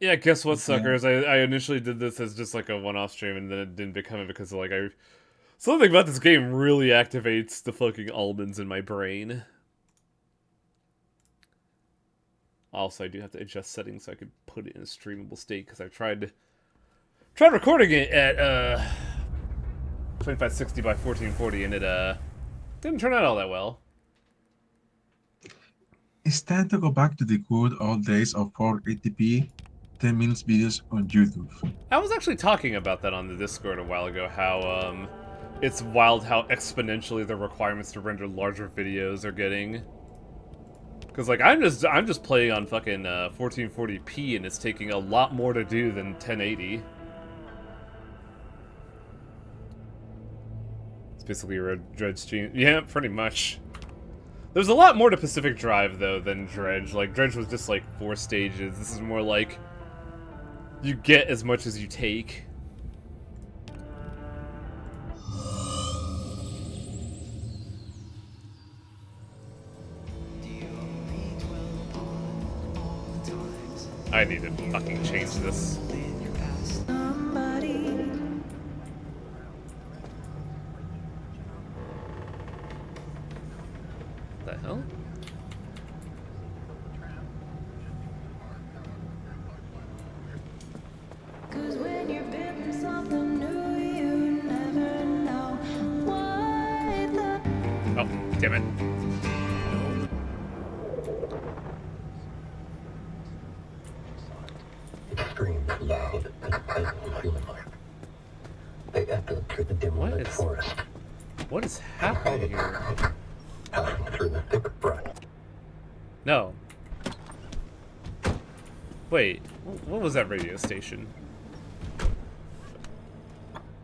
Yeah, guess what, Yeah. suckers? I initially did this as just like a one-off stream, and then it didn't become it because like something about this game really activates the fucking almonds in my brain. Also, I do have to adjust settings so I could put it in a streamable state because I tried recording it at 2560 by 1440, and it didn't turn out all that well. It's time to go back to the good old days of 480p 10 minutes videos on YouTube. I was actually talking about that on the Discord a while ago. How it's wild how exponentially the requirements to render larger videos are getting. Because like I'm just playing on fucking 1440p, and it's taking a lot more to do than 1080. It's basically a Dredge stream. Yeah, pretty much. There's a lot more to Pacific Drive though than Dredge. Like Dredge was just like 4 stages. This is more like you get as much as you take. I need to fucking change this. What the hell? Oh, damn it. Screamed loud and painful feeling. They entered through the dim lit forest. What is happening here? Passing through the thick brush. No. Wait, what was that radio station?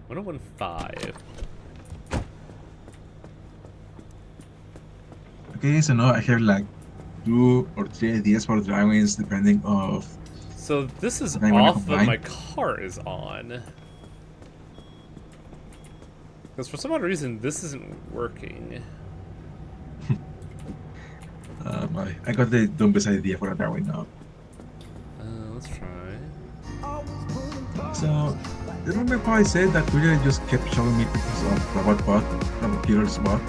1015. Okay, so now I have like 2 or 3 ideas for drawings depending of. So this is If I wanna off, but combine. my car is on. Because for some odd reason, this isn't working. I got the dumbest idea for a drawing now. Let's try. So, remember how I said that Twitter just kept showing me pictures of Robot Killer's bot?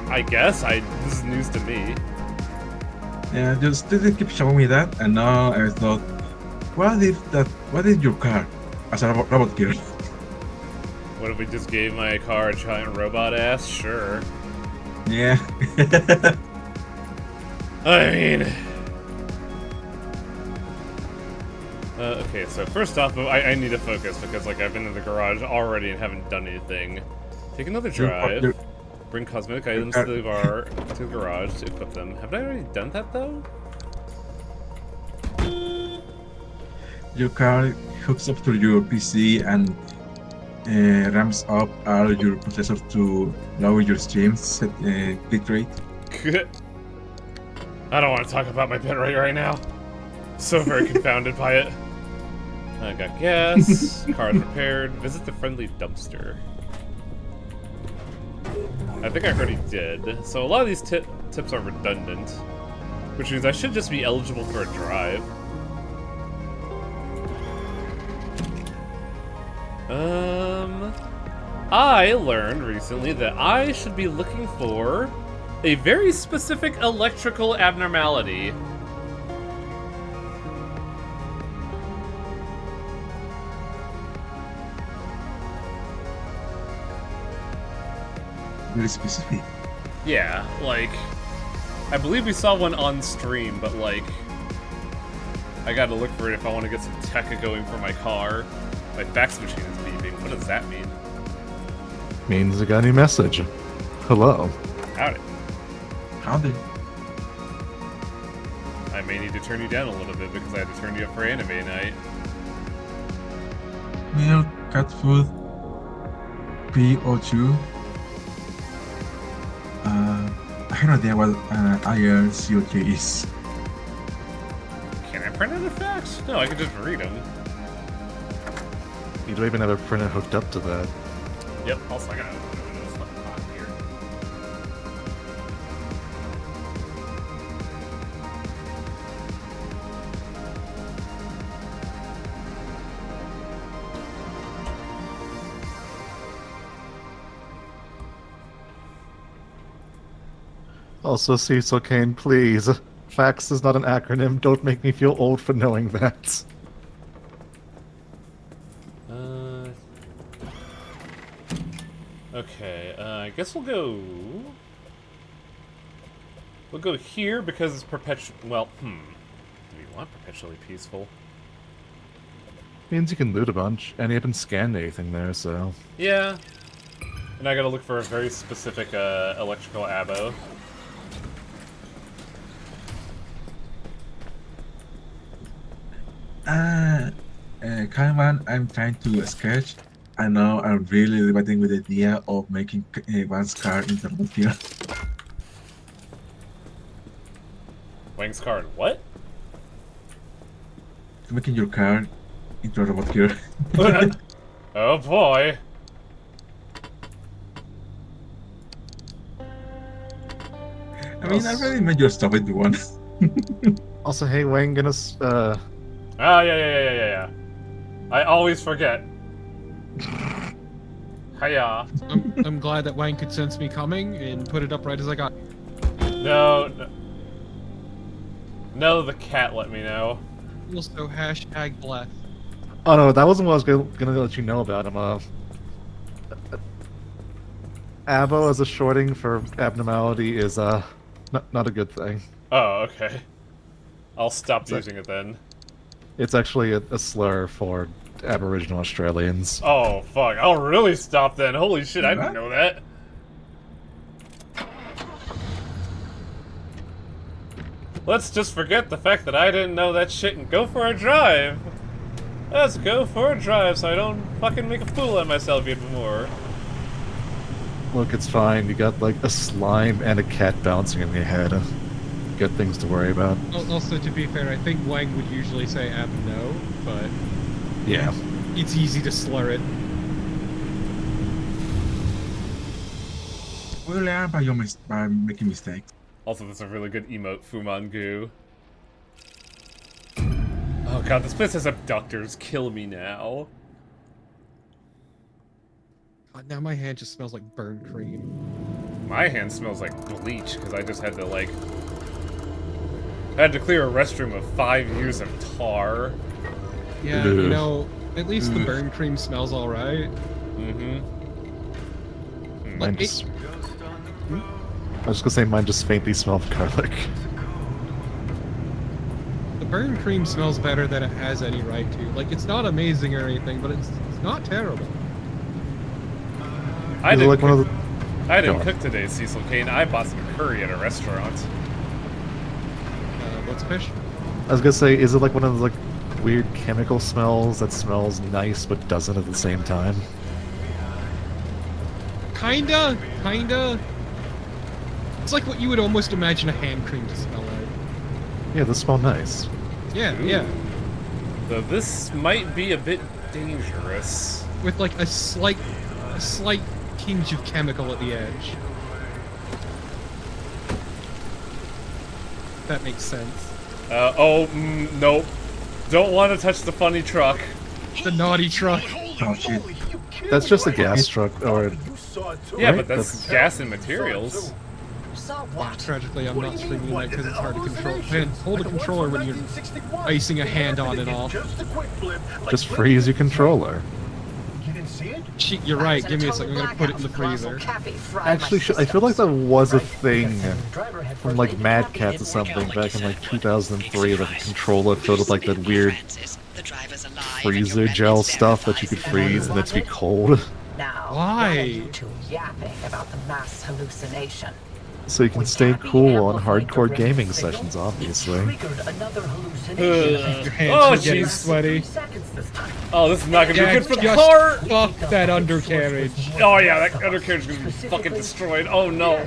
I guess this is news to me. Yeah, just they keep showing me that, and now I thought, what if your car as a robot killer? What if we just gave my car a giant robot ass? Sure. Yeah. I mean... okay, so first off, I need to focus because like I've been in the garage already and haven't done anything. Take another drive. Bring cosmetic items to the garage to equip them. Have I already done that though? Your car hooks up to your PC and ramps up all your processor to lower your stream bit rate. I don't want to talk about my bitrate right now. So very confounded by it. I got gas, car's repaired, visit the friendly dumpster. I think I already did. So a lot of these tips are redundant, which means I should just be eligible for a drive. I learned recently that I should be looking for a very specific electrical abnormality. Very specific. Yeah, like, I believe we saw one on stream, but like, I gotta look for it if I want to get some tech going for my car. My fax machine is beeping. What does that mean? Means I got a new message. Hello. Howdy. Howdy. I may need to turn you down a little bit because I had to turn you up for anime night. Milk, cat food, PO2. I have no idea what IRCOK is. Can I print out a fax? No, I can just read them. You don't even have a printer hooked up to that. Yep, also I gotta open the windows fucking hot here. Also, Cecil Kane, please. FACS is not an acronym. Don't make me feel old for knowing that. Okay, I guess we'll go... We'll go here because it's perpetual... Well, do we want perpetually peaceful? Means you can loot a bunch, and you haven't scanned anything there, so... Yeah. And I gotta look for a very specific, electrical ammo. Kaiman, I'm trying to sketch. I know I'm really debating with the idea of making Van's car into a here. Wang's card, what? Making your car into a robot here. Oh boy. I mean, I already made your stuff into one. Also, hey, Wang, gonna, Ah, yeah. I always forget. Hiya. I'm glad that Wang could sense me coming and put it up right as I got. No. No, the cat let me know. Also, hashtag bless. Oh no, that wasn't what I was gonna let you know about him. Abo as a shorting for abnormality is, not a good thing. Oh, okay. I'll stop using it then. It's actually a slur for Aboriginal Australians. Oh, fuck. I'll really stop then. Holy shit, I didn't know that. Let's just forget the fact that I didn't know that shit and go for a drive. Let's go for a drive so I don't fucking make a fool of myself even more. Look, it's fine. You got like a slime and a cat bouncing in your head. Good things to worry about. Also, to be fair, I think Wang would usually say no, but Yeah. it's easy to slur it. We learn by making mistakes. Also, that's a really good emote, Fumangu. Oh god, this place has abductors. Kill me now. God, now my hand just smells like burned cream. My hand smells like bleach because I just had to, like... I had to clear a restroom of 5 years of tar. Yeah, Ugh. you know, at least the burned cream smells alright. Mm-hmm. Mine Like, just... I was just gonna say mine just faintly smell of garlic. The burned cream smells better than it has any right to. Like, it's not amazing or anything, but it's not terrible. I Is it didn't, like one of the... I didn't Go on. cook today, Cecil Kane. I bought some curry at a restaurant. What's fish? I was gonna say, is it like one of those like weird chemical smells that smells nice but doesn't at the same time? Kinda. It's like what you would almost imagine a hand cream to smell like. Yeah, they smell nice. Yeah. Though this might be a bit dangerous. With like a slight tinge of chemical at the edge. That makes sense. Nope. Don't want to touch the funny truck. The naughty truck. Oh shit. That's just a gas truck, or... Yeah, Right? but that's gas and materials. Tragically, I'm not streaming that because it's hard to control. Man, hold a controller when you're icing a hand on and off. Just freeze your controller. You're right, give me a second, I'm gonna put it in the freezer. Actually, I feel like that was a thing from like Mad Cats or something back in like 2003, like a controller filled with like that weird freezer gel stuff that you could freeze and it'd be cold. Why? About the mass hallucination. So you can stay cool on hardcore gaming sessions, obviously. Your hands Oh, are getting jeez. sweaty. Oh, this is not gonna be Yeah, good for the just car! fuck that undercarriage. Oh yeah, that undercarriage is gonna be fucking destroyed. Oh no.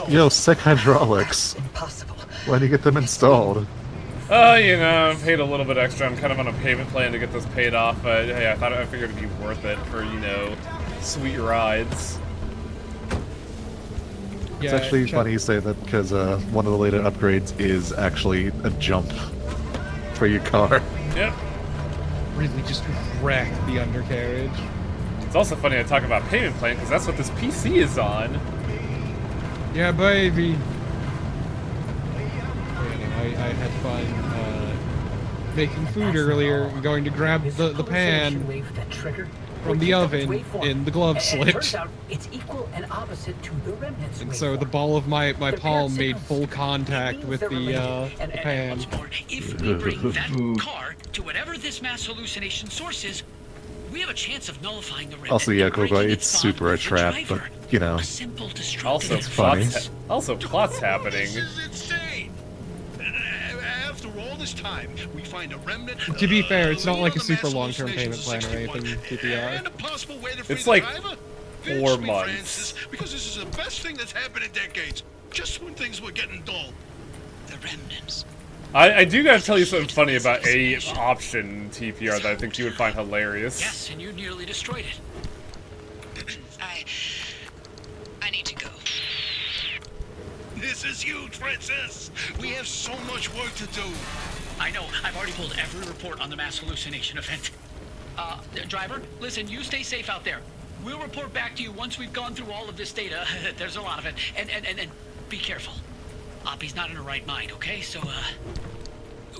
Yo, sick hydraulics. Impossible. Why do you get them installed? You know, I paid a little bit extra. I'm kind of on a payment plan to get this paid off. Hey, I figured it'd be worth it for, you know, sweet rides. It's actually funny you say that because one of the later upgrades is actually a jump for your car. Yep. Really just wreck the undercarriage. It's also funny I talk about payment plan because that's what this PC is on. Yeah, baby. I had fun making food earlier and going to grab the pan from the oven in the glove slit. And so the ball of my palm made full contact with the pan. If we bring that car to whatever this mass hallucination source is, we have a chance of nullifying the remnant. Also, yeah, and Koga, breaking it's its super bond a with the trap, driver. but, you know. A simple destructive Also, It's funny. plots happening. This is insane. After all this time, we find a remnant. To be fair, it's not like a lead on the super mass long-term payment hallucination plan or anything, 61, PPR. and a possible way to free It's the like driver. 4 Pinch me, months. Francis, because this is the best thing that's happened in decades. Just when things were getting dull. The remnants. I do gotta tell you something funny about a option TPR that I think you would find hilarious. Yes, and you nearly destroyed it. I need to go. This is huge, Francis. We have so much work to do. I know. I've already pulled every report on the mass hallucination event. Driver, listen, you stay safe out there. We'll report back to you once we've gone through all of this data. There's a lot of it. And be careful. Oppie's not in her right mind, okay? So,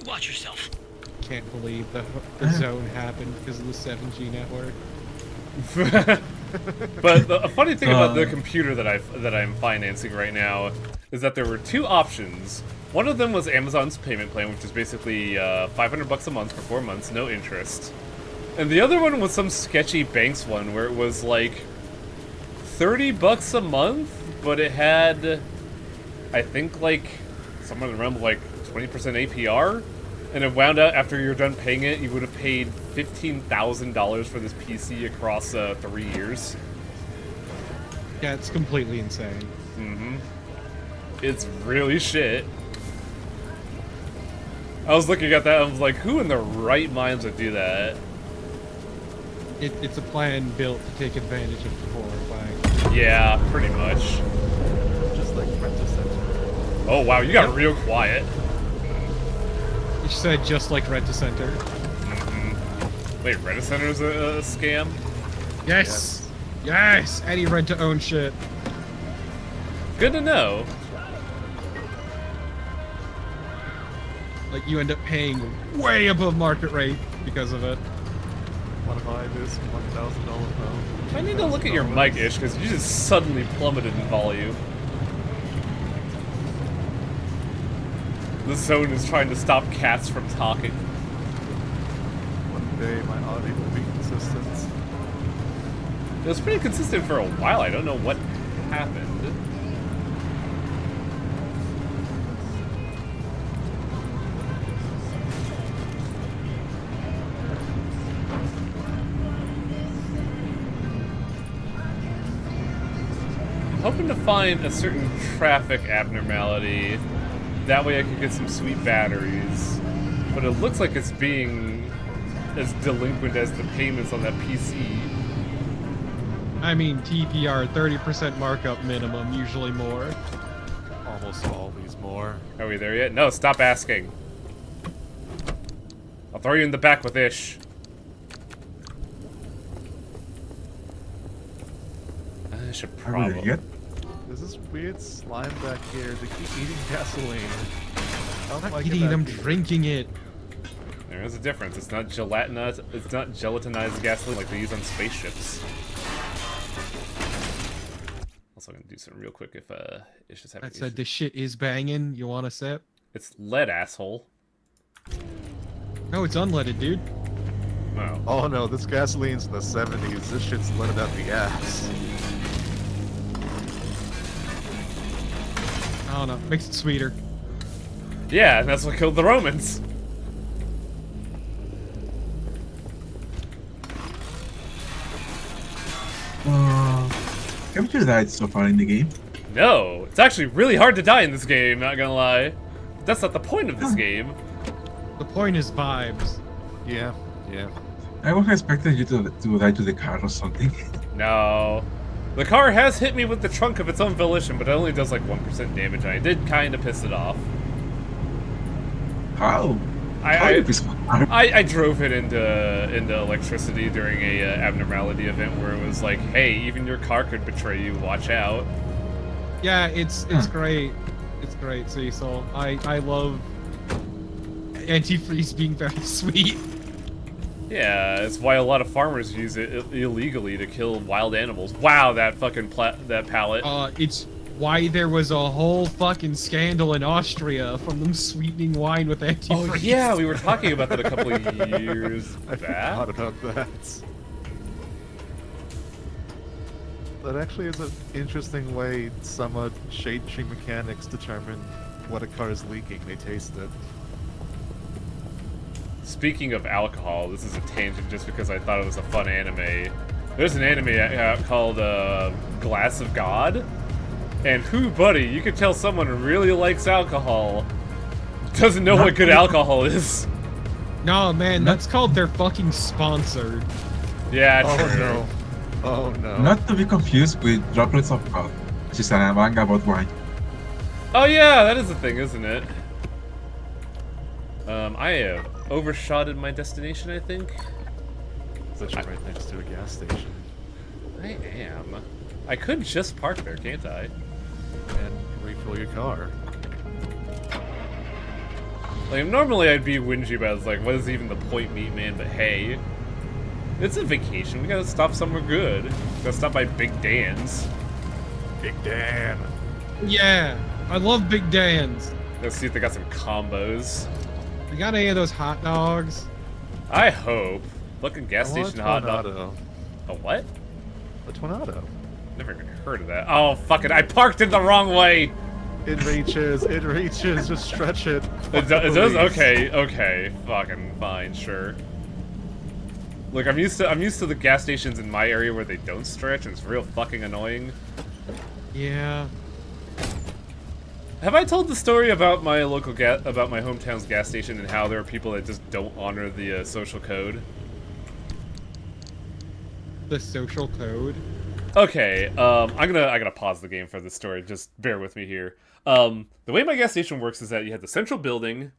watch yourself. Can't believe the zone happened because of the 7G network. But the funny thing about the computer that I'm financing right now is that there were 2 options. One of them was Amazon's payment plan, which is basically $500 a month for 4 months, no interest. And the other one was some sketchy banks one where it was like $30 a month, but it had, I think, like somewhere around like 20% APR. And it wound out after you're done paying it, you would have paid $15,000 for this PC across 3 years. Yeah, it's completely insane. Mm-hmm. It's really shit. I was looking at that and I was like, who in their right minds would do that? It's a plan built to take advantage of the poor by... Yeah, pretty much. Just like Rent-A-Center. Oh wow, you got real quiet. You said just like Rent-A-Center. Mm-hmm. Wait, Rent-A-Center's a scam? Yes! Yes! Any rent-to-own shit. Good to know. Like, you end up paying way above market rate because of it. Want to buy this $1,000 phone? I need to look at your mic, Ish, because you just suddenly plummeted in volume. The zone is trying to stop cats from talking. One day my audio will be consistent. It was pretty consistent for a while. I don't know what happened. I'm hoping to find a certain traffic abnormality. That way I could get some sweet batteries. But it looks like it's being as delinquent as the payments on that PC. I mean, TPR, 30% markup minimum, usually more. Almost always more. Are we there yet? No, stop asking. I'll throw you in the back with Ish. I should Are we there probably... yet? There's this weird slime back here. They keep eating gasoline. I don't I'm like eating it it, I'm back here. drinking it. There is a difference. It's not gelatinized. It's not gelatinized gasoline like they use on spaceships. Also, I'm gonna do something real quick if Ish is having I said issues. this shit is banging. You want a sip? It's lead, asshole. No, it's unleaded, dude. No. Oh no, this gasoline's in the 70s. This shit's letting out the ass. I don't know. Makes it sweeter. Yeah, and that's what killed the Romans. Haven't you died so far in the game? No, it's actually really hard to die in this game, not gonna lie. That's not the point of this game. The point is vibes. Yeah, yeah. I was expecting you to die to the car or something. No. The car has hit me with the trunk of its own volition, but it only does like 1% damage, and I did kind of piss it off. How? How you piss my car? I drove it into electricity during a abnormality event where it was like, hey, even your car could betray you, watch out. Yeah, it's great. It's great, Cecil. I love antifreeze being very sweet. Yeah, it's why a lot of farmers use it illegally to kill wild animals. Wow, that fucking that pallet. It's why there was a whole fucking scandal in Austria from them sweetening wine with antifreeze. Oh yeah, we were talking about that a couple of years I forgot back. about that. That actually is an interesting way some shade tree mechanics determine what a car is leaking. They taste it. Speaking of alcohol, this is a tangent just because I thought it was a fun anime. There's an anime called Glass of God. And who, buddy, you can tell someone really likes alcohol doesn't know what good alcohol is. No, man, that's called they're fucking sponsored. Yeah, Oh true. no. Oh no. Not to be confused with Droplets of God, which is a manga about wine. Oh yeah, that is a thing, isn't it? I have overshotted my destination, I think. That you're right next to a gas station. I am. I could just park there, can't I? And refill your car. Like, normally I'd be whingy about it, like, what is even the point, meat man? But hey, it's a vacation. We gotta stop somewhere good. Gotta stop by Big Dan's. Big Dan. Yeah, I love Big Dan's. Let's see if they got some combos. You got any of those hot dogs? I hope. Fucking gas I want station hot dog. Tornado. A what? A tornado. Never even heard of that. Oh, fuck it. I parked it the wrong way. It reaches, just stretch it. It does? Okay, okay. Fucking fine, sure. Look, I'm used to the gas stations in my area where they don't stretch, and it's real fucking annoying. Yeah. Have I told the story about my about my hometown's gas station and how there are people that just don't honor the social code? The social code. Okay, I gotta pause the game for this story. Just bear with me here. The way my gas station works is that you have the central building,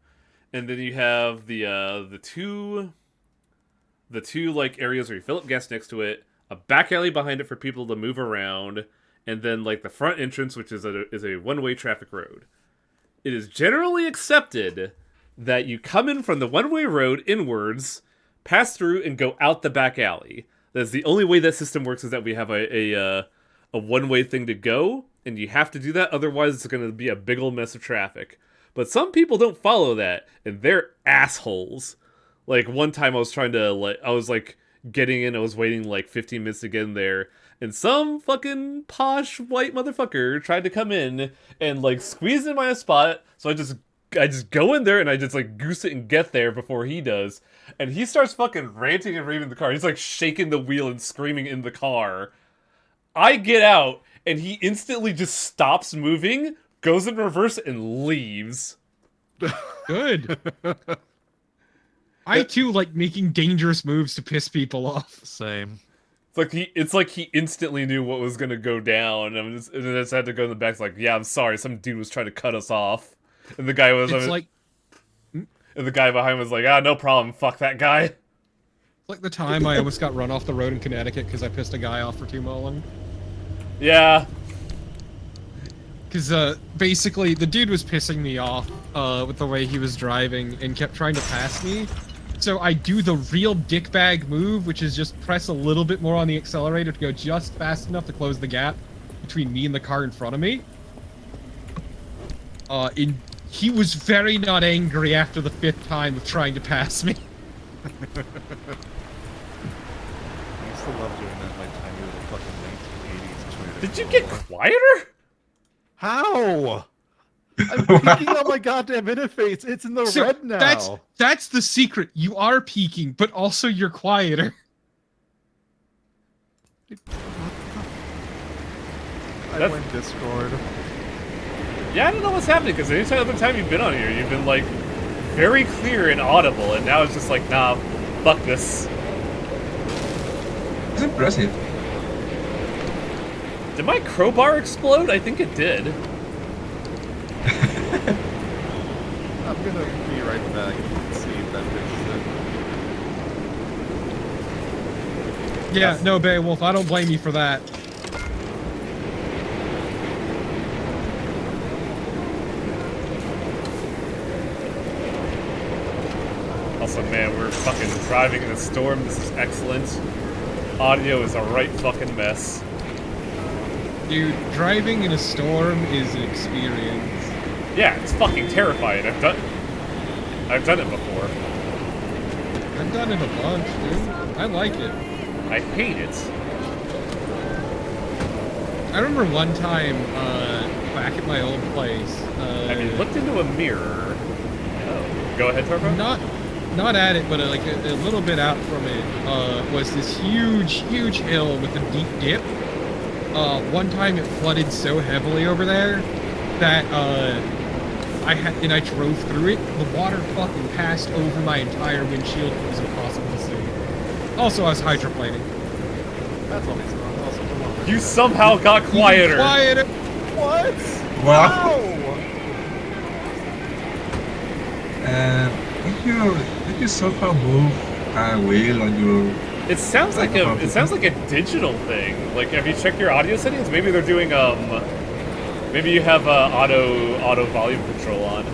and then you have the two like areas where you fill up gas next to it, a back alley behind it for people to move around, and then like the front entrance, which is a one-way traffic road. It is generally accepted that you come in from the one-way road inwards, pass through, and go out the back alley. That's the only way that system works, is that we have a one-way thing to go, and you have to do that, otherwise it's going to be a big old mess of traffic. But some people don't follow that, and they're assholes. Like, one time I was trying to, I was getting in, I was waiting like 15 minutes to get in there, and some fucking posh white motherfucker tried to come in and squeeze in my spot, so I just go in there and I just goose it and get there before he does. And he starts fucking ranting and raving in the car. He's shaking the wheel and screaming in the car. I get out and he instantly just stops moving, goes in reverse, and leaves. Good. I too like making dangerous moves to piss people off. Same. It's like he instantly knew what was gonna go down, and I just had to go in the back. It's like, yeah, I'm sorry, some dude was trying to cut us off, and the guy was and the guy behind was like, ah, no problem, fuck that guy. It's like the time I almost got run off the road in Connecticut because I pissed a guy off for too long. Yeah. Because basically the dude was pissing me off with the way he was driving and kept trying to pass me. So I do the real dickbag move, which is just press a little bit more on the accelerator to go just fast enough to close the gap between me and the car in front of me. He was very not angry after the 5th time of trying to pass me. I used to love doing that in my tiny little fucking 1980s Toyota. Did you get quieter? How? I'm peeking on my goddamn interface. It's in the red now. That's the secret. You are peaking, but also you're quieter. I went Discord. Yeah, I don't know what's happening, because any other time you've been on here, you've been very clear and audible, and now it's just nah, fuck this. It's impressive. Did my crowbar explode? I think it did. I'm gonna be right back and see if that fixes it. Yeah, no, Beowulf, I don't blame you for that. Also, man, we're fucking driving in a storm. This is excellent. Audio is a right fucking mess. Dude, driving in a storm is an experience. Yeah, it's fucking terrifying. I've done it before. I've done it a bunch, dude. I like it. I hate it. I remember one time, back at my old place, Have you looked into a mirror? Oh. Go ahead, Turbo. not at it, but like a little bit out from it, was this huge hill with a deep dip. One time it flooded so heavily over there that, I drove through it. The water fucking passed over my entire windshield. It was impossible to see. Also, I was hydroplaning. That's always wrong. Also, come on. You somehow got quieter. Even quieter. What? Wow. No! Did you somehow move a wheel on your? It sounds like a digital thing. Like, have you checked your audio settings? Maybe they're doing maybe you have auto volume control on.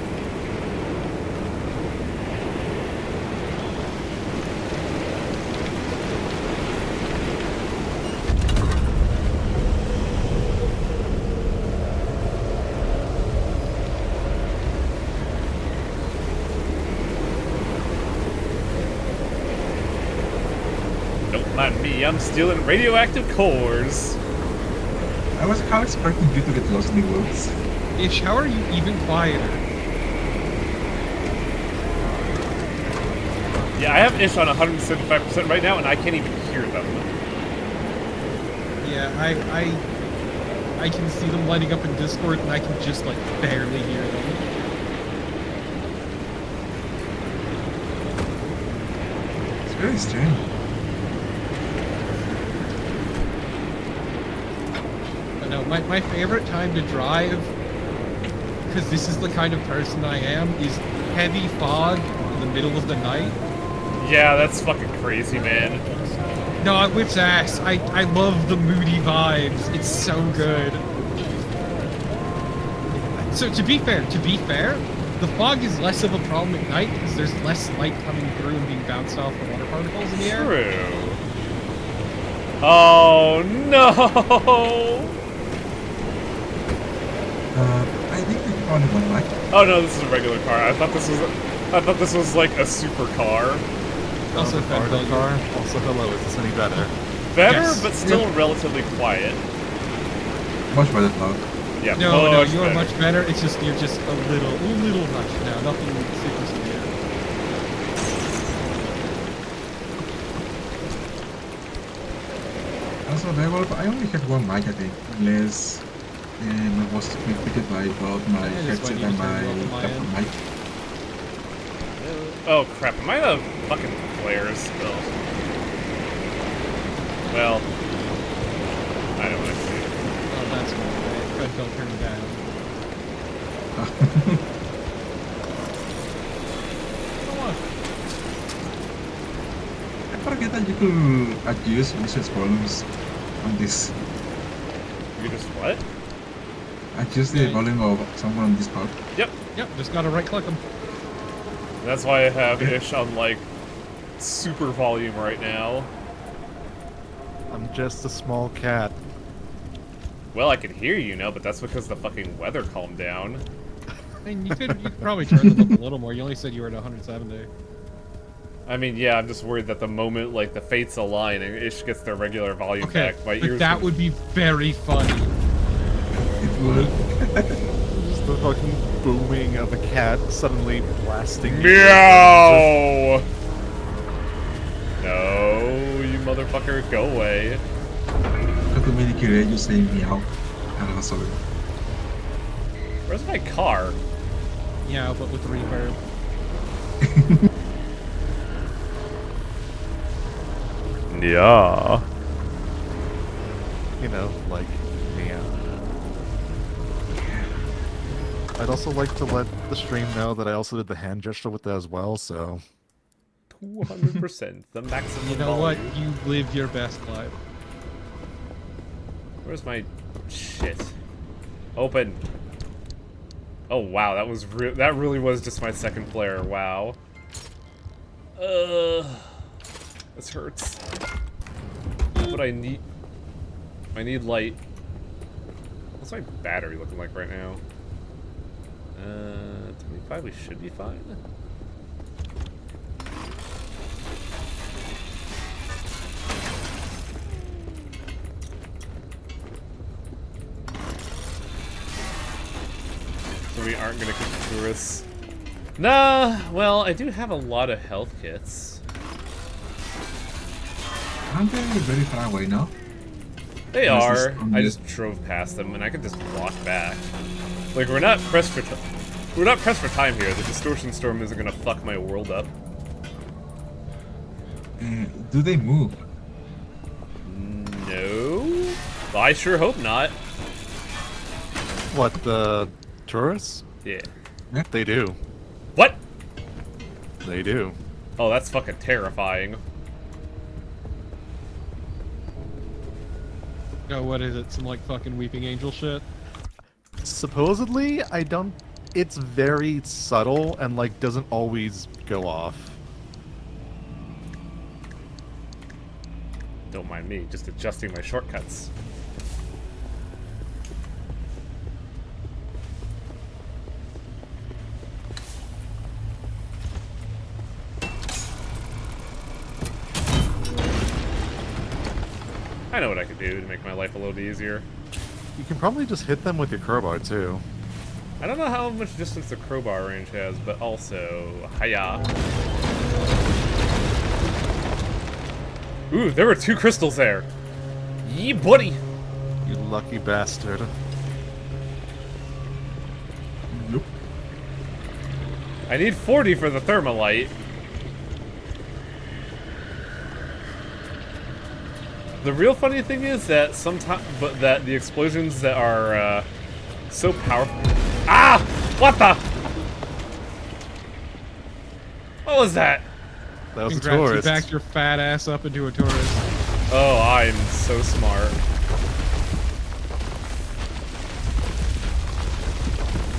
Don't mind me, I'm stealing radioactive cores. I was kind of expecting you to get lost in the woods. Ish, how are you even quieter? Yeah, I have Ish on 175% right now, and I can't even hear them. Yeah, I can see them lighting up in Discord, and I can just, like, barely hear them. It's very strange. But no, my favorite time to drive, because this is the kind of person I am, is heavy fog in the middle of the night. Yeah, that's fucking crazy, man. No, it whips ass. I love the moody vibes. It's so good. So to be fair, the fog is less of a problem at night because there's less light coming through and being bounced off the water particles in the air. True. Oh no! I think we found one mic. Oh no, this is a regular car. I thought this was like a supercar. Also, Florida car. Also, hello. Is this any better? Better, Yes. but still relatively quiet. Much better now. Yeah, No, much you're better. much better. It's just you're just a little much now. Nothing super severe. Also, I only had one mic, I think, unless I was repeated by both my Yeah, that's why headset you and just my turned it off on my laptop end. mic. Oh crap, am I the fucking flares? Oh. Well, I don't want to see. Oh, that's good. Good, don't turn it down. Come on. I forget that you could adjust usage volumes on this. You just what? Adjust the volume of someone on this part. Yep. Yep, just gotta right click them. That's why I have Ish on like super volume right now. I'm just a small cat. Well, I can hear you now, but that's because the fucking weather calmed down. I mean, you could probably turn them up a little more. You only said you were at 170. I mean, yeah, I'm just worried that the moment like the fates align and Ish gets their regular volume Okay, back, my but ears. that would be very funny. It would. Just the fucking booming of a cat suddenly blasting me. Meow! No, you motherfucker, go away. Got to make it you say meow. I'm sorry. Where's my car? Yeah, but with reverb. Yeah. You know, like, meow. I'd also like to let the stream know that I also did the hand gesture with that as well, so... 200%, the maximum. You know what? volume. You live your best life. Where's my shit? Open. Oh wow, that was that really was just my second flare. Wow. This hurts. But I need light. What's my battery looking like right now? 25, we should be fine. So we aren't gonna kick the tourists. Nah, well, I do have a lot of health kits. Aren't they very far away now? They Or is are. this on I the- just drove past them, and I could just walk back. Like, we're not pressed for time here. The distortion storm isn't gonna fuck my world up. Do they move? No. Well, I sure hope not. What, the tourists? Yeah. They do. What? They do. Oh, that's fucking terrifying. Oh, what is it? Some like fucking weeping angel shit? Supposedly, I don't... It's very subtle and, like, doesn't always go off. Don't mind me, just adjusting my shortcuts. I know what I could do to make my life a little easier. You can probably just hit them with your crowbar, too. I don't know how much distance the crowbar range has, but also, hiya. Ooh, there were 2 crystals there. Yee, buddy. You lucky bastard. Nope. I need 40 for the thermalite. The real funny thing is that that the explosions that are so powerful. Ah! What the? What was that? That was a Congrats, you tourist. backed your fat ass up into a tourist. Oh, I'm so smart.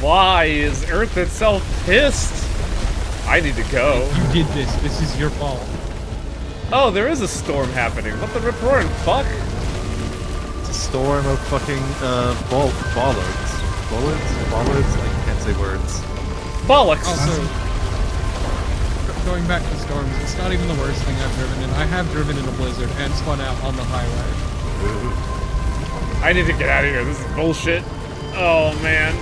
Why is Earth itself pissed? I need to go. You did this. This is your fault. Oh, there is a storm happening. What the rip roaring fuck? It's a storm of fucking, bollards. Bollards? I can't say words. Bollocks! Also, going back to storms, it's not even the worst thing I've driven in. I have driven in a blizzard and spun out on the highway. I need to get out of here. This is bullshit. Oh, man.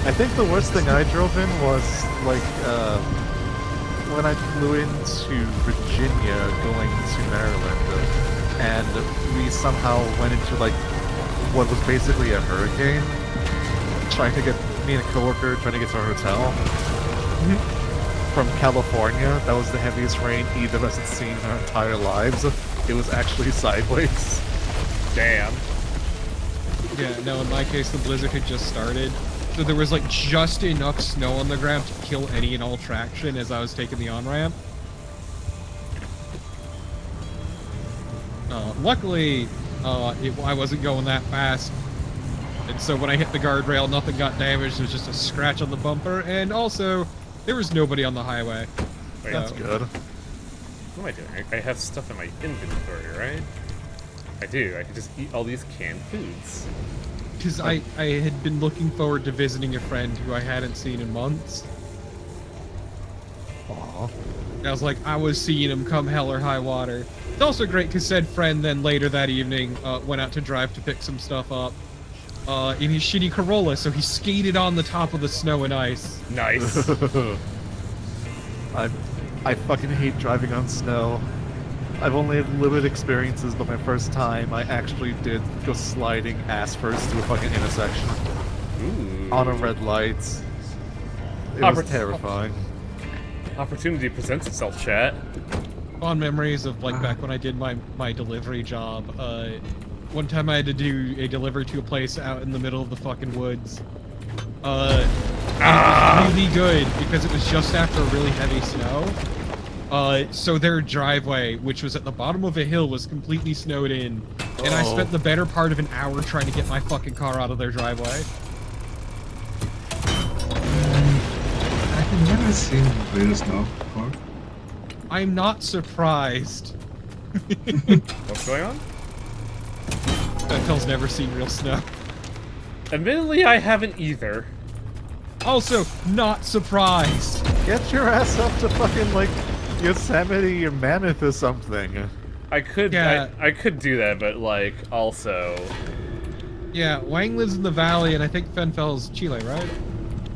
I think the worst thing I drove in was, like, when I flew into Virginia going to Maryland, and we somehow went into, like, what was basically a hurricane, me and a coworker trying to get to our hotel. From California, that was the heaviest rain either of us had seen in our entire lives. It was actually sideways. Damn. Yeah, no, in my case, the blizzard had just started. So there was, like, just enough snow on the ground to kill any and all traction as I was taking the on-ramp. Luckily, I wasn't going that fast. And so when I hit the guardrail, nothing got damaged. There was just a scratch on the bumper. And also, there was nobody on the highway. Wait, That's good. What am I doing? I have stuff in my inventory, right? I do. I could just eat all these canned foods. Because I had been looking forward to visiting a friend who I hadn't seen in months. Aww. I was like, I was seeing him come hell or high water. It's also great because said friend then later that evening went out to drive to pick some stuff up in his shitty Corolla, so he skated on the top of the snow and ice. Nice. I fucking hate driving on snow. I've only had limited experiences, but my first time I actually did go sliding ass first through a fucking intersection. Ooh. On a red light. It was terrifying. Opportunity presents itself, chat. Fond memories of like back when I did my delivery job. One time I had to do a delivery to a place out in the middle of the fucking woods. And it was really good because it was just after really heavy snow. So their driveway, which was at the bottom of a hill, was completely snowed in. And I spent the better part of an hour trying to get my fucking car out of their driveway. I've never seen real snow before. I'm not surprised. What's going on? Phil's never seen real snow. Admittedly, I haven't either. Also, not surprised. Get your ass up to fucking, like, Yosemite or Mammoth or something. I could, Yeah. I could do that, but like, also, Yeah, Wang lives in the valley, and I think Fenfel's Chile, right?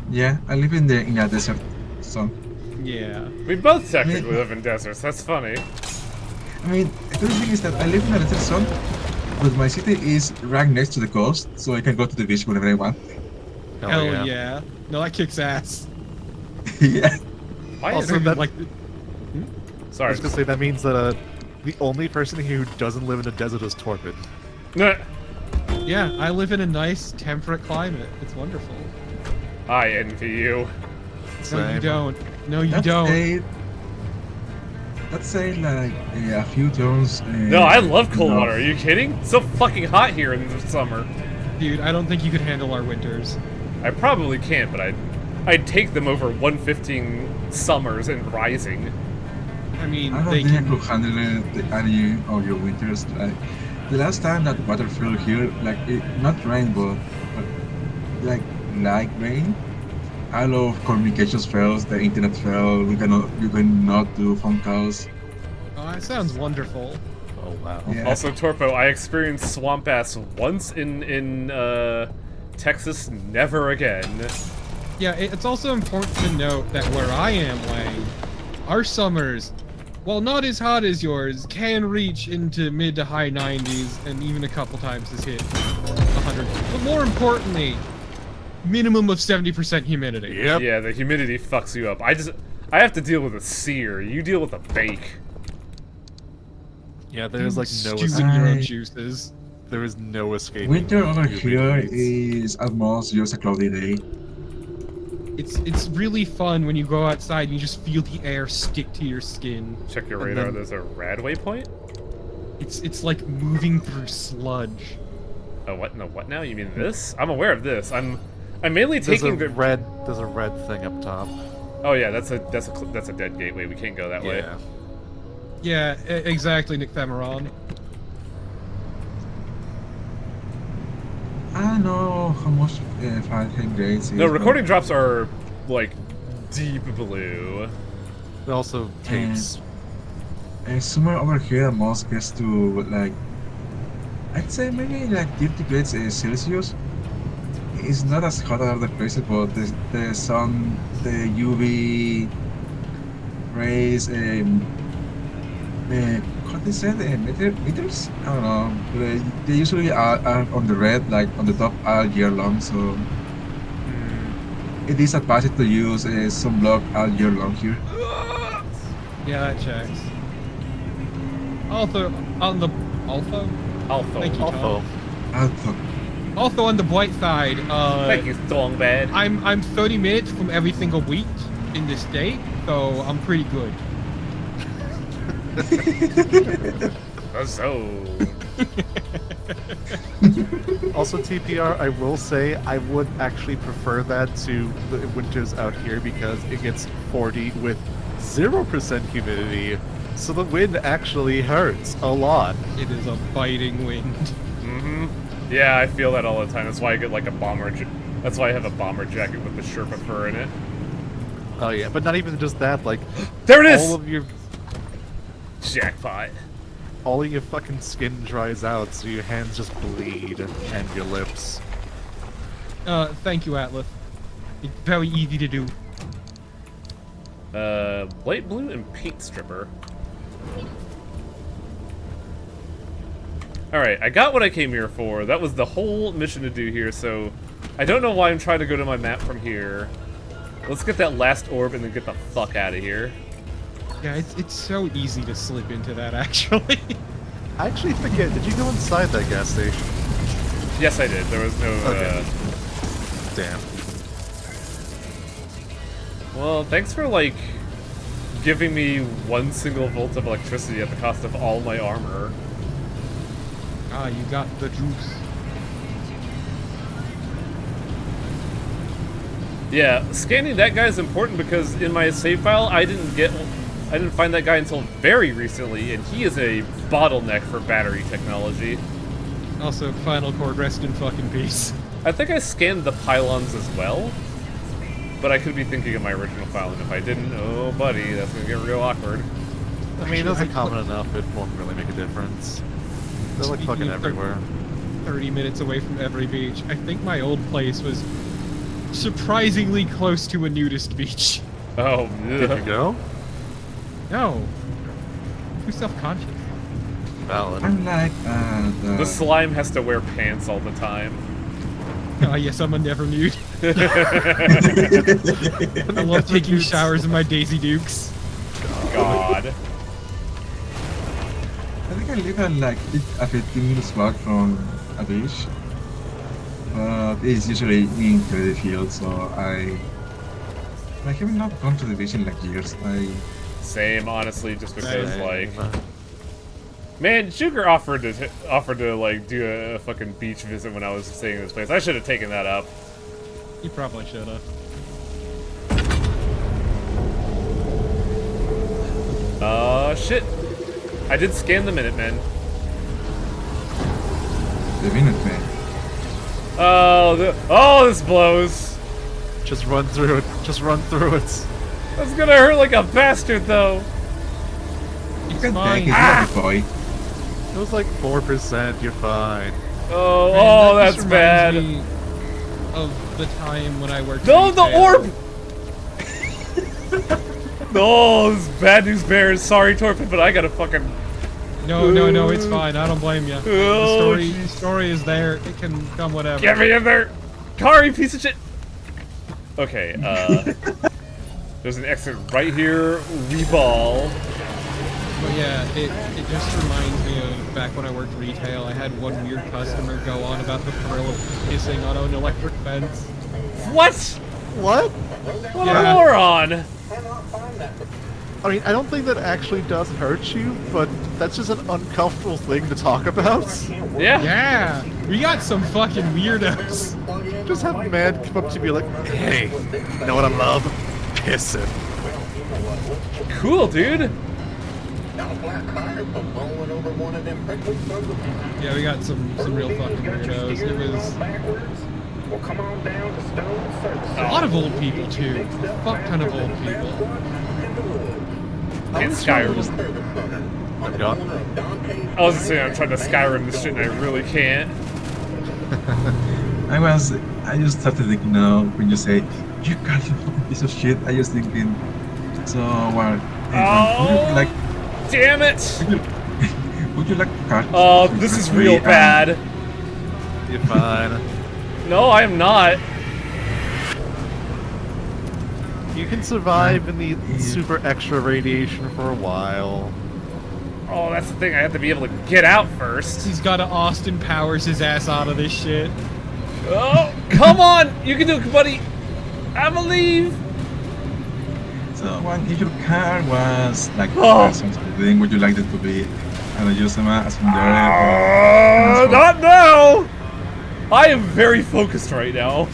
Yeah, I live in a desert zone. Yeah. we both technically live in deserts. That's funny. I mean, the thing is that I live in a desert zone, but my city is right next to the coast, so I can go to the beach whenever I want. Hell yeah. No, that kicks ass. Yeah. Why Also, is that- like, I Sorry. was gonna say, that means that the only person here who doesn't live in a desert is Torpid. yeah, I live in a nice temperate climate. It's wonderful. I envy you. No, you Same. don't. No, you Let's don't. say, let's say like a few turns. No, I love cold no. water. Are you kidding? It's so fucking hot here in the summer. Dude, I don't think you could handle our winters. I probably can't, but I'd take them over 115 summers and rising. I mean, I don't they think I can. could handle any of your winters. Like the last time that water fell here, like not rain, but like light rain. All of communications fails, the internet fell. You cannot do phone calls. Oh, that sounds wonderful. Oh, wow. Yeah. Also, Torpo, I experienced swamp ass once in Texas, never again. Yeah, it's also important to note that where I am, Wang, our summers, while not as hot as yours, can reach into mid to high 90s, and even a couple times has hit 100. But more importantly, minimum of 70% humidity. Yep. Yeah, the humidity fucks you up. I have to deal with a sear. You deal with a bake. Yeah, there's like no Stewing escape. your own I- juices. There is no escape. Winter over UV here rays. is at most just a cloudy day. It's really fun when you go outside and you just feel the air stick to your skin. Check your And radar. then- There's a rad waypoint. It's like moving through sludge. Oh, what? No, what now? You mean this? I'm aware of this. I'm mainly There's a taking the. red. There's a red thing up top. Oh yeah, that's a dead gateway. We can't go that way. Yeah. Yeah, exactly, Nick Themeron. I don't know how much Fahrenheit grades is. No, but- recording drops are like deep blue. It also tapes. Summer over here at most gets to like, I'd say maybe like 30 degrees Celsius. It's not as hot as other places, but the sun, the UV rays, what they said, meters? I don't know. But, they usually are on the red, like on the top all year long, so it is advised to use sunblock all year long here. Yeah, that checks. Also, on the Alpha. Thank you, Also, Tom. Also on the bright side, Thank you, Thongbad. I'm 30 minutes from every single week in this state, so I'm pretty good. So. also TPR, I will say I would actually prefer that to the winters out here because it gets 40 with 0% humidity, so the wind actually hurts a lot. It is a biting wind. Mm-hmm. Yeah, I feel that all the time. That's why I get like a bomber. That's why I have a bomber jacket with the Sherpa fur in it. Oh yeah, but not even just that, like There it is. all of your Jackpot. all of your fucking skin dries out, so your hands just bleed and your lips. Thank you, Atlas. It's very easy to do. Light blue and paint stripper. Alright, I got what I came here for. That was the whole mission to do here, so I don't know why I'm trying to go to my map from here. Let's get that last orb and then get the fuck out of here. Yeah, it's so easy to slip into that, actually. I actually forget, did you go inside that gas station? Yes, I did. There was no, Okay. Damn. Well, thanks for, like, giving me 1 single volt of electricity at the cost of all my armor. Ah, you got the juice. Yeah, scanning that guy is important because in my save file, I didn't get I didn't find that guy until very recently, and he is a bottleneck for battery technology. Also, Final Chord, rest in fucking peace. I think I scanned the pylons as well, but I could be thinking of my original file, and if I didn't, oh buddy, that's gonna get real awkward. I mean, those are common enough, it won't really make a difference. They're like Speaking fucking of everywhere. 30 minutes away from every beach. I think my old place was surprisingly close to a nudist beach. Oh, Did you go? No. Too self-conscious. Valid. I'm like the slime has to wear pants all the time. Oh, yes, I'm a never nude. I love taking showers in my Daisy Dukes. God. I think I live at like a 15-minute walk from a beach, but it's usually in the field, so I have not gone to the beach in like years. Same, honestly, just because Same. like, man, Juker offered to like do a fucking beach visit when I was staying in this place. I should have taken that up. You probably should have. Shit. I did scan the Minutemen. The Minutemen. Oh, this blows. Just run through it. Just run through it. That's gonna hurt like a bastard, though. You It's can fine. take it, ah! Boy. It was like 4%, you're fine. Oh, Man, oh, that that's just bad. reminds me of the time when I worked. No, the retail. orb! No, this is bad news bears. Sorry, Torpid, but I gotta fucking... No, it's fine. I don't blame you. Oh, The story is there. It can come whatever. Get me in there! Kari, piece of shit! Okay, there's an exit right here. We ball. But yeah, it just reminds me of back when I worked retail. I had one weird customer go on about the thrill of pissing on an electric fence. What? What? What Yeah. a moron! I mean, I don't think that actually does hurt you, but that's just an uncomfortable thing to talk about. Yeah. Yeah, we got some fucking weirdos. Just have a man come up to you and be like, hey, you know what I love? Pissing. Cool, dude. Yeah, we got some real fucking weirdos. It was a lot of old people too. A fuck ton of old people. Can't Skyrim. I'm gone. I was just saying I'm trying to Skyrim this shit and I really can't. I just started thinking now when you say, you got a piece of shit, I was thinking, so what? Oh, like, damn it! would you like to cut? Oh, this is real bad. You're fine. No, I am not. You can survive in the super extra radiation for a while. Oh, that's the thing. I have to be able to get out first. He's got to Austin Powers his ass out of this shit. Oh, come on! You can do it, buddy. I believe. So, if your car was like Oh. something, would you like it to be an Yosema, a Sundere, or Not now. I am very focused right now.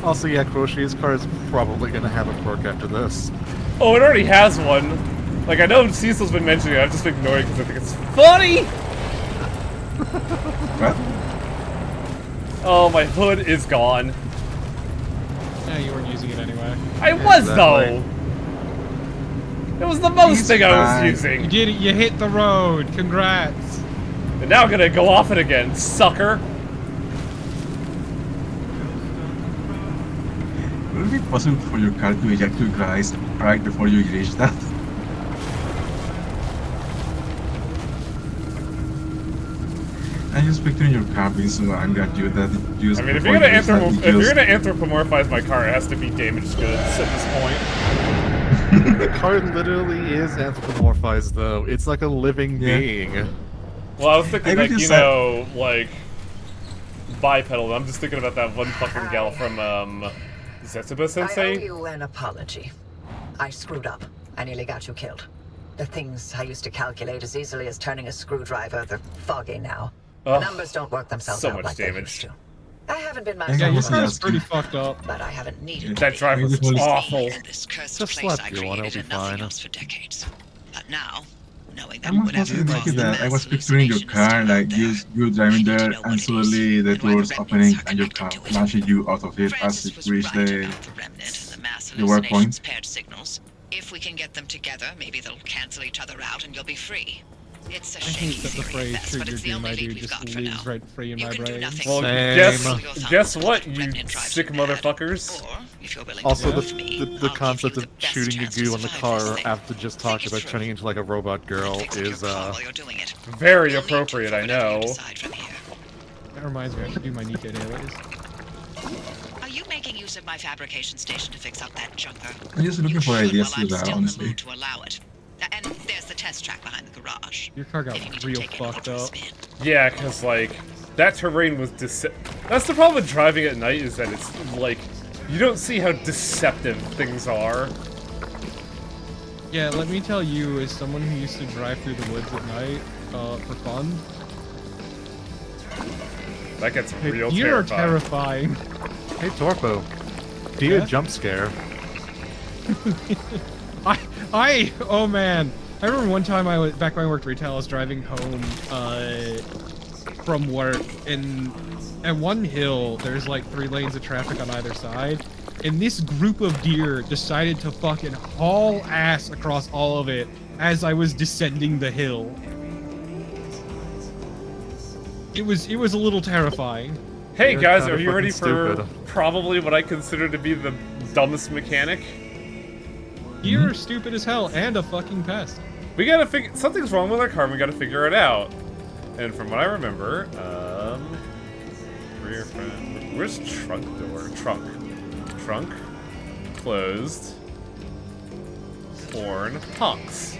Also, yeah, Crochet's car is probably gonna have a quirk after this. Oh, it already has one. Like, I know Cecil's been mentioning it, I've just been ignoring it because I think it's funny! what? Oh, my hood is gone. Yeah, you weren't using it anyway. I was, Exactly. though! It was the most He's thing I was fine. You using. did it. You hit the road. Congrats. And now I'm gonna go off it again, sucker. Would it be possible for your car to eject you guys right before you reach that? I'm just picturing your car being so angry at you that it just I mean, if before you're gonna you reach that, it if you're just- gonna anthropomorphize my car, it has to be damaged goods at this point. The car literally is anthropomorphized, though. It's like a living Yeah. being. Well, I was thinking, I like, would you just know, like, bipedal. I'm just thinking about that one fucking gal from, Zetsuba I owe Sensei. you an apology. I screwed up. I nearly got you killed. The things I used to calculate as easily as turning a screwdriver, they're foggy now. The Ugh, numbers don't work themselves so out much like they damage. used to. I haven't been Yeah, Yeah, myself, your was car's asking. pretty fucked up. but I haven't needed to That be. driver was Maybe awful. This cursed Just place slap I you on, it'll created be and nothing fine. else for decades. But now, knowing that I'm whenever also you cross thinking the that I mass was picturing your hallucination is car, still out like there. you driving I need to there, know what and it is, suddenly the and why the doors remnants opening are and your connected car to it. flashes you out of it as Francis you was reach right the about the remnant, the mass the waypoint. hallucinations paired signals. If we can get them together, maybe they'll cancel each other out and you'll be free. It's a I shaky hate that the theory at phrase best, but "should it's you the do, my only lead dude" we've just got for lives now. right free in You my can do brain. nothing. Well, Same. guess what, you Remnant drives sick you mad. motherfuckers. Or, if you're willing Also, to Yeah. work with me, the I'll give concept you of the best shooting a chance to goo on the survive car this thing. after just Think talking it about through. turning into like a robot girl Fix up your is car while you're doing it. Very You'll need to appropriate, for I whatever you know. decide from here. That reminds me, I should do my Nika dailies. Are you making use of my fabrication station to fix up that junker? I'm just looking You for should, ideas while to I'm that, still in the honestly. mood to allow it. And there's the test track behind the garage. Your car got If you need to real take it over fucked for a up. spin. Yeah, because, like, that terrain was that's the problem with driving at night, is that it's, like, you don't see how deceptive things are. Yeah, let me tell you, as someone who used to drive through the woods at night, for fun, That gets real deer are terrifying. terrifying. Hey Torpo, deer Yeah? jump scare. Oh man, I remember one time back when I worked retail, I was driving home, from work, and at one hill, there's like 3 lanes of traffic on either side, and this group of deer decided to fucking haul ass across all of it as I was descending the hill. It was a little terrifying. Hey You're guys, kinda are you ready fucking for stupid. probably what I consider to be the dumbest mechanic? Deer are stupid as hell and a fucking pest. We gotta figure something's wrong with our car. And we gotta figure it out. And from what I remember, rear front. Where's trunk door? Trunk. Closed. Horn. Honks.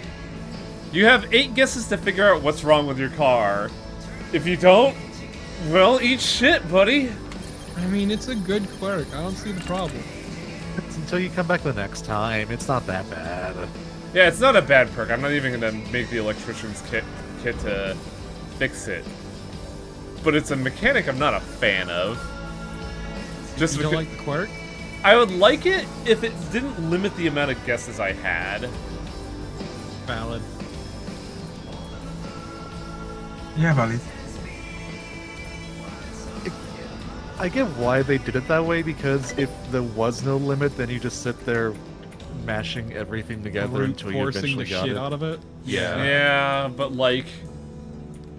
You have 8 guesses to figure out what's wrong with your car. If you don't, well, eat shit, buddy. I mean, it's a good quirk. I don't see the problem. It's until you come back the next time. It's not that bad. Yeah, it's not a bad perk. I'm not even gonna make the electrician's kit to fix it. But it's a mechanic I'm not a fan of. Just You don't because like the quirk? I would like it if it didn't limit the amount of guesses I had. Valid. Yeah, valid. I get why they did it that way, because if there was no limit, then you just sit there mashing everything together Brute until you forcing eventually the got shit it. out of it. Yeah. Yeah, but like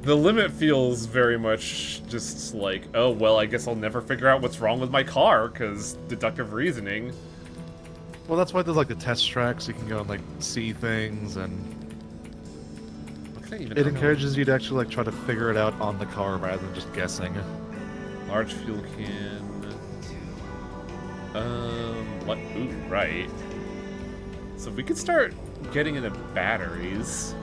the limit feels very much just like, oh well, I guess I'll never figure out what's wrong with my car because deductive reasoning. Well, that's why there's like the test tracks. You can go and like see things, and What can I even it encourages you to actually like try to figure it out on the car rather than just guessing. Large fuel can. What? Ooh, right. So if we could start getting into batteries.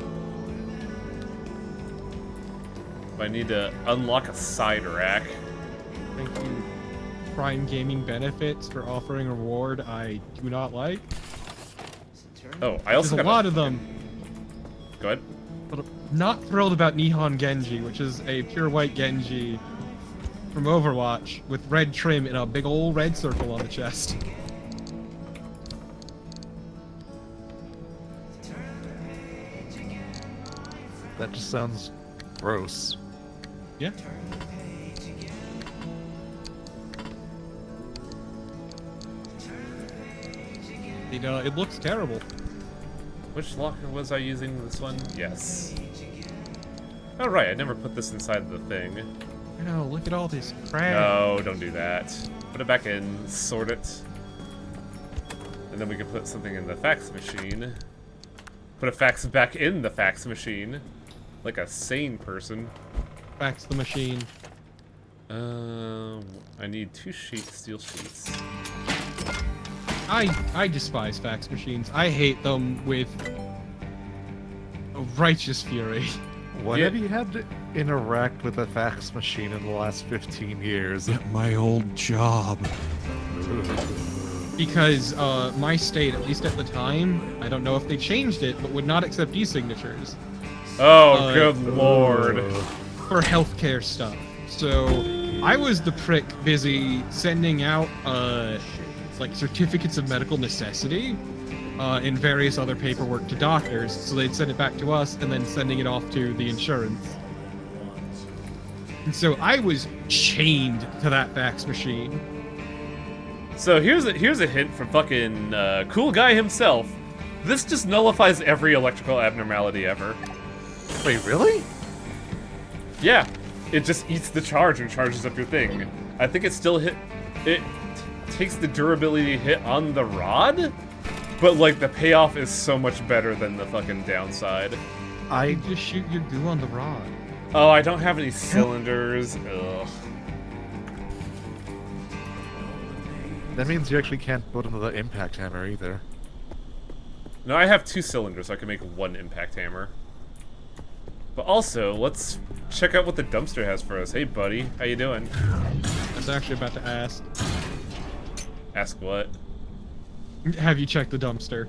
I need to unlock a side rack. Thank you. Prime Gaming benefits for offering a reward I do not like. Oh, I There's also a got lot of them. Go ahead. But I'm not thrilled about Nihon Genji, which is a pure white Genji from Overwatch with red trim and a big old red circle on the chest. That just sounds gross. Yeah. It looks terrible. Which locker was I using this one? Yes. Oh right, I never put this inside the thing. Oh, look at all this crap. No, don't do that. Put it back in, sort it. And then we can put something in the fax machine. Put a fax back in the fax machine. Like a sane person. Fax the machine. I need 2 steel sheets. I despise fax machines. I hate them with a righteous fury. When Yeah. have you had to interact with a fax machine in the last 15 years? My old job. Because my state, at least at the time, I don't know if they changed it, but would not accept e-signatures Oh, good lord. for healthcare stuff. So I was the prick busy sending out like certificates of medical necessity and various other paperwork to doctors, so they'd send it back to us and then sending it off to the insurance. And so I was chained to that fax machine. So here's a hint from fucking cool guy himself. This just nullifies every electrical abnormality ever. Wait, really? Yeah, it just eats the charge and charges up your thing. I think it still takes the durability hit on the rod, but like the payoff is so much better than the fucking downside. You just shoot your goo on the rod. Oh, I don't have any cylinders. Ugh. That means you actually can't put another impact hammer either. No, I have 2 cylinders, so I can make 1 impact hammer. But also, let's check out what the dumpster has for us. Hey, buddy, how you doing? I was actually about to ask. Ask what? Have you checked the dumpster?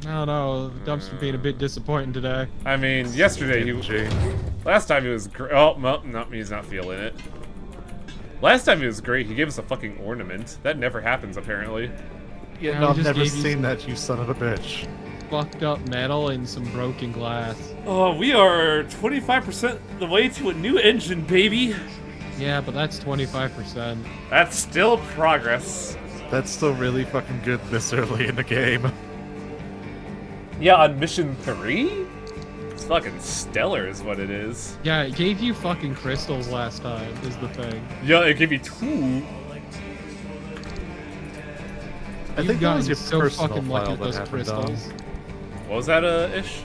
I don't know. The dumpster being a bit disappointing today. I mean, yesterday last time he was great. Oh, no, he's not feeling it. Last time he was great. He gave us a fucking ornament. That never happens, apparently. Yeah, no, I've never seen that, you son of a bitch. Fucked up metal and some broken glass. Oh, we are 25% the way to a new engine, baby. Yeah, but that's 25%. That's still progress. That's still really fucking good this early in the game. Yeah, on mission 3? It's fucking stellar is what it is. Yeah, it gave you fucking crystals last time, is the thing. Yeah, it gave you 2. I think that was your so personal fucking file lucky with that those happened on. crystals. What was that, Ish?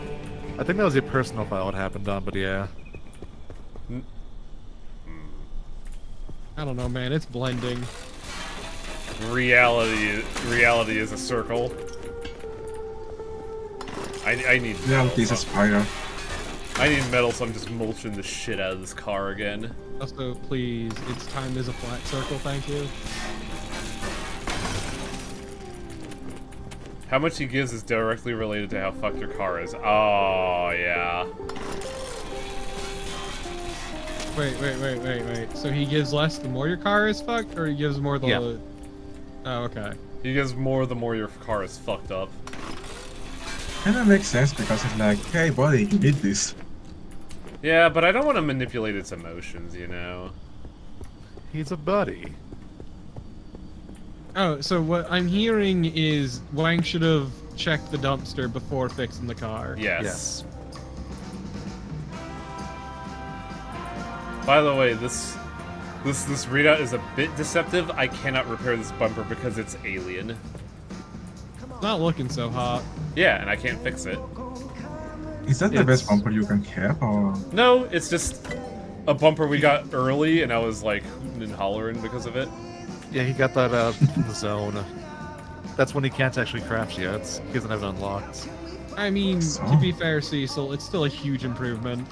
I think that was your personal file it happened on, but yeah. I don't know, man. It's blending. Reality is a circle. I need Reality is a spiral. I need metal, so I'm just mulching the shit out of this car again. Also, please, its time is a flat circle, thank you. How much he gives is directly related to how fucked your car is. Oh, yeah. Wait. So he gives less the more your car is fucked, or he gives more the... Yeah. Oh, okay. He gives more the more your car is fucked up. Kinda makes sense because it's like, hey buddy, you need this. Yeah, but I don't want to manipulate its emotions, you know? He's a buddy. Oh, so what I'm hearing is Wang should have checked the dumpster before fixing the car. Yes. By the way, this readout is a bit deceptive. I cannot repair this bumper because it's alien. Not looking so hot. Yeah, and I can't fix it. Is that the best bumper you can have, or...? No, it's just a bumper we got early, and I was like hooting and hollering because of it. Yeah, he got that from the zone. That's when he can't actually craft yet. He doesn't have it unlocked. I mean, to be fair, Cecil, it's still a huge improvement.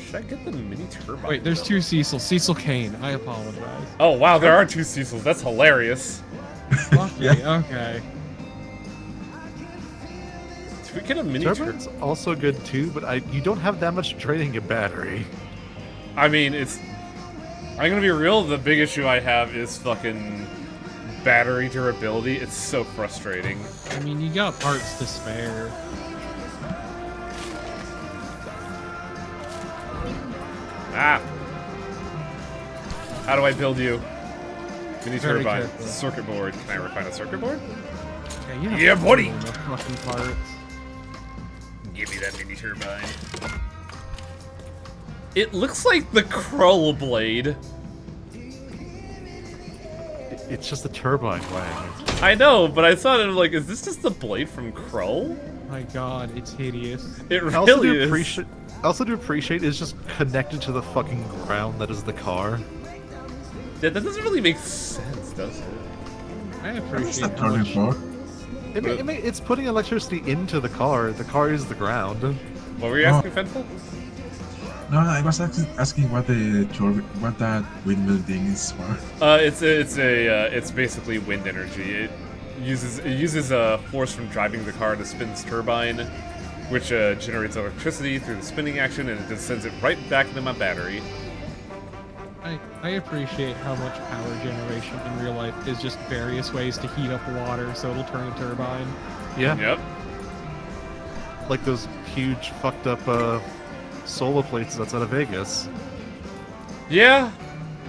Should I get the mini turbine? Wait, there's 2 Cecils. Cecil Kane. I apologize. Oh wow, there are 2 Cecils. That's hilarious. Fuck me. Okay. Should we get a mini Turbine's also good too, but you don't have that much draining your battery. I mean, I'm gonna be real, the big issue I have is fucking battery durability. It's so frustrating. I mean, you got parts to spare. Ah! How do I build you? Mini Very turbine. careful. Circuit board. Can I refine a circuit board? Yeah, you have Yeah, buddy! enough fucking parts. Give me that mini turbine. It looks like the Krull blade. It's just a turbine, Wang. I know, but I thought of like, is this just the blade from Krull? My god, it's hideous. It I also really do is. appreciate it's just connected to the fucking ground that is the car. Yeah, that doesn't really make sense, does it? I What's appreciate that how turning much... for? It's putting electricity into the car. The car is the ground. What were you asking, Fenful? No, I was asking what what that windmill thing is for. It's basically wind energy. It uses force from driving the car to spin this turbine, which generates electricity through the spinning action, and it just sends it right back into my battery. I appreciate how much power generation in real life is just various ways to heat up water so it'll turn a turbine. Yeah. Yep. Like those huge fucked up solar places outside of Vegas. Yeah.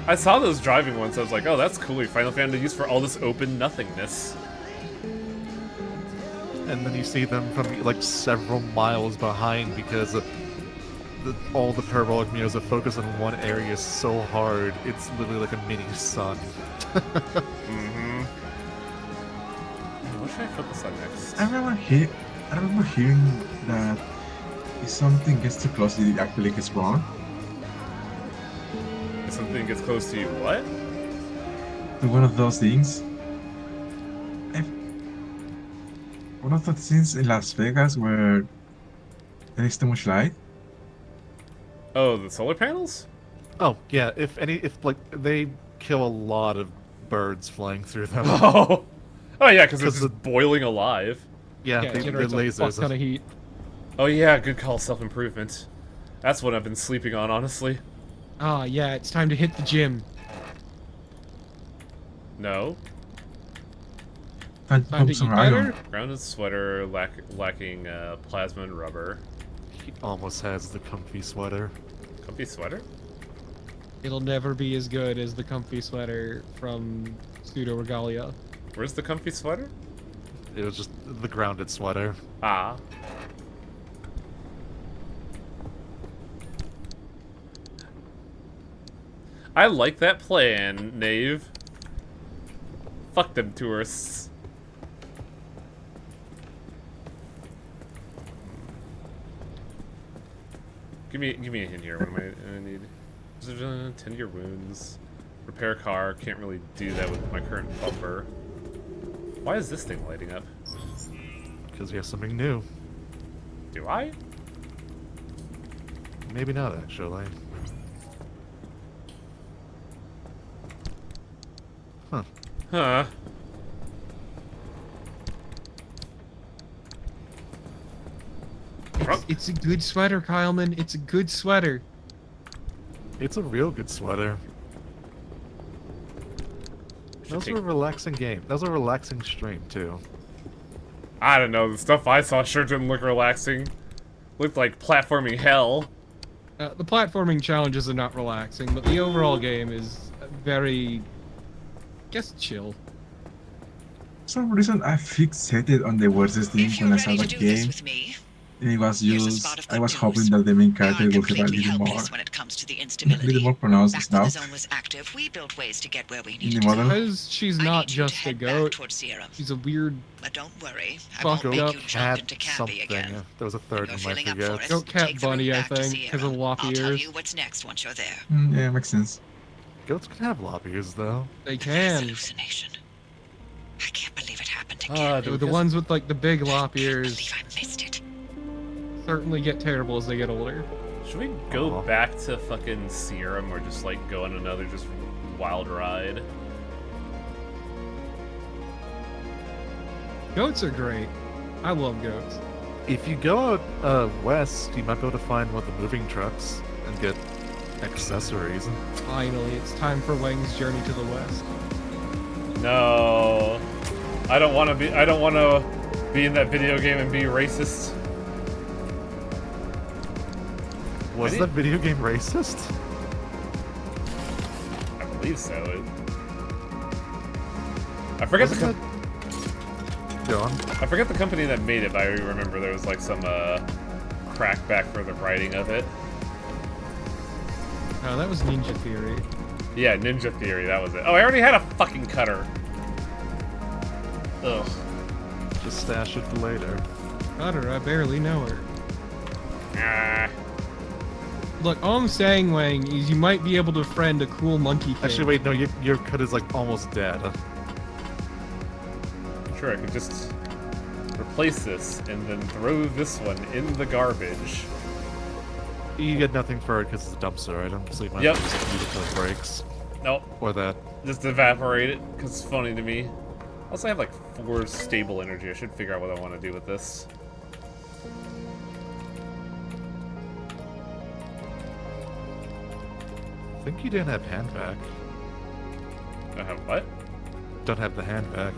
I saw those driving once. I was like, oh, that's cool. You finally found a use for all this open nothingness. And then you see them from like several miles behind because all the parabolic mirrors are focused on one area so hard, it's literally like a mini sun. Mm-hmm. What should I focus on next? I remember hearing that if something gets too close, it actually gets wrong. If something gets close to you, what? To one of those things. One of the scenes in Las Vegas where there is too much light. Oh, the solar panels? Oh yeah, if like they kill a lot of birds flying through them. Oh, yeah, because it's just boiling alive. Yeah, Yeah, it they're generates a fuck lasers. ton of heat. Oh yeah, good call, self-improvement. That's what I've been sleeping on, honestly. Ah, yeah, it's time to hit the gym. No. And Time to pump some eat iron. better? Grounded sweater, lacking plasma and rubber. He almost has the comfy sweater. Comfy sweater? It'll never be as good as the comfy sweater from Pseudo Regalia. Where's the comfy sweater? It was just the grounded sweater. Ah. I like that plan, Knave. Fuck them tourists. Give me a hint here. What am I need? Tend your wounds. Repair a car. Can't really do that with my current bumper. Why is this thing lighting up? Because you have something new. Do I? Maybe not, actually. Huh. Huh. It's a good sweater, Kyleman. It's a good sweater. It's a real good sweater. That was a relaxing game. That was a relaxing stream, too. I don't know. The stuff I saw sure didn't look relaxing. Looked like platforming hell. The platforming challenges are not relaxing, but the overall game is very, I guess, chill. For some reason, I fixated on the worst thing when I saw the game. And it was used. I was hoping that the main character would have a little more pronounced Back when the stuff zone was active, we built ways to get where we in needed the to model. Because she's not just a goat. towards Sierra. She's a weird But don't worry, I Fuck won't up. make you jump into Cappy something. again. There was a third You're one, I feeling up for forget. it. goat cat Take the route bunny, I back to think, has a Sierra. loppy I'll tell ears. you what's next once you're there. Yeah, makes sense. Goats can have lop ears, though. They can. Hallucination. I can't believe it happened Ah, again. do The we ones with like the big lop ears I missed it. certainly get terrible as they get older. Should we go back to fucking Serum or just like go on another just wild ride? Goats are great. I love goats. If you go out west, you might be able to find one of the moving trucks and get accessories. Finally, it's time for Wang's journey to the west. No. I don't want to be in that video game and be racist. Was that video game racist? I believe so. I forget the Go on. I forget the company that made it, but I remember there was like some crackback for the writing of it. Oh, that was Ninja Theory. Yeah, Ninja Theory, that was it. Oh, I already had a fucking cutter. Ugh. Just stash it for later. Cutter, I barely know her. Ah. Look, all I'm saying, Wang, is you might be able to friend a cool monkey king. Actually, wait, no, your cut is like almost dead. Sure, I could just replace this and then throw this one in the garbage. You get nothing for it because it's a dumpster item, so you might Yep. just use it till it breaks. Nope. Or that. Just evaporate it, because it's funny to me. Also, I have like 4 stable energy. I should figure out what I want to do with this. think you didn't have hand vac. I have what? Don't have the hand vac.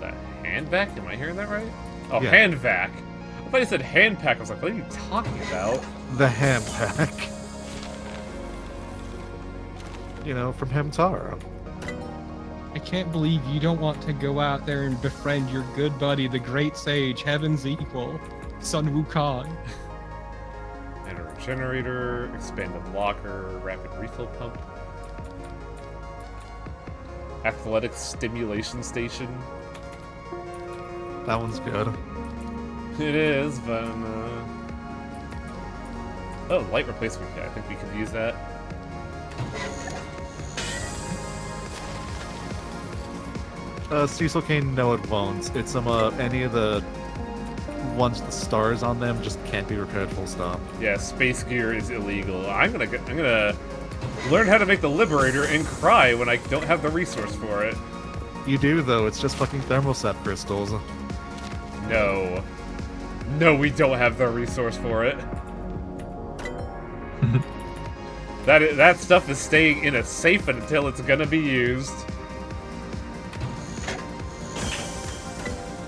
The hand vac? Am I hearing that right? Oh, Yeah. hand vac. I thought you said hand pack. I was like, what are you talking about? The hand pack. You know, from Hamtaro. I can't believe you don't want to go out there and befriend your good buddy, the great sage, Heaven's Equal, Sun Wukong. And a regenerator, expanded locker, rapid refill pump. Athletic stimulation station. That one's good. It is, but oh, light replacement kit. I think we could use that. Cecil Kane, no it won't. It's any of the ones with the stars on them just can't be repaired full stop. Yeah, space gear is illegal. I'm gonna learn how to make the Liberator and cry when I don't have the resource for it. You do though, it's just fucking thermostat crystals. No. No, we don't have the resource for it. That stuff is staying in a safe until it's gonna be used.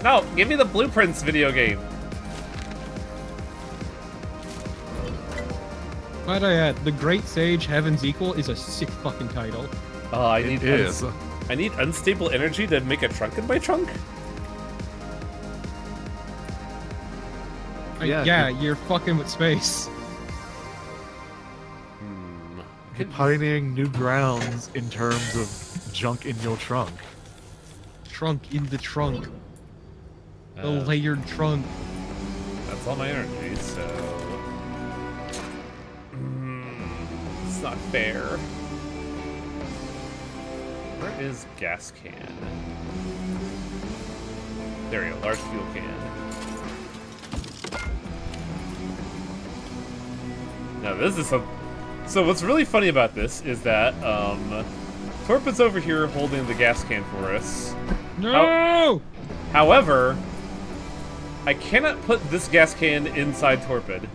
No, give me the Blueprints video game. Might I add, the Great Sage Heaven's Equal is a sick fucking title. I It is. I need unstable energy to make a trunk in my trunk? Yeah, you're fucking with space. You're pioneering new grounds in terms of junk in your trunk. Trunk in the trunk. The layered trunk. That's all my energy, so... it's not fair. Where is gas can? There we go, large fuel can. Now this is some... So what's really funny about this is that, Torpid's over here holding the gas can for us. No! However, I cannot put this gas can inside Torpid.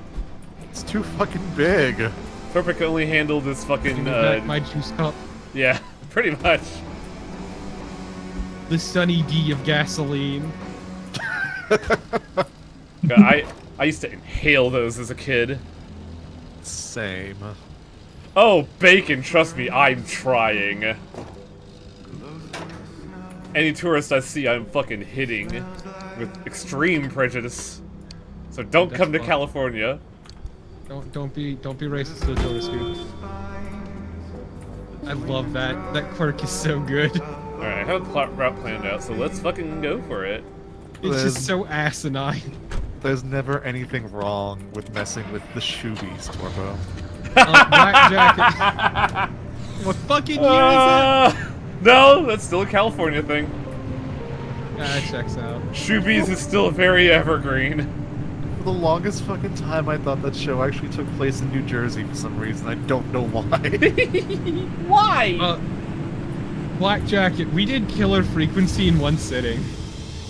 It's too fucking big. Torpid can only handle this fucking, Give me back my juice cup. Yeah, pretty much. The Sunny D of gasoline. I used to inhale those as a kid. Same. Oh, bacon, trust me, I'm trying. Any tourist I see, I'm fucking hitting with extreme prejudice. So don't come to California. Don't be racist to the tourist, dude. I love that. That quirk is so good. Alright, I have a route planned out, so let's fucking go for it. It's just so asinine. There's never anything wrong with messing with the shoebies, Torpo. Black Jacket. What fucking year is it? No, that's still a California thing. That checks out. Shoebies is still very evergreen. For the longest fucking time, I thought that show actually took place in New Jersey for some reason. I don't know why. Why? Black Jacket, we did Killer Frequency in one sitting.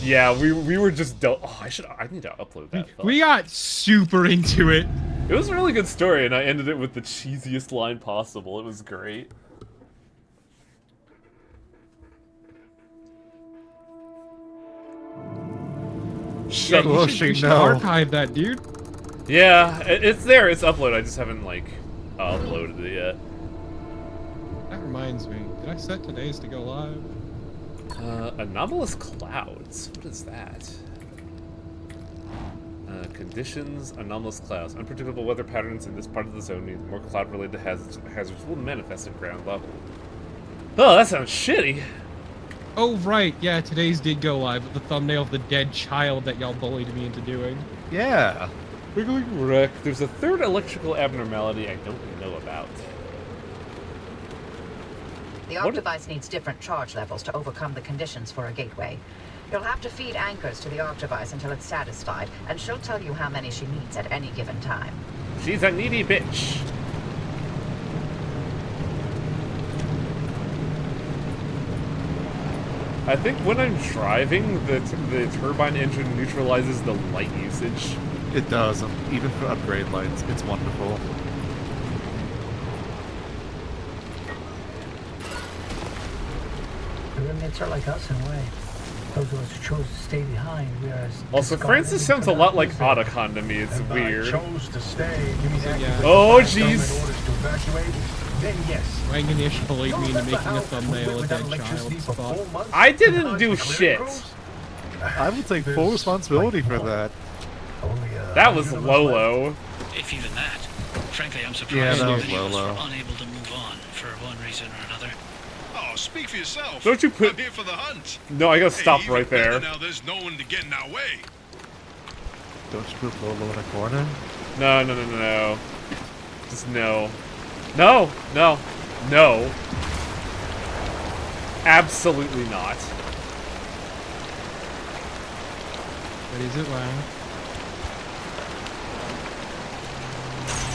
Yeah, we were just I need to upload that. We got super into it. It was a really good story, and I ended it with the cheesiest line possible. It was great. Shit, you should archive that, dude. Yeah, it's there. It's uploaded. I just haven't like uploaded it yet. That reminds me. Did I set today's to go live? Anomalous clouds. What is that? Conditions, anomalous clouds. Unpredictable weather patterns in this part of the zone mean more cloud-related hazards will manifest at ground level. Oh, that sounds shitty. Oh, right. Yeah, today's did go live with the thumbnail of the dead child that y'all bullied me into doing. Yeah. Wiggling wreck. There's a third electrical abnormality I don't know about. The Octovice needs different charge levels to overcome the conditions for a gateway. You'll have to feed anchors to the Octovice until it's satisfied, and she'll tell you how many she needs at any given time. She's a needy bitch. I think when I'm driving, the turbine engine neutralizes the light usage. It does, even for upgrade lights. It's wonderful. roommates are like us in a way. Those of us who chose to stay behind, we are as Also, Francis sounds a lot like Otacon to me. It's weird. chose to stay. You mean Yeah. Oh, jeez. Then yes. Wangenish bullied me into making a thumbnail of Dead Child spot. I didn't do shit. I would take full responsibility for that. That was Lolo. If even that. Frankly, I'm Yeah, surprised that the was videos Lolo. were unable to move on for one reason or another. Oh, speak for yourself. Don't you put- I'm here for the hunt. No, I gotta stop Hey, right even better there. Now there's no one to get in our way. Don't you put Lolo in a corner? No, no, no, no, no. Just no. No, no, no. Absolutely not. What is it, Wow?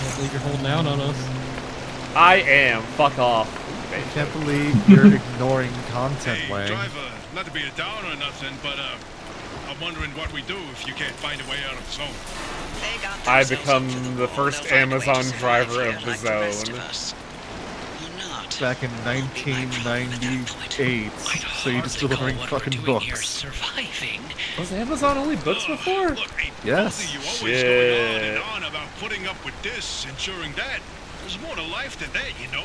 Can't believe you're holding out on us. I am. Fuck off. I can't believe you're ignoring content, Hey, Wang. driver, not to be a downer or nothing, but I'm wondering what we do if you can't find a way out of the zone. They got I themselves become into the wall. first They'll find a way to Amazon survive driver here of the like the rest zone. of us. Or not. Back in 1998, so you're just delivering fucking books. Surviving. Was Amazon only books before? Look, hey, Yes. both of you always Shit. going on about putting up with this, ensuring that. There's more to life than that, you know?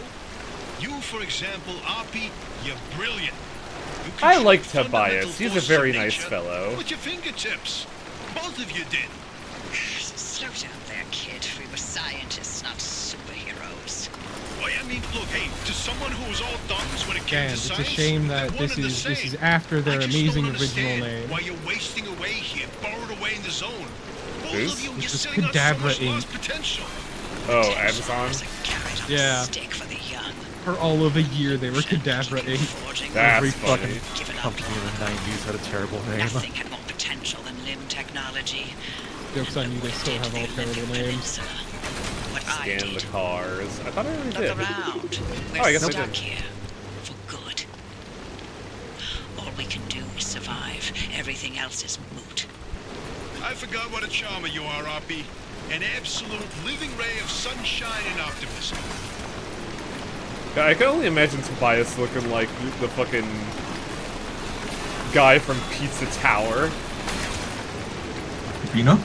You, for example, Oppie, you're brilliant. You I control like fundamental Tobias. He's a forces very of nice nature fellow. With your fingertips. Both of you did. Slow down there, kid. We were scientists, not superheroes. Well, I mean, look, hey, to someone who was all thumbs when it came Dan, to it's science, a shame that they're one this and the is same. after their I just amazing don't original understand name. why you're wasting away here, borrowed away in the zone. Both Who's? of you, This you're is sitting on so Kadabra much Inc. lost potential. Oh, Potential Amazon? is a carrot on a Yeah. stick for the young. For all of a year, they were Kadabra Inc. Forging That's Every funny. fucking Given up company in the 90s had a terrible name. Nothing had more potential than limb technology. Joke's on you, they still have all terrible names. What I Scan the did. cars. I thought I already Look did. around. We're Oh, I guess I stuck did. here. For good. All we can do is survive. Everything else is moot. I forgot what a charmer you are, Oppie. An absolute living ray of sunshine and optimism. I can only imagine Tobias looking like the fucking guy from Pizza Tower. Pino?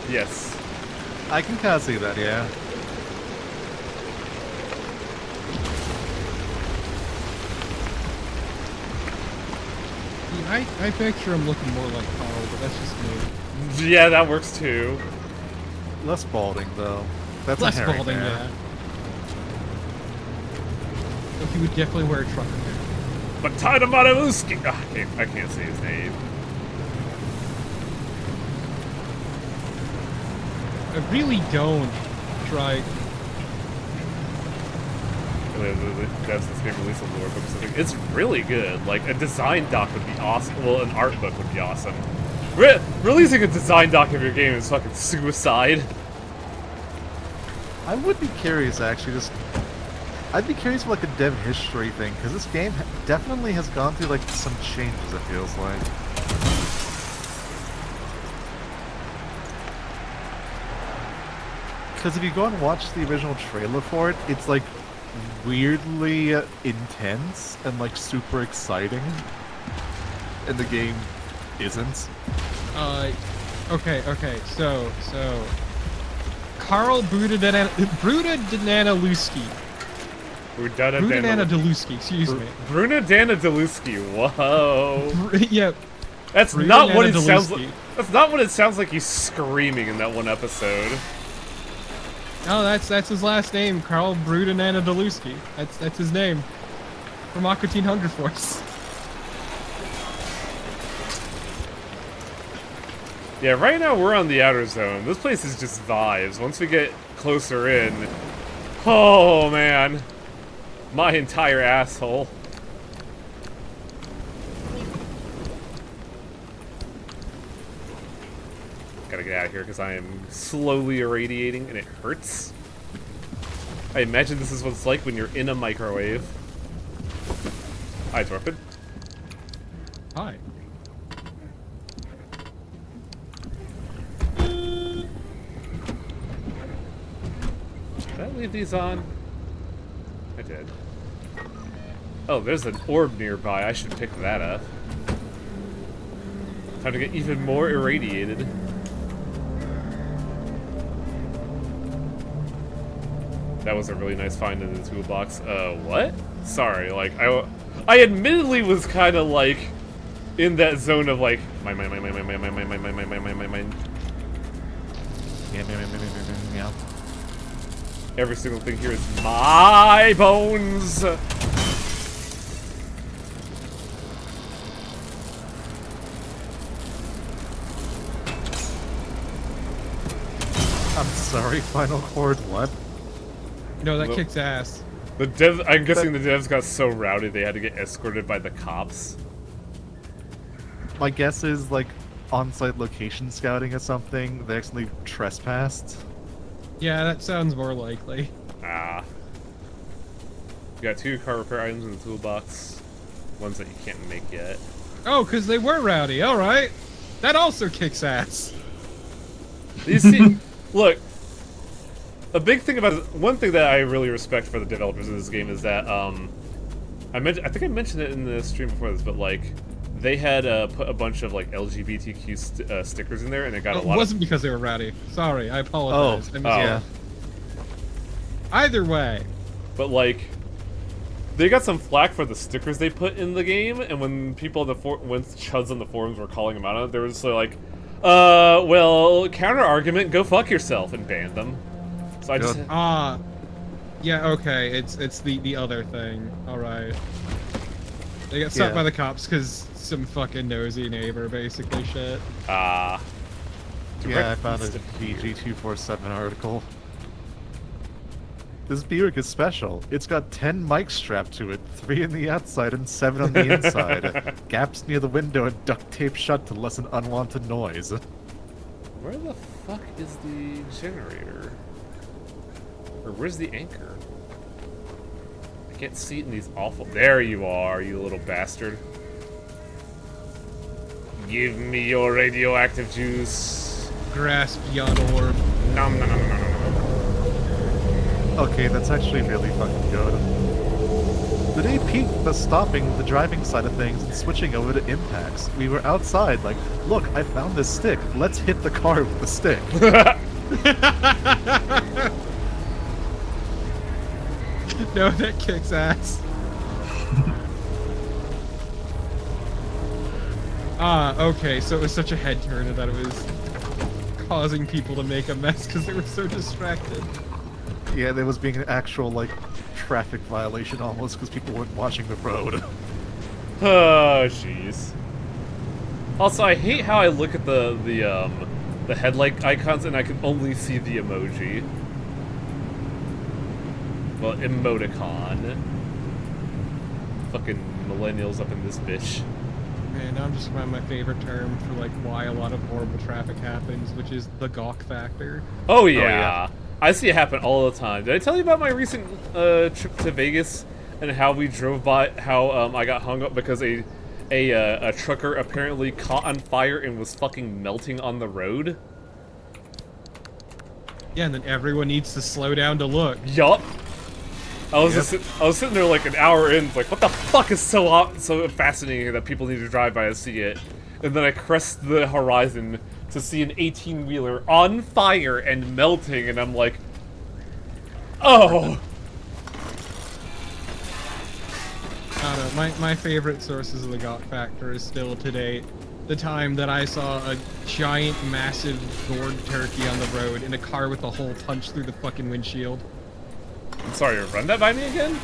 Yes. I can kind of see that, yeah. I picture him looking more like Carl, but that's just me. Yeah, that works too. Less balding, though. That's Less a hairy balding, man. yeah. But he would definitely wear a trucker hat. But Tadamadaluski! I can't say his name. I really don't try. That's this game release of lore book. It's really good. Like, a design doc would be awesome. Well, an art book would be awesome. Releasing a design doc of your game is fucking suicide. I would be curious, actually. I'd be curious for like a dev history thing, because this game definitely has gone through like some changes, it feels like. Because if you go and watch the original trailer for it, it's like weirdly intense and like super exciting. And the game isn't. Okay, so Karl Bruda-Danilewski. Bruda-Danilewski, excuse me. Bruna Danilewski, whoa. Yeah. That's Bruna not what it sounds Danilewski. like. That's not what it sounds like he's screaming in that one episode. Oh, that's his last name, Karl Bruda-Danilewski. That's his name. From Aqua Teen Hunger Force. Yeah, right now we're on the outer zone. This place is just vibes. Once we get closer in, oh man, my entire asshole. Gotta get out of here because I am slowly irradiating and it hurts. I imagine this is what it's like when you're in a microwave. Hi, Torpid. Hi. Did I leave these on? I did. Oh, there's an orb nearby. I should pick that up. Time to get even more irradiated. That was a really nice find in the toolbox. What? Sorry, like, I admittedly was kind of, like, in that zone of, like, mine. Yeah. Every single thing here is my bones! I'm sorry, Final Chord, what? No, that Well- kicks ass. The dev, I'm guessing the devs got so rowdy they had to get escorted by the cops. My guess is, like, on-site location scouting or something. They actually trespassed. Yeah, that sounds more likely. Ah. You got 2 car repair items in the toolbox. Ones that you can't make yet. Oh, because they were rowdy. All right. That also kicks ass. You see, look, a big thing about one thing that I really respect for the developers of this game is that I think I mentioned it in the stream before this, but like they had put a bunch of like LGBTQ stickers in there, and it got a lot. It wasn't because they were rowdy. Sorry, I apologize. Oh, yeah. Either way. But like, they got some flack for the stickers they put in the game, and when people in the when chuds on the forums were calling them out on it, they were just like, well, counter argument, go fuck yourself, and banned them. So I just yeah, okay, it's the other thing. All right. They got stopped by the cops because some fucking nosy neighbor basically shit. Yeah, I found a VG247 article. This Buick is special. It's got 10 mics strapped to it, 3 on the outside and 7 on the inside. Gaps near the window and duct tape shut to lessen unwanted noise. Where the fuck is the generator? Or where's the anchor? I can't see it in these awful... There you are, you little bastard. Give me your radioactive juice. Grasp yon orb. Nom nom nom nom nom nom. Okay, that's actually really fucking good. The day peaked with us stopping the driving side of things and switching over to impacts. We were outside, like, look, I found this stick. Let's hit the car with the stick. No, that kicks ass. Okay, so it was such a head turner that it was causing people to make a mess because they were so distracted. Yeah, there was being an actual, like, traffic violation almost because people weren't watching the road. Oh, jeez. Also, I hate how I look at the headlight icons and I can only see the emoji. Well, emoticon. Fucking millennials up in this bitch. Man, now I'm just around my favorite term for like why a lot of horrible traffic happens, which is the gawk factor. Oh yeah. I see it happen all the time. Did I tell you about my recent trip to Vegas and how we drove by? How I got hung up because a trucker apparently caught on fire and was fucking melting on the road. Yeah, and then everyone needs to slow down to look. Yup. I was sitting there like an hour in, like, what the fuck is so fascinating that people need to drive by to see it? And then I crest the horizon to see an 18-wheeler on fire and melting, and I'm like, oh. I don't know, my favorite sources of the gawk factor is still to date the time that I saw a giant, massive gourd turkey on the road in a car with a hole punched through the fucking windshield. I'm sorry, run that by me again?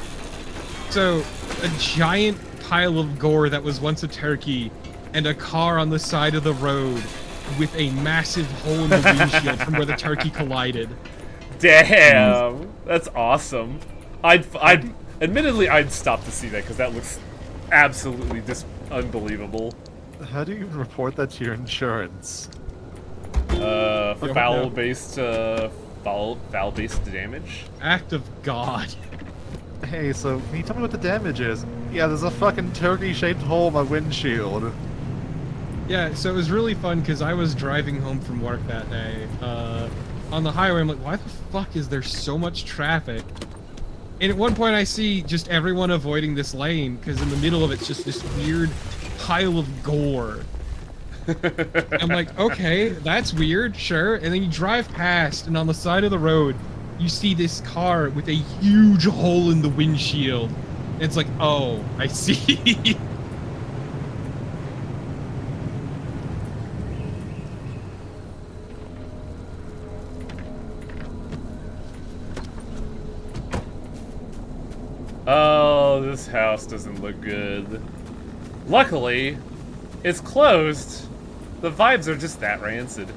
So, a giant pile of gore that was once a turkey, and a car on the side of the road with a massive hole in the windshield from where the turkey collided. Damn, that's awesome. Admittedly, I'd stop to see that because that looks absolutely just unbelievable. How do you even report that to your insurance? Foul-based damage. Act of God. Hey, so can you tell me what the damage is? Yeah, there's a fucking turkey-shaped hole in my windshield. Yeah, so it was really fun because I was driving home from work that day. On the highway, I'm like, why the fuck is there so much traffic? And at one point I see just everyone avoiding this lane, because in the middle of it's just this weird pile of gore. I'm like, okay, that's weird, sure. And then you drive past, and on the side of the road, you see this car with a huge hole in the windshield. And it's like, oh, I see. Oh, this house doesn't look good. Luckily, it's closed. The vibes are just that rancid.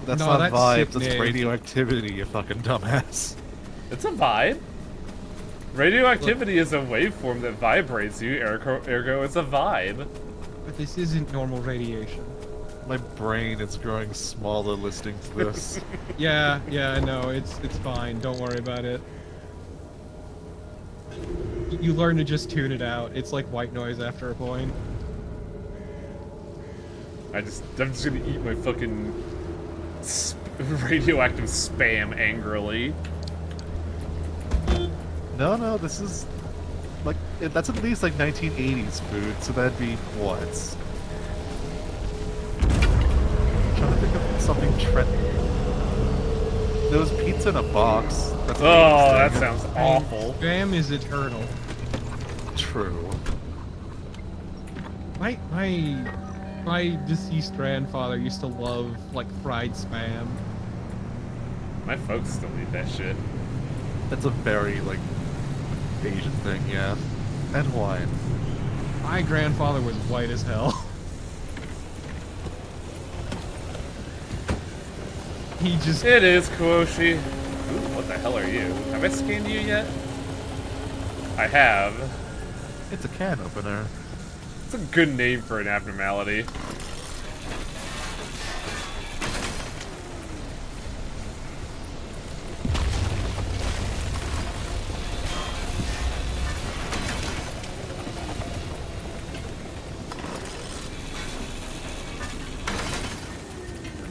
That's No, not that's vibes, sickening. it's radioactivity, you fucking dumbass. It's a vibe. Radioactivity is a waveform that vibrates you, ergo it's a vibe. But this isn't normal radiation. My brain is growing smaller listening to this. Yeah, I know, it's fine, don't worry about it. You learn to just tune it out. It's like white noise after a point. I'm just gonna eat my fucking radioactive spam angrily. No, this is like that's at least like 1980s food, so that'd be what? I'm trying to think of something trendy. There was pizza in a box. That's Oh, that sounds awful. Spam is eternal. True. My deceased grandfather used to love like fried spam. My folks still eat that shit. That's a very like Asian thing, yeah. And Hawaiian. My grandfather was white as hell. He just... It is Kuoshi. Ooh, what the hell are you? Have I scanned you yet? I have. It's a can opener. It's a good name for an abnormality.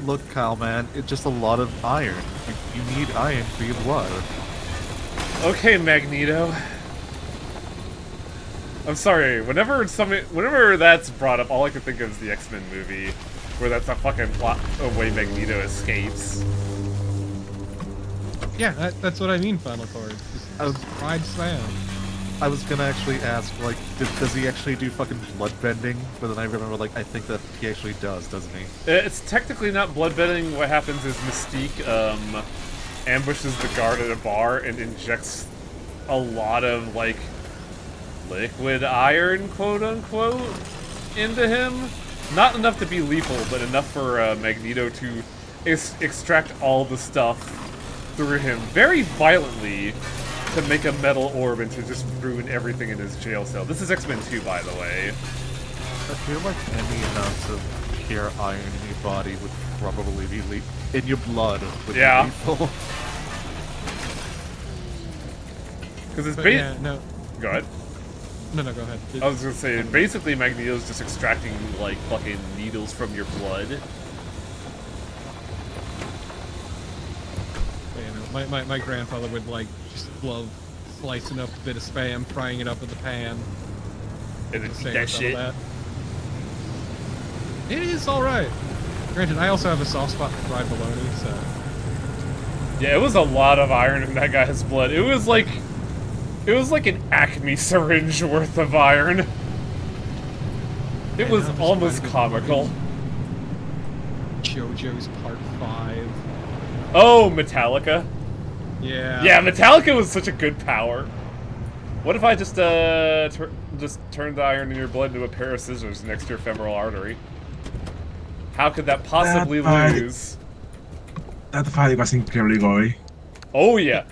Look, Kyle, man, it's just a lot of iron. You need iron for your blood. Okay, Magneto. I'm sorry, whenever that's brought up, all I can think of is the X-Men movie, where that's a fucking plot of way Magneto escapes. Yeah, that's what I mean, Final Chord. Just fried spam. I was gonna actually ask, like, does he actually do fucking bloodbending? But then I remember, like, I think that he actually does, doesn't he? It's technically not bloodbending. What happens is Mystique ambushes the guard at a bar and injects a lot of, like, liquid iron, quote-unquote, into him. Not enough to be lethal, but enough for Magneto to extract all the stuff through him very violently to make a metal orb and to just ruin everything in his jail cell. This is X-Men 2, by the way. I feel like any amount of pure iron in your body would probably be in your blood would be lethal. Because it's Yeah, no. Go ahead. No, go ahead. I was gonna say, basically Magneto's just extracting, like, fucking needles from your blood. Yeah, no, my grandfather would, like, just love slicing up a bit of spam, frying it up in the pan. And then Just eat saying that with all shit. that. It is alright. Granted, I also have a soft spot for fried bologna, so... Yeah, it was a lot of iron in that guy's blood. It was like an Acme syringe worth of iron. It was almost comical. JoJo's Part 5. Oh, Metallica. Yeah. Yeah, Metallica was such a good power. What if I just turned the iron in your blood into a pair of scissors next to your femoral artery? How could that possibly lose? That fight was incredibly gory. Oh yeah.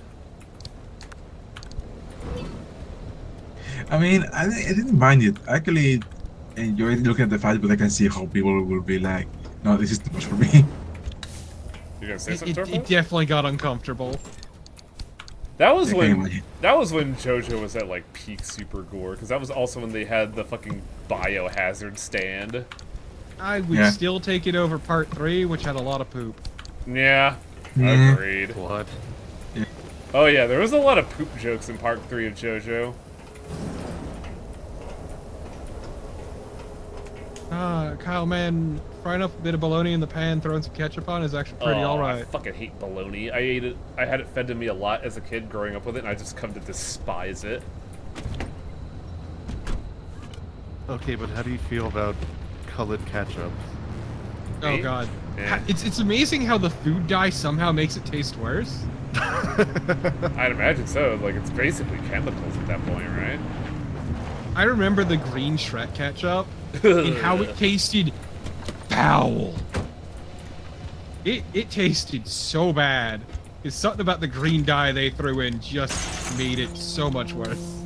I mean, I didn't mind it. I actually enjoyed looking at the fight, but I can see how people will be like, no, this is too much for me. You gonna say It something, Turbo? definitely got uncomfortable. That was I when can't imagine. JoJo was at like peak super gore, because that was also when they had the fucking biohazard stand. I would still take it over Part 3, which had a lot of poop. Yeah, Yeah. agreed. What? Oh yeah, there was a lot of poop jokes in Part 3 of JoJo. Kyle, man, frying up a bit of bologna in the pan, throwing some ketchup on is actually pretty I alright. fucking hate bologna. I ate it. I had it fed to me a lot as a kid growing up with it, and I just come to despise it. Okay, but how do you feel about colored ketchup? Oh god. Yeah. It's amazing how the food dye somehow makes it taste worse. I'd imagine so. Like, it's basically chemicals at that point, right? I remember the green Shrek ketchup and how it tasted foul. It tasted so bad. It's something about the green dye they threw in just made it so much worse.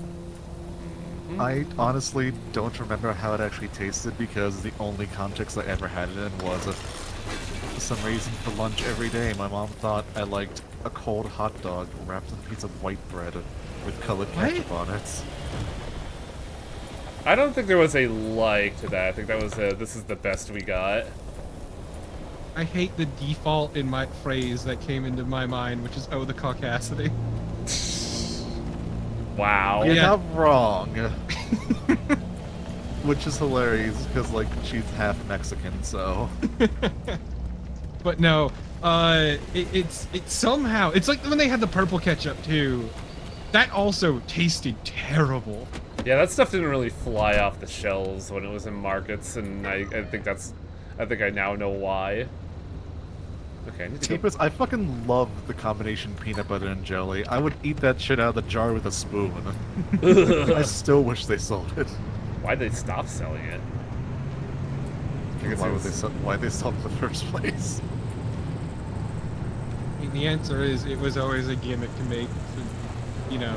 I honestly don't remember how it actually tasted because the only context I ever had it in was for some reason for lunch every day my mom thought I liked a cold hot dog wrapped in a piece of white bread with colored ketchup on it. I don't think there was a like to that. I think that was a, this is the best we got. I hate the default in my phrase that came into my mind, which is "oh, the caucasity." Wow. You're not wrong. Which is hilarious because like she's half Mexican, so. But no, it's somehow it's like when they had the purple ketchup too. That also tasted terrible. Yeah, that stuff didn't really fly off the shelves when it was in markets, and I think that's, I think I now know why. Okay, I need to go. I fucking love the combination peanut butter and jelly. I would eat that shit out of the jar with a spoon. I still wish they sold it. Why'd they stop selling it? I guess Why they sold it in the first place? I mean, the answer is it was always a gimmick to make, you know,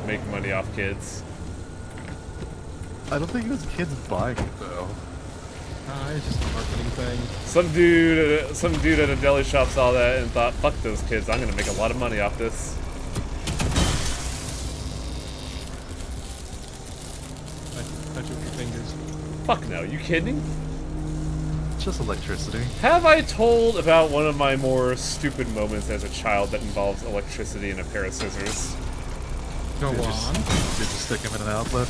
make money off kids. I don't think it was kids buying it though. It's just a marketing thing. Some dude at a deli shop saw that and thought, "Fuck those kids! I'm gonna make a lot of money off this." Touch it with your fingers. Fuck no! You kidding? It's just electricity. Have I told about one of my more stupid moments as a child that involves electricity and a pair of scissors? Go on. Did you stick him in an outlet?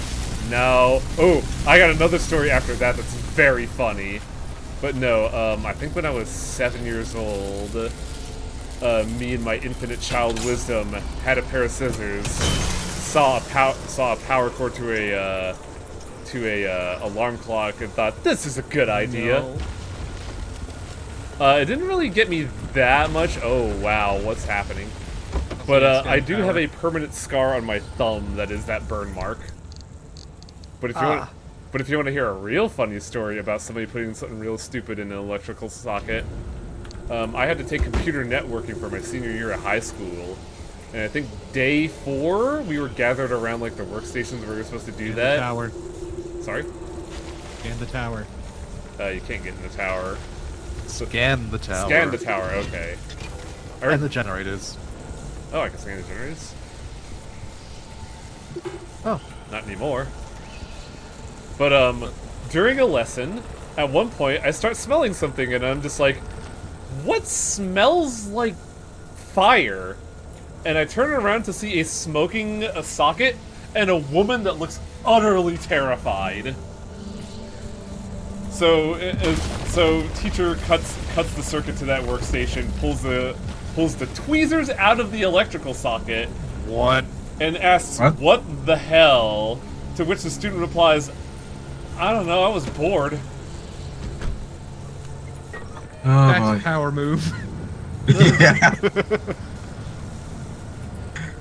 No. Oh, I got another story after that that's very funny. But no, I think when I was 7 years old, me and my infinite child wisdom had a pair of scissors, saw a power cord to a alarm clock, and thought this is a good idea. No. It didn't really get me that much. Oh wow, what's happening? But I do have a permanent scar on my thumb that is that burn mark. But if you want to hear a real funny story about somebody putting something real stupid in an electrical socket, I had to take computer networking for my senior year of high school, and I think day 4 we were gathered around like the workstations where we were supposed to do that. The tower. Sorry? Scan the tower. You can't get in the tower. Scan the tower. Scan the tower. Okay. And the generators. Oh, I can scan the generators. Oh. Not anymore. But, during a lesson, at one point, I start smelling something, and I'm just like, what smells like fire? And I turn around to see a smoking socket, and a woman that looks utterly terrified. So teacher cuts the circuit to that workstation, pulls the tweezers out of the electrical socket. What? And asks, what the hell? To which the student replies, I don't know, I was bored. Oh, That's boy. a power move. Yeah.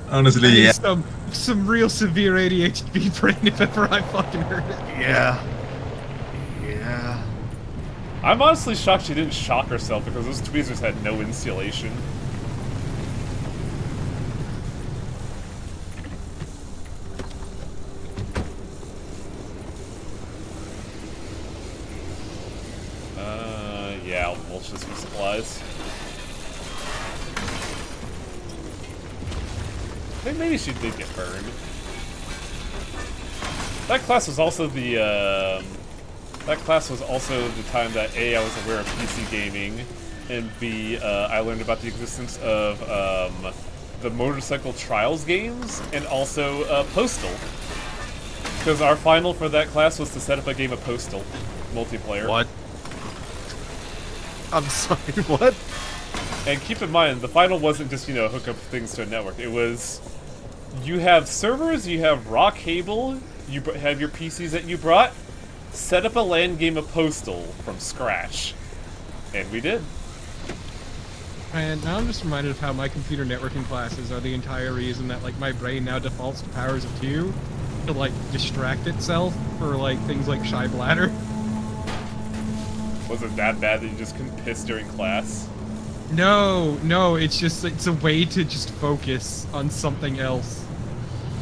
Honestly, yeah. Some real severe ADHD brain if ever I fucking heard it. Yeah. Yeah. I'm honestly shocked she didn't shock herself because those tweezers had no insulation. Yeah, I'll mulch this with supplies. I think maybe she did get burned. That class was also the, time that A, I was aware of PC gaming, and B, I learned about the existence of, the Motorcycle Trials games, and also Postal. Because our final for that class was to set up a game of Postal multiplayer. What? I'm sorry, what? And keep in mind, the final wasn't just, hook up things to a network. It was, you have servers, you have raw cable, you have your PCs that you brought, set up a LAN game of Postal from scratch. And we did. And now I'm just reminded of how my computer networking classes are the entire reason that, like, my brain now defaults to powers of 2 to, like, distract itself for, like, things like Shy Bladder. Was it that bad that you just couldn't piss during class? No, it's a way to just focus on something else.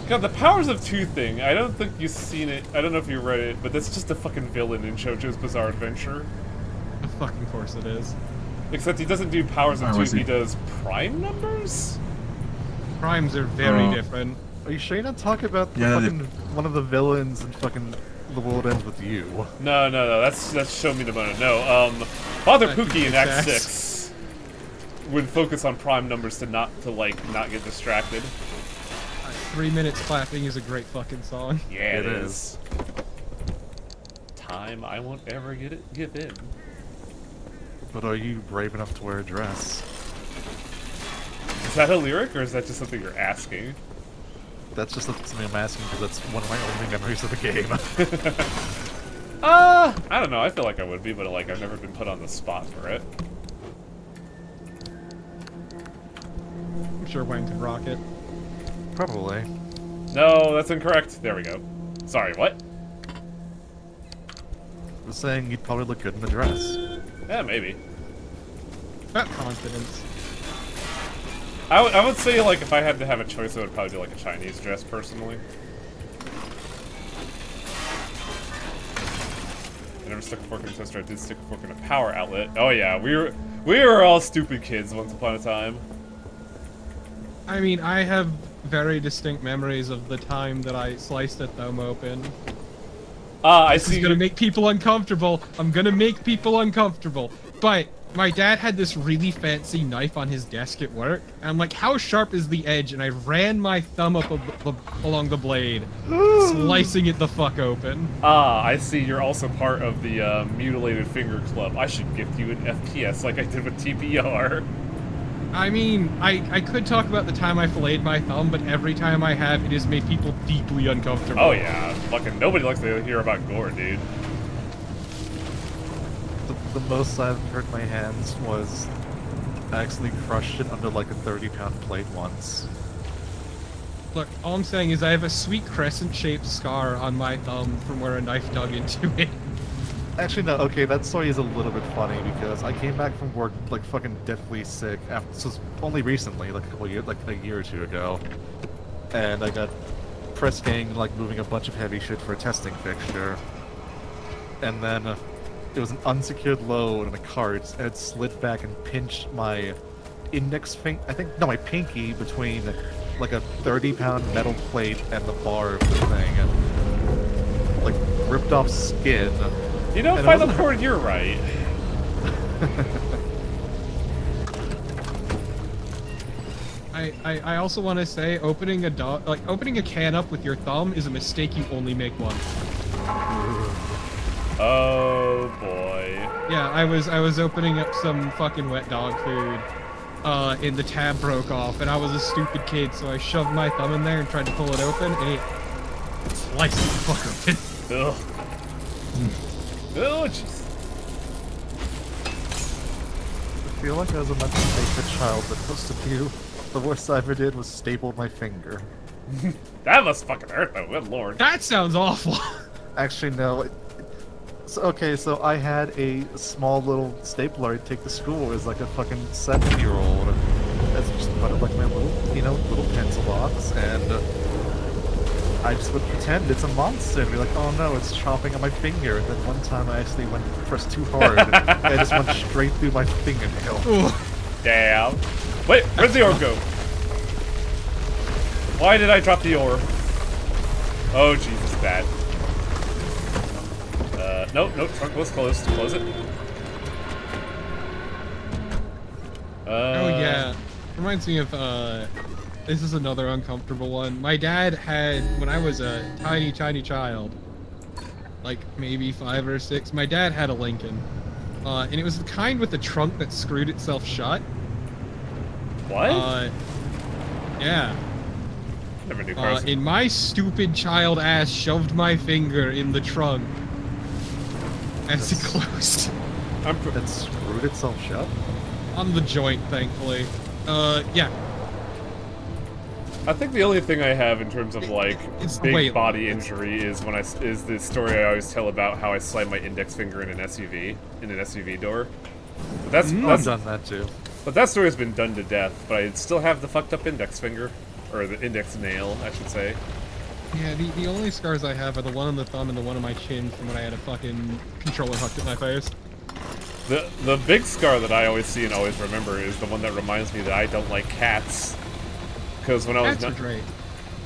God, the Powers of 2 thing, I don't think you've seen it, I don't know if you read it, but that's just a fucking villain in JoJo's Bizarre Adventure. Of fucking course it is. Except he doesn't do Powers of 2, was he it? does prime numbers? Primes are very different. Are you sure you're not talking about Yeah, fucking one of the villains in fucking The World Ends With You? No, that's Show Me the Mono. No, Father Pookie in Act 6 would focus on prime numbers to not get distracted. 3 Minutes Clapping is a great fucking song. Yeah, it is. Time I won't ever give in. But are you brave enough to wear a dress? Is that a lyric, or is that just something you're asking? That's just something I'm asking because that's one of my only memories of the game. I don't know, I feel like I would be, but like I've never been put on the spot for it. I'm sure Wayne could rock it. Probably. No, that's incorrect. There we go. Sorry, what? I was saying you'd probably look good in the dress. Yeah, maybe. That confidence. I would say, like, if I had to have a choice, I would probably do, like, a Chinese dress, personally. I never stuck a fork in a toaster. I did stick a fork in a power outlet. Oh, yeah, we were all stupid kids once upon a time. I mean, I have very distinct memories of the time that I sliced a thumb open. I This see. is gonna make people uncomfortable. I'm gonna make people uncomfortable. But my dad had this really fancy knife on his desk at work. And I'm like, how sharp is the edge? And I ran my thumb up along the blade, slicing it the fuck open. I see you're also part of the Mutilated Finger Club. I should gift you an FPS like I did with TPR. I mean, I could talk about the time I filleted my thumb, but every time I have, it has made people deeply uncomfortable. Oh yeah, fucking nobody likes to hear about gore, dude. The most I've hurt my hands was I actually crushed it under like a 30-pound plate once. Look, all I'm saying is I have a sweet crescent-shaped scar on my thumb from where a knife dug into it. Actually, no, okay, that story is a little bit funny because I came back from work like fucking deathly sick after, this was only recently, like a couple years, like a year or two ago. And I got press gang like moving a bunch of heavy shit for a testing fixture. And then it was an unsecured load in a cart, and it slid back and pinched my index finger, my pinky between like a 30-pound metal plate and the bar of the thing. And, like, ripped off skin. You know, And Final Cord, you're right. I also want to say opening a can up with your thumb is a mistake you only make once. Oh boy. Yeah, I was opening up some fucking wet dog food, and the tab broke off, and I was a stupid kid, so I shoved my thumb in there and tried to pull it open, and it sliced the fuck open. Ugh. Oh, jeez. I feel like I was a much safer child than most of you. The worst I ever did was stapled my finger. That must fucking hurt though, good lord. That sounds awful. Actually, no. So I had a small little stapler I'd take to school as like a fucking 7-year-old. That's just put it like my little pencil box, and I just would pretend it's a monster and be like, oh no, it's chomping on my finger. And then one time I actually went to press too hard, and I just went straight through my fingernail. Ooh. Damn. Wait, where'd the orb go? Why did I drop the orb? Oh, Jesus, bad. Nope, trunk was closed. Close it. Oh yeah. Reminds me of This is another uncomfortable one. My dad had, when I was a tiny child, like maybe 5 or 6, my dad had a Lincoln. And it was the kind with the trunk that screwed itself shut. What? Yeah. Never knew cars. And my stupid child ass shoved my finger in the trunk as it closed. That screwed itself shut? On the joint, thankfully. Yeah. I think the only thing I have in terms of like It's big way body long. injury is is the story I always tell about how I slammed my index finger in an SUV door. But that's I've done that too. But that story has been done to death. But I still have the fucked up index finger, or the index nail, I should say. Yeah, the only scars I have are the one on the thumb and the one on my chin from when I had a fucking controller hooked at my face. The big scar that I always see and always remember is the one that reminds me that I don't like cats. Because when Cats are great.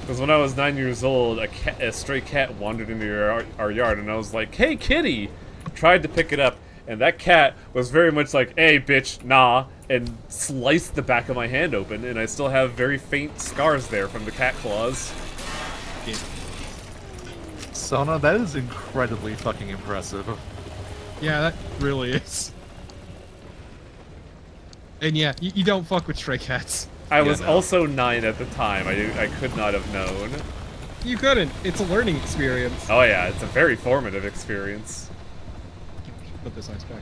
Because when I was 9 years old, a stray cat wandered into our yard, and I was like, "Hey, kitty!" Tried to pick it up, and that cat was very much like, "Hey, bitch, nah," and sliced the back of my hand open, and I still have very faint scars there from the cat claws. Sona, that is incredibly fucking impressive. Yeah, that really is. And yeah, you don't fuck with stray cats. I was also 9 at the time. I could not have known. You couldn't. It's a learning experience. Oh yeah, it's a very formative experience. Put this ice back.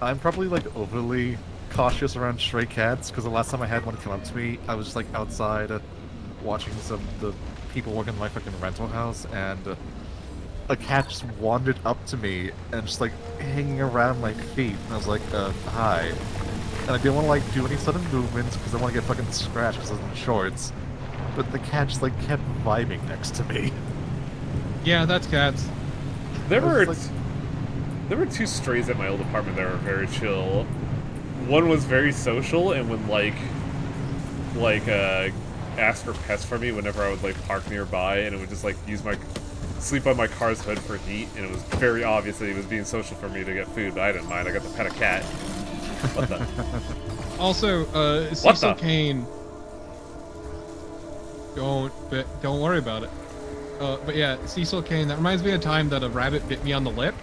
I'm probably like overly cautious around stray cats because the last time I had one come up to me, I was just like outside watching the people working in my fucking rental house, and a cat just wandered up to me and just like hanging around my feet, and I was like, hi. And I didn't want to like do any sudden movements because I want to get fucking scratched because I was in shorts. But the cat just like kept vibing next to me. Yeah, that's cats. There were 2 strays at my old apartment that were very chill. One was very social and would like ask for pets for me whenever I would like park nearby, and it would just like sleep on my car's hood for heat, and it was very obvious that he was being social for me to get food, but I didn't mind. I got to pet a cat. What the? Also, Cecil Kane. Don't worry about it. But yeah, Cecil Kane. That reminds me of a time that a rabbit bit me on the lip.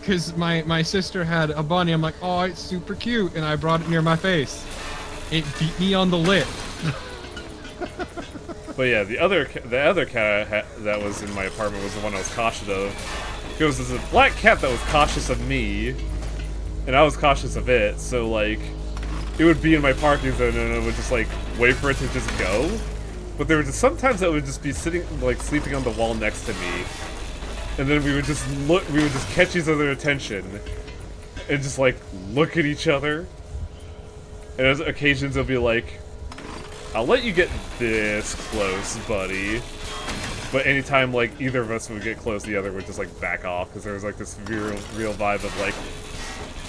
Because my sister had a bunny. I'm like, oh, it's super cute, and I brought it near my face. It beat me on the lip. But yeah, the other cat that was in my apartment was the one I was cautious of. It was a black cat that was cautious of me, and I was cautious of it. So like, it would be in my parking zone, and I would just like wait for it to just go. But there were just sometimes that would just be sitting like sleeping on the wall next to me, and then we would just catch each other's attention, and just like look at each other. And as occasions it'll be like, I'll let you get this close, buddy. But anytime like either of us would get close, the other would just like back off, because there was like this real vibe of like,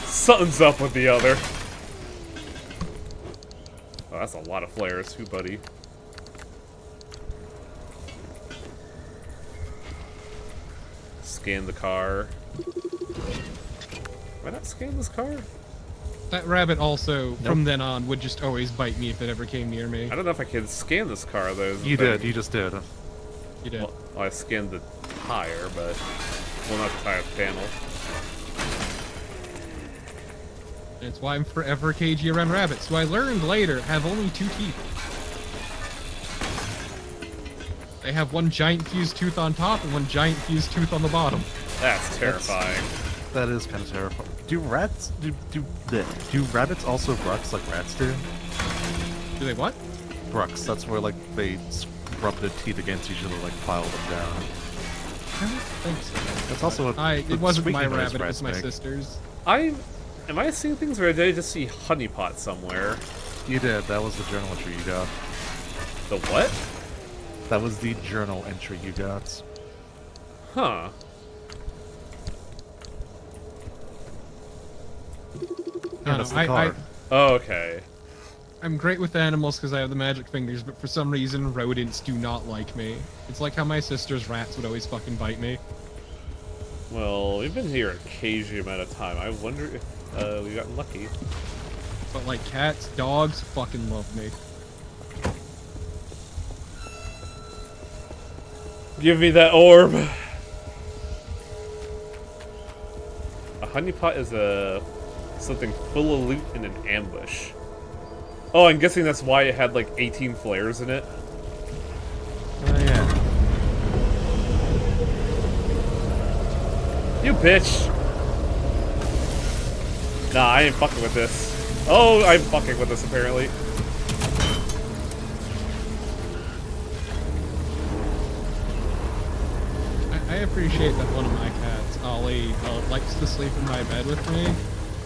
something's up with the other. Oh, that's a lot of flares too, buddy. Scan the car. Why not scan this car? That rabbit also, from then on, would just always bite me if it ever came near me. I don't know if I can scan this car though. You did. You just did. You did. Well, I scanned the tire, but well, not the tire, the panel. That's why I'm forever cagey around rabbits, who I learned later have only 2 teeth. They have one giant fused tooth on top and one giant fused tooth on the bottom. That's terrifying. That is kind of terrifying. Do rabbits also brucks like rats do? Do they what? Brucks. That's where like they rub their teeth against each other, like file them down. I don't think so. That's also it wasn't my noise rabbit, it rats was my make. sister's. Am I seeing things, or did I just see honeypot somewhere? You did. That was the journal entry you got. The what? That was the journal entry you got. Huh. Yeah, that's the car. Oh, okay. I'm great with animals because I have the magic fingers, but for some reason, rodents do not like me. It's like how my sister's rats would always fucking bite me. Well, we've been here a cagey amount of time. I wonder if we got lucky. But like cats, dogs fucking love me. Give me that orb. A honeypot is something full of loot in an ambush. Oh, I'm guessing that's why it had like 18 flares in it. Oh yeah. You bitch! Nah, I ain't fucking with this. Oh, I'm fucking with this apparently. I appreciate that one of my cats, Ollie, likes to sleep in my bed with me,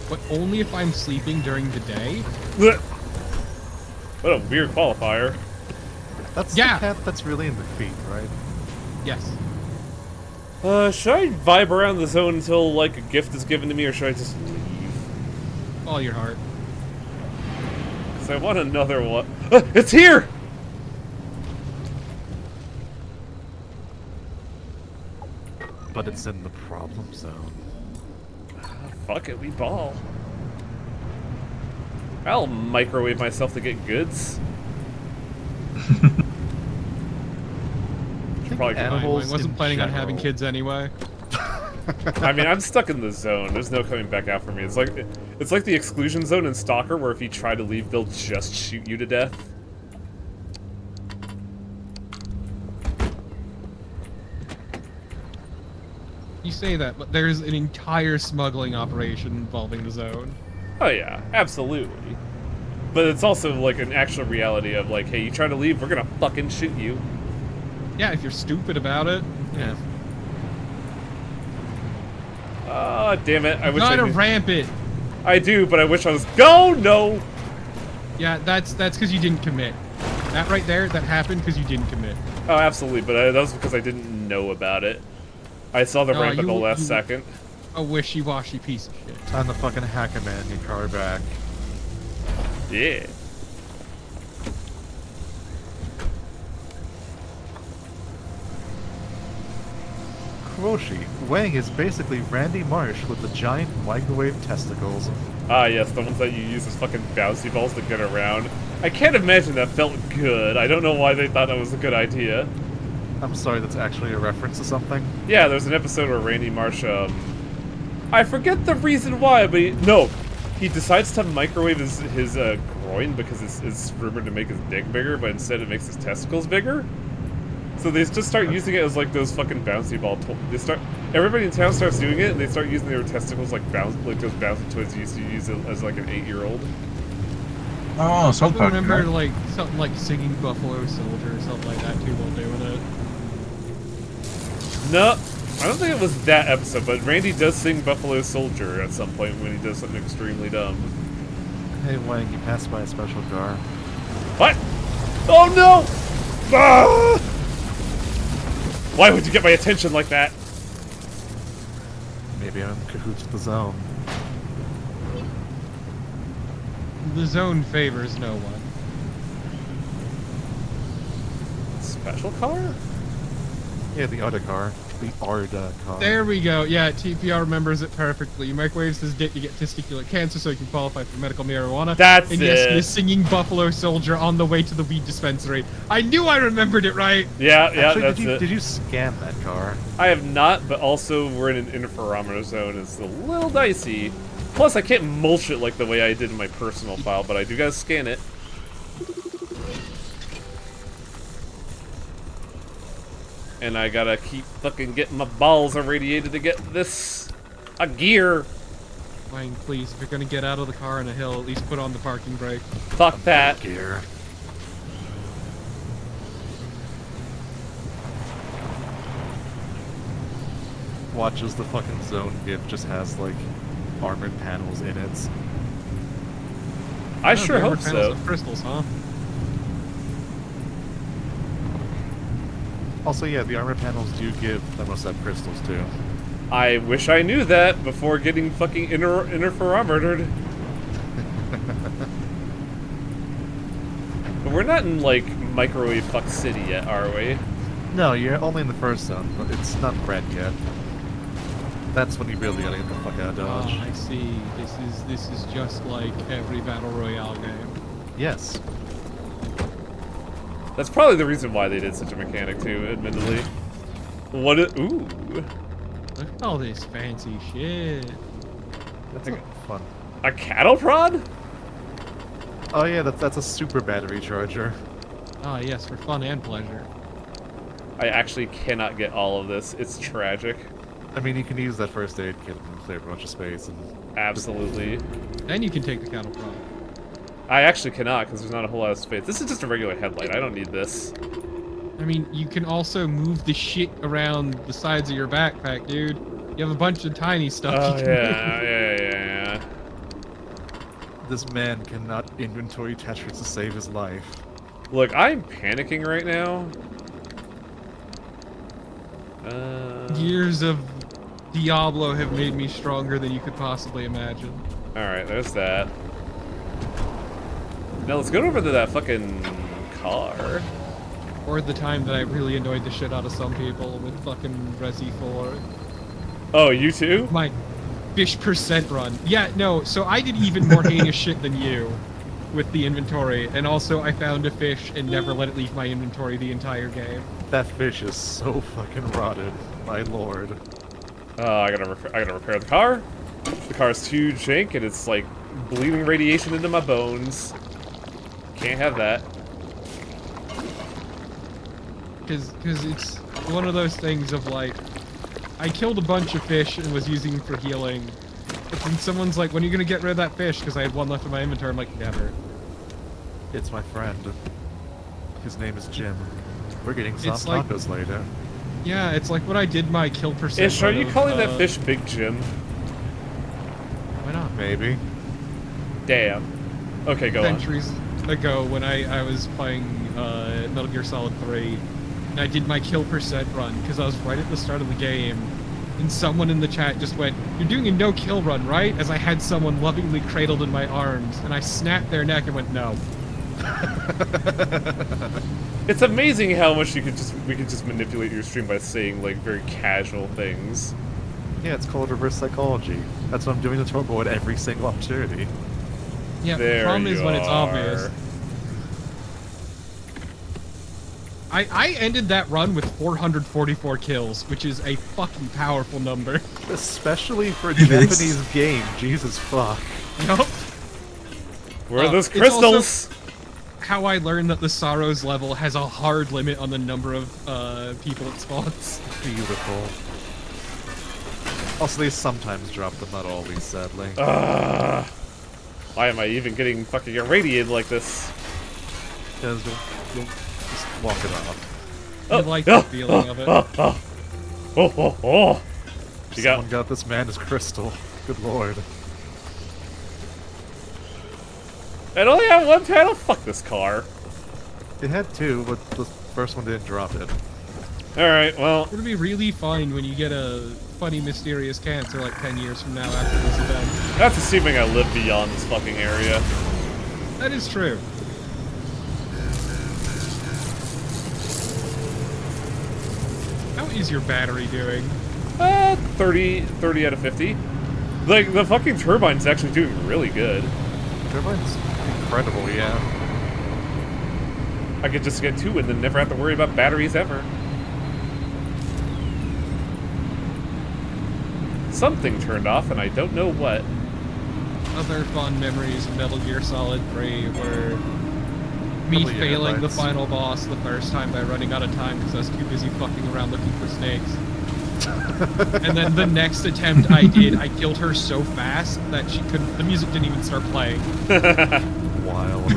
but only if I'm sleeping during the day. What a weird qualifier. That's Yeah. the cat that's really in the feet, right? Yes. Should I vibe around the zone until, like, a gift is given to me, or should I just leave? All your heart. Because I want another one. It's here! But it's in the problem zone. Fuck it, we ball. I'll microwave myself to get goods. Probably I wasn't planning on having kids anyway. I mean, I'm stuck in the zone. There's no coming back out for me. It's like the exclusion zone in Stalker, where if you try to leave, they'll just shoot you to death. You say that, but there's an entire smuggling operation involving the zone. Oh yeah, absolutely. But it's also like an actual reality of like, hey, you try to leave, we're gonna fucking shoot you. Yeah, if you're stupid about it. Yeah. Ah, damn it! I wish I gotta knew. ramp it. I do, but I wish I was. Go no. Yeah, that's because you didn't commit. That right there, that happened because you didn't commit. Oh, absolutely, but that was because I didn't know about it. I saw the ramp at the last second. A wishy-washy piece of shit. Time to fucking hack him in, your car back. Yeah. Kuroshi, Wang is basically Randy Marsh with the giant microwave testicles. Ah, yes, the ones that you use as fucking bouncy balls to get around. I can't imagine that felt good. I don't know why they thought that was a good idea. I'm sorry, that's actually a reference to something? Yeah, there's an episode where Randy Marsh, I forget the reason why, but he decides to microwave his groin because it's rumored to make his dick bigger, but instead it makes his testicles bigger. So they just start using it as like those fucking bouncy ball. Everybody in town starts doing it, and they start using their testicles like those bouncy toys you used to use as like an 8-year-old. Oh, I South Park. remember Right? like something like singing Buffalo Soldier or something like that too while doing it. No, I don't think it was that episode, but Randy does sing Buffalo Soldier at some point when he does something extremely dumb. Hey Wang, you passed by a special car. What? Oh no! Ah! Why would you get my attention like that? Maybe I'm in cahoots with the zone. The zone favors no one. Special car? Yeah, the other car. The Arda car. There we go. Yeah, TPR remembers it perfectly. You microwave his dick to get testicular cancer so you can qualify for medical marijuana. That's and it. yes, you're singing Buffalo Soldier on the way to the weed dispensary. I knew I remembered it right. Yeah, Actually, that's did you scan that car? I have not, but also we're in an interferometer zone. It's a little dicey. Plus, I can't mulch it like the way I did in my personal file, but I do gotta scan it. And I gotta keep fucking getting my balls irradiated to get this a gear. Wang, please, if you're gonna get out of the car on a hill, at least put on the parking brake. Fuck that. Gear. Watch as the fucking zone gift just has like armored panels in it. I Oh, sure the hope armored panels so. of crystals, huh? Also, yeah, the armor panels do give thermoset crystals too. I wish I knew that before getting fucking interferometered. But we're not in, like, microwave fuck city yet, are we? No, you're only in the first zone, but it's not red yet. That's when you really gotta get the fuck out of Dodge. Oh, I see. This is just like every battle royale game. Yes. That's probably the reason why they did such a mechanic, too, admittedly. What? Ooh. Look at all this fancy shit. That's fun. A cattle prod? Oh yeah, that's a super battery charger. Ah, yes, for fun and pleasure. I actually cannot get all of this. It's tragic. I mean, you can use that first aid kit and clear a bunch of space. And Absolutely. And you can take the cattle prod. I actually cannot because there's not a whole lot of space. This is just a regular headlight. I don't need this. I mean, you can also move the shit around the sides of your backpack, dude. You have a bunch of tiny stuff Oh, you can yeah, move. yeah. this man cannot inventory Tetris to save his life. Look, I'm panicking right now. Years of Diablo have made me stronger than you could possibly imagine. Alright, there's that. Now let's go over to that fucking car. Or the time that I really annoyed the shit out of some people with fucking Resi 4. Oh, you too? My fish percent run. Yeah, no, so I did even more heinous shit than you with the inventory, and also I found a fish and never let it leave my inventory the entire game. That fish is so fucking rotted, my lord. I gotta repair the car. The car's too jank and it's like bleeding radiation into my bones. Can't have that. Because it's one of those things of like, I killed a bunch of fish and was using them for healing. But then someone's like, when are you gonna get rid of that fish? Because I had one left in my inventory. I'm like, never. It's my friend. His name is Jim. We're getting some It's like- tacos later. Yeah, it's like when I did my kill percent. Ish, are run you of, calling that fish Big Jim? Why not? Maybe. Damn. Okay, go on. Centuries ago when I was playing Metal Gear Solid 3, and I did my kill percent run because I was right at the start of the game, and someone in the chat just went, "You're doing a no kill run, right?" As I had someone lovingly cradled in my arms, and I snapped their neck and went, "No." It's amazing how much we could just manipulate your stream by saying like very casual things. Yeah, it's called reverse psychology. That's what I'm doing to Turbo at every single opportunity. Yeah, the There problem is you when it's are. obvious. I ended that run with 444 kills, which is a fucking powerful number. Especially for a It is. Japanese game. Jesus fuck. Yup. Where are those it's also crystals? how I learned that the Sorrows level has a hard limit on the number of people it spawns. Beautiful. Also, they sometimes drop them, not always, sadly. Why am I even getting fucking irradiated like this? Because you'll just walk it off. I like the feeling of it. You got Someone got this man his crystal. Good lord. I only have one panel? Fuck this car. It had two, but the first one didn't drop it. Alright, well, It'll be really fun when you get a funny, mysterious cancer like 10 years from now after this event. that's assuming I live beyond this fucking area. That is true. How is your battery doing? 30 out of 50. Like, the fucking turbine's actually doing really good. Turbine's incredible, yeah. I could just get two and then never have to worry about batteries ever. Something turned off and I don't know what. Other fond memories of Metal Gear Solid 3 were me Probably your failing the headlights. final boss the first time by running out of time because I was too busy fucking around looking for snakes. And then the next attempt I did, I killed her so fast that she couldn't. The music didn't even start playing. Wild.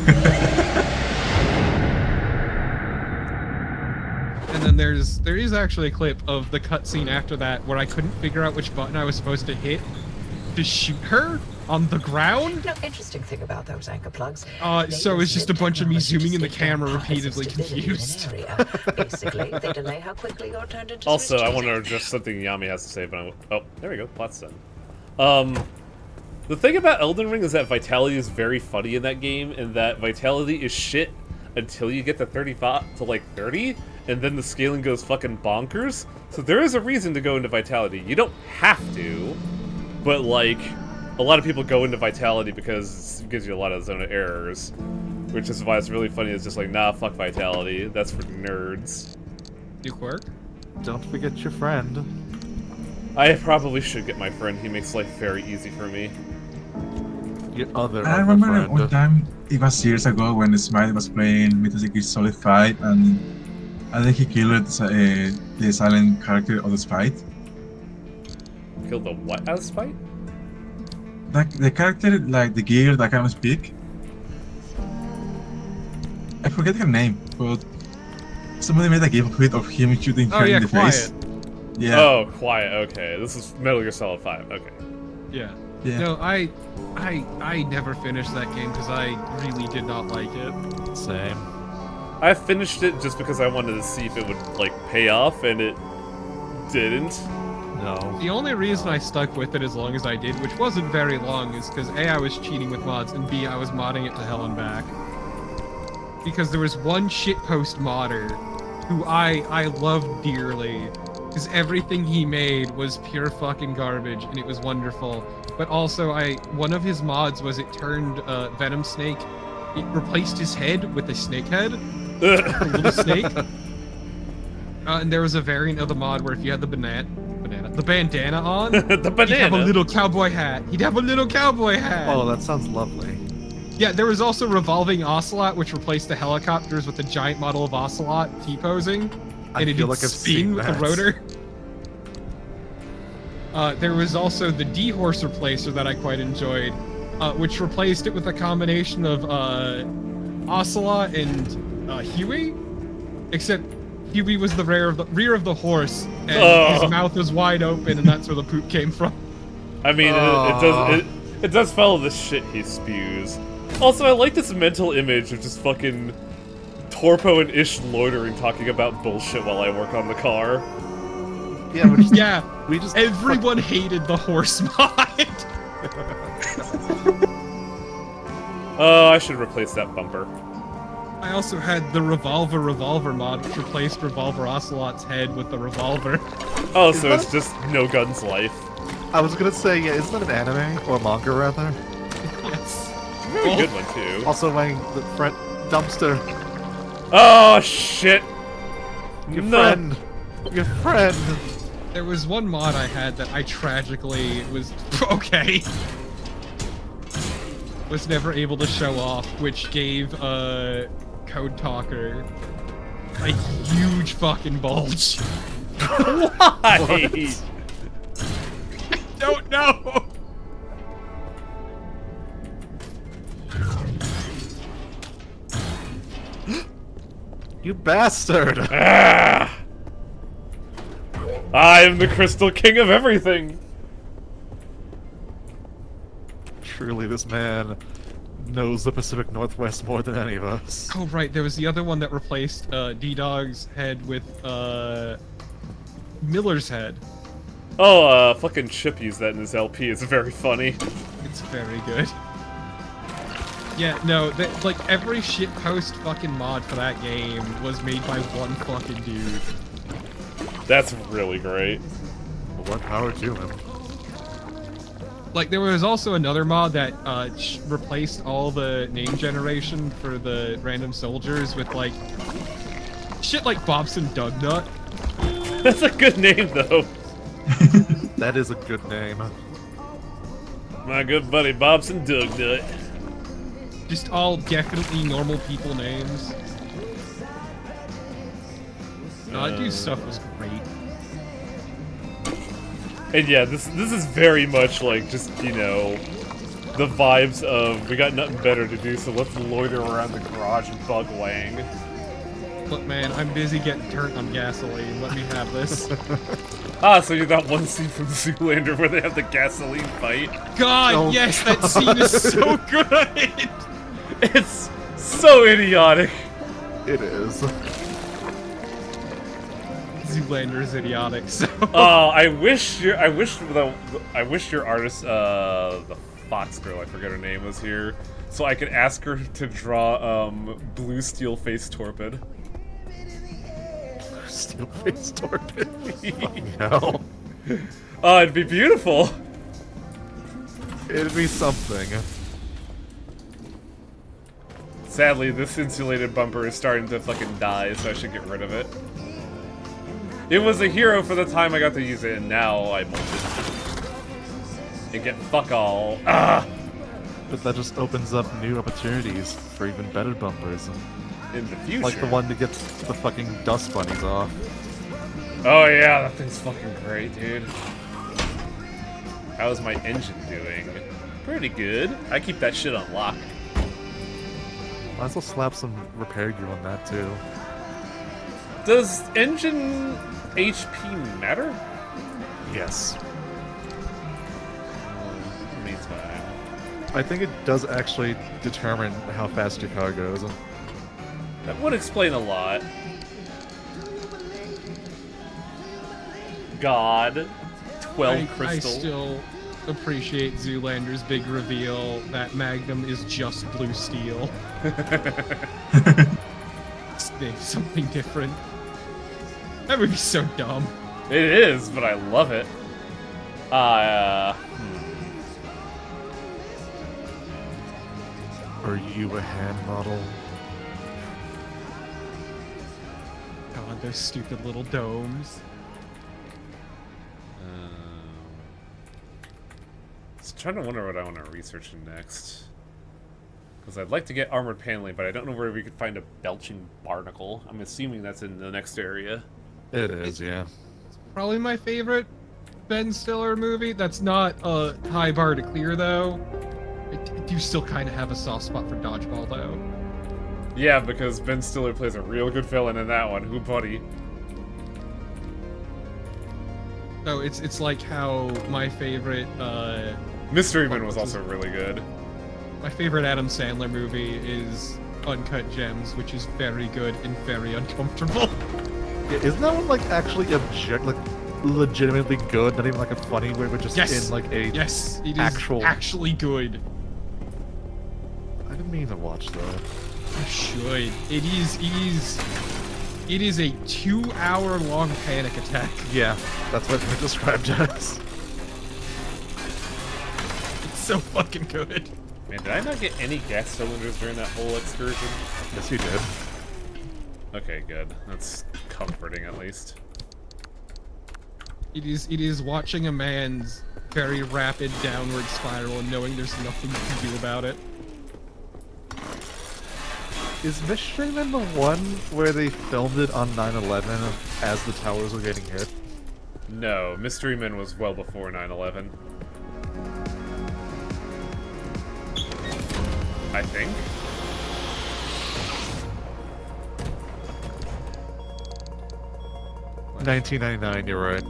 And then there is actually a clip of the cutscene after that where I couldn't figure out which button I was supposed to hit to shoot her on the ground. No, interesting thing about those anchor plugs. So it's just a bunch of me zooming in the camera repeatedly confused. Basically, they delay how quickly you're turned into Also, I Swiss want to cheese. address something Yami has to say, but oh, there we go, plot's done. The thing about Elden Ring is that Vitality is very funny in that game, and that Vitality is shit until you get to 35 to like 30, and then the scaling goes fucking bonkers. So there is a reason to go into Vitality. You don't have to, but like, a lot of people go into Vitality because it gives you a lot of zone of errors, which is why it's really funny. It's just like, nah, fuck Vitality. That's for nerds. You quirk? Don't forget your friend. I probably should get my friend. He makes life very easy for me. Your other I remember friend. one time, it was years ago when Smiley was playing Metal Gear Solid 5, and I think he killed the silent character of the Spite. Killed the what out of spite? Like the character, like the gear that can speak. I forget her name, but somebody made a game of it of him shooting her in the face. Yeah. Oh, Quiet. Okay, this is Metal Gear Solid 5. Okay. Yeah. Yeah. No, I never finished that game because I really did not like it. Same. I finished it just because I wanted to see if it would like pay off, and it didn't. No. The only reason I stuck with it as long as I did, which wasn't very long, is because A, I was cheating with mods, and B, I was modding it to hell and back. Because there was one shitpost modder who I loved dearly, because everything he made was pure fucking garbage, and it was wonderful. But also, one of his mods was it turned Venom Snake, it replaced his head with a snake head, a little snake. And there was a variant of the mod where if you had the bandana on, The he'd have banana. a little cowboy hat. He'd have a little cowboy hat. Oh, that sounds lovely. Yeah, there was also Revolving Ocelot, which replaced the helicopters with a giant model of Ocelot T-posing. I And it feel did like I've spin seen with the that. rotor. There was also the D-Horse replacer that I quite enjoyed, which replaced it with a combination of Ocelot and Huey, except Huey was the rear of the horse, and his mouth was wide open, and that's where the poop came from. I mean, it does follow the shit he spews. Also, I like this mental image of just fucking Torpo and Ish loitering, talking about bullshit while I work on the car. Yeah, We just everyone hated the horse mod. Oh, I should replace that bumper. I also had the Revolver mod, which replaced Revolver Ocelot's head with the revolver. Oh, so it's just No Guns Life. I was gonna say, yeah, isn't that an anime? Or manga, rather? Yes. Very good one, too. Also, the front dumpster. Oh, shit! Your friend! Your friend! There was one mod I had that I tragically was was never able to show off, which gave Code Talker a huge fucking bulge. Why? Don't know. You bastard! Ah! I am the Crystal King of everything! Truly, this man knows the Pacific Northwest more than any of us. Oh, right, there was the other one that replaced D-Dog's head with Miller's head. Oh, fucking Chip used that in his LP. It's very funny. It's very good. Yeah, no, like, every shitpost fucking mod for that game was made by one fucking dude. That's really great. Well, what power to him? Like, there was also another mod that replaced all the name generation for the random soldiers with, like, shit like Bobson Dugnut. That's a good name, though. That is a good name. My good buddy Bobson Dugnut. Just all definitely normal people names. No, that dude's stuff was great. And yeah, this is very much like just, you know, the vibes of we got nothing better to do, so let's loiter around the garage and bug wang. Look, man, I'm busy getting turned on gasoline. Let me have this. Ah, so you're that one scene from Zoolander where they have the gasoline fight? God, Oh, yes, that scene is so good! It's so idiotic. It is. Zoolander is idiotic, so... I wish your artist, the Fox girl, I forget her name, was here, so I could ask her to draw, Blue Steel Face Torpid. Steel face torpid. No. Oh, it'd be beautiful. It'd be something. Sadly, this insulated bumper is starting to fucking die, so I should get rid of it. It was a hero for the time I got to use it, and now I won't. And get fuck all. Ah! But that just opens up new opportunities for even better bumpers. In the future. Like the one that gets the fucking dust bunnies off. Oh yeah, that thing's fucking great, dude. How's my engine doing? Pretty good. I keep that shit on lock. Might as well slap some repair gear on that too. Does engine HP matter? Yes. Meantime. I think it does actually determine how fast your car goes. That would explain a lot. God. 12 crystal. I still appreciate Zoolander's big reveal that Magnum is just blue steel. Something different. That would be so dumb. It is, but I love it. Are you a hand model? God, those stupid little domes. Trying to wonder what I want to research next. Because I'd like to get armored paneling, but I don't know where we could find a belching barnacle. I'm assuming that's in the next area. It is, yeah. Probably my favorite Ben Stiller movie. That's not a high bar to clear, though. I do still kind of have a soft spot for Dodgeball, though. Yeah, because Ben Stiller plays a real good villain in that one. Who, buddy? So it's like how my favorite Mystery Men was also really good. My favorite Adam Sandler movie is Uncut Gems, which is very good and very uncomfortable. Yeah, isn't that one like actually legitimately good? Not even like a funny way, but just in like a it is actually good. I didn't mean to watch that. You should. It is a 2-hour-long panic attack. Yeah, that's what it's described as. It's so fucking good. Man, did I not get any gas cylinders during that whole excursion? Yes, you did. Okay, good. That's comforting, at least. It is watching a man's very rapid downward spiral and knowing there's nothing you can do about it. Is Mystery Men the one where they filmed it on 9/11 as the towers were getting hit? No, Mystery Men was well before 9/11. I think. $19.99, you're right.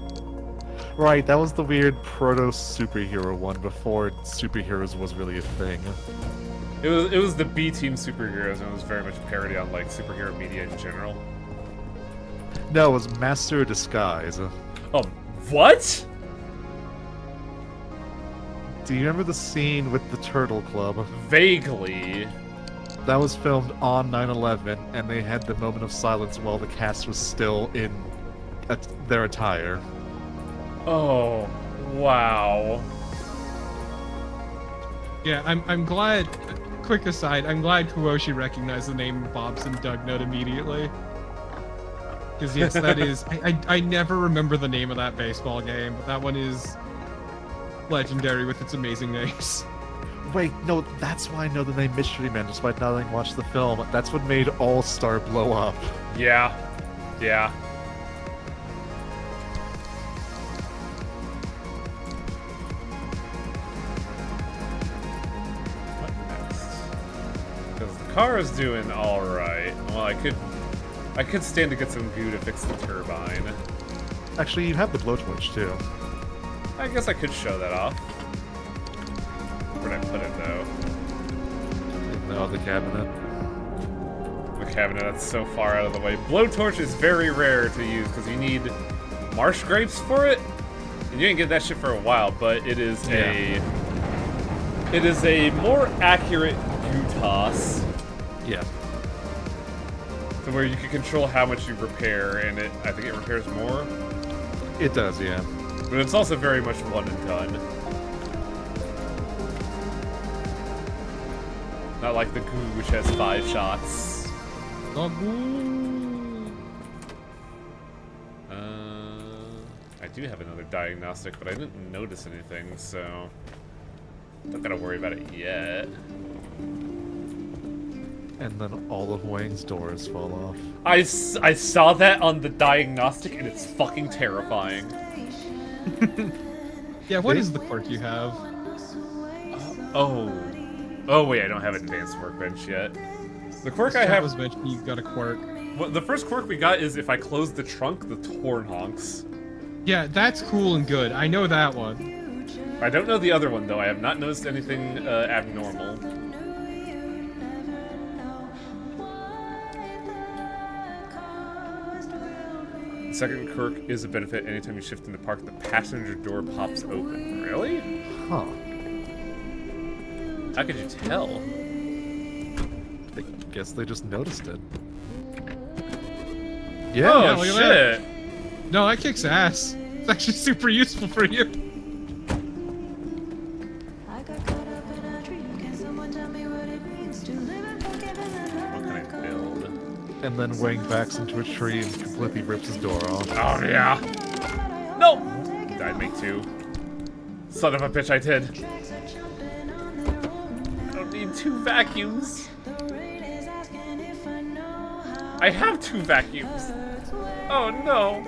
Right, that was the weird proto-superhero one before superheroes was really a thing. It was the B-Team superheroes, and it was very much a parody on like superhero media in general. No, it was Master of Disguise. Oh, what? Do you remember the scene with the Turtle Club? Vaguely. That was filmed on 9/11, and they had the moment of silence while the cast was still in their attire. Oh, wow. Yeah, I'm glad. Quick aside, I'm glad Kuoshi recognized the name Bobson Dugnut immediately. Because yes, that is. I never remember the name of that baseball game, but that one is legendary with its amazing names. Wait, no, that's why I know the name Mystery Men, despite not having watched the film. That's what made All-Star blow up. Yeah. Yeah. What next? Because the car is doing alright. Well, I could stand to get some goo to fix the turbine. Actually, you have the blowtorch, too. I guess I could show that off. Where'd I put it, though? In the other cabinet. The cabinet that's so far out of the way. Blowtorch is very rare to use because you need marsh grapes for it. And you didn't get that shit for a while, but it is a more accurate goo toss. Yeah. To where you can control how much you repair, and I think it repairs more. It does, yeah. But it's also very much one and done. Not like the goo, which has 5 shots. do have another diagnostic, but I didn't notice anything, so don't gotta worry about it yet. And then all of Wang's doors fall off. I saw that on the diagnostic, and it's fucking terrifying. Yeah, what is the quirk you have? Oh wait, I don't have advanced workbench yet. The quirk I Chat have was mentioning you've got a quirk. Well, the first quirk we got is if I close the trunk, the horn honks. Yeah, that's cool and good. I know that one. I don't know the other one, though. I have not noticed anything abnormal. Second quirk is a benefit. Anytime you shift in the park, the passenger door pops open. Really? Huh. How could you tell? I guess they just noticed it. Oh, look at shit! that. No, that kicks ass. It's actually super useful for you. What can I build? And then Wang backs into a tree and completely rips his door off. Oh, yeah! No! I'd make two. Son of a bitch, I did. I don't need 2 vacuums. I have 2 vacuums. Oh no.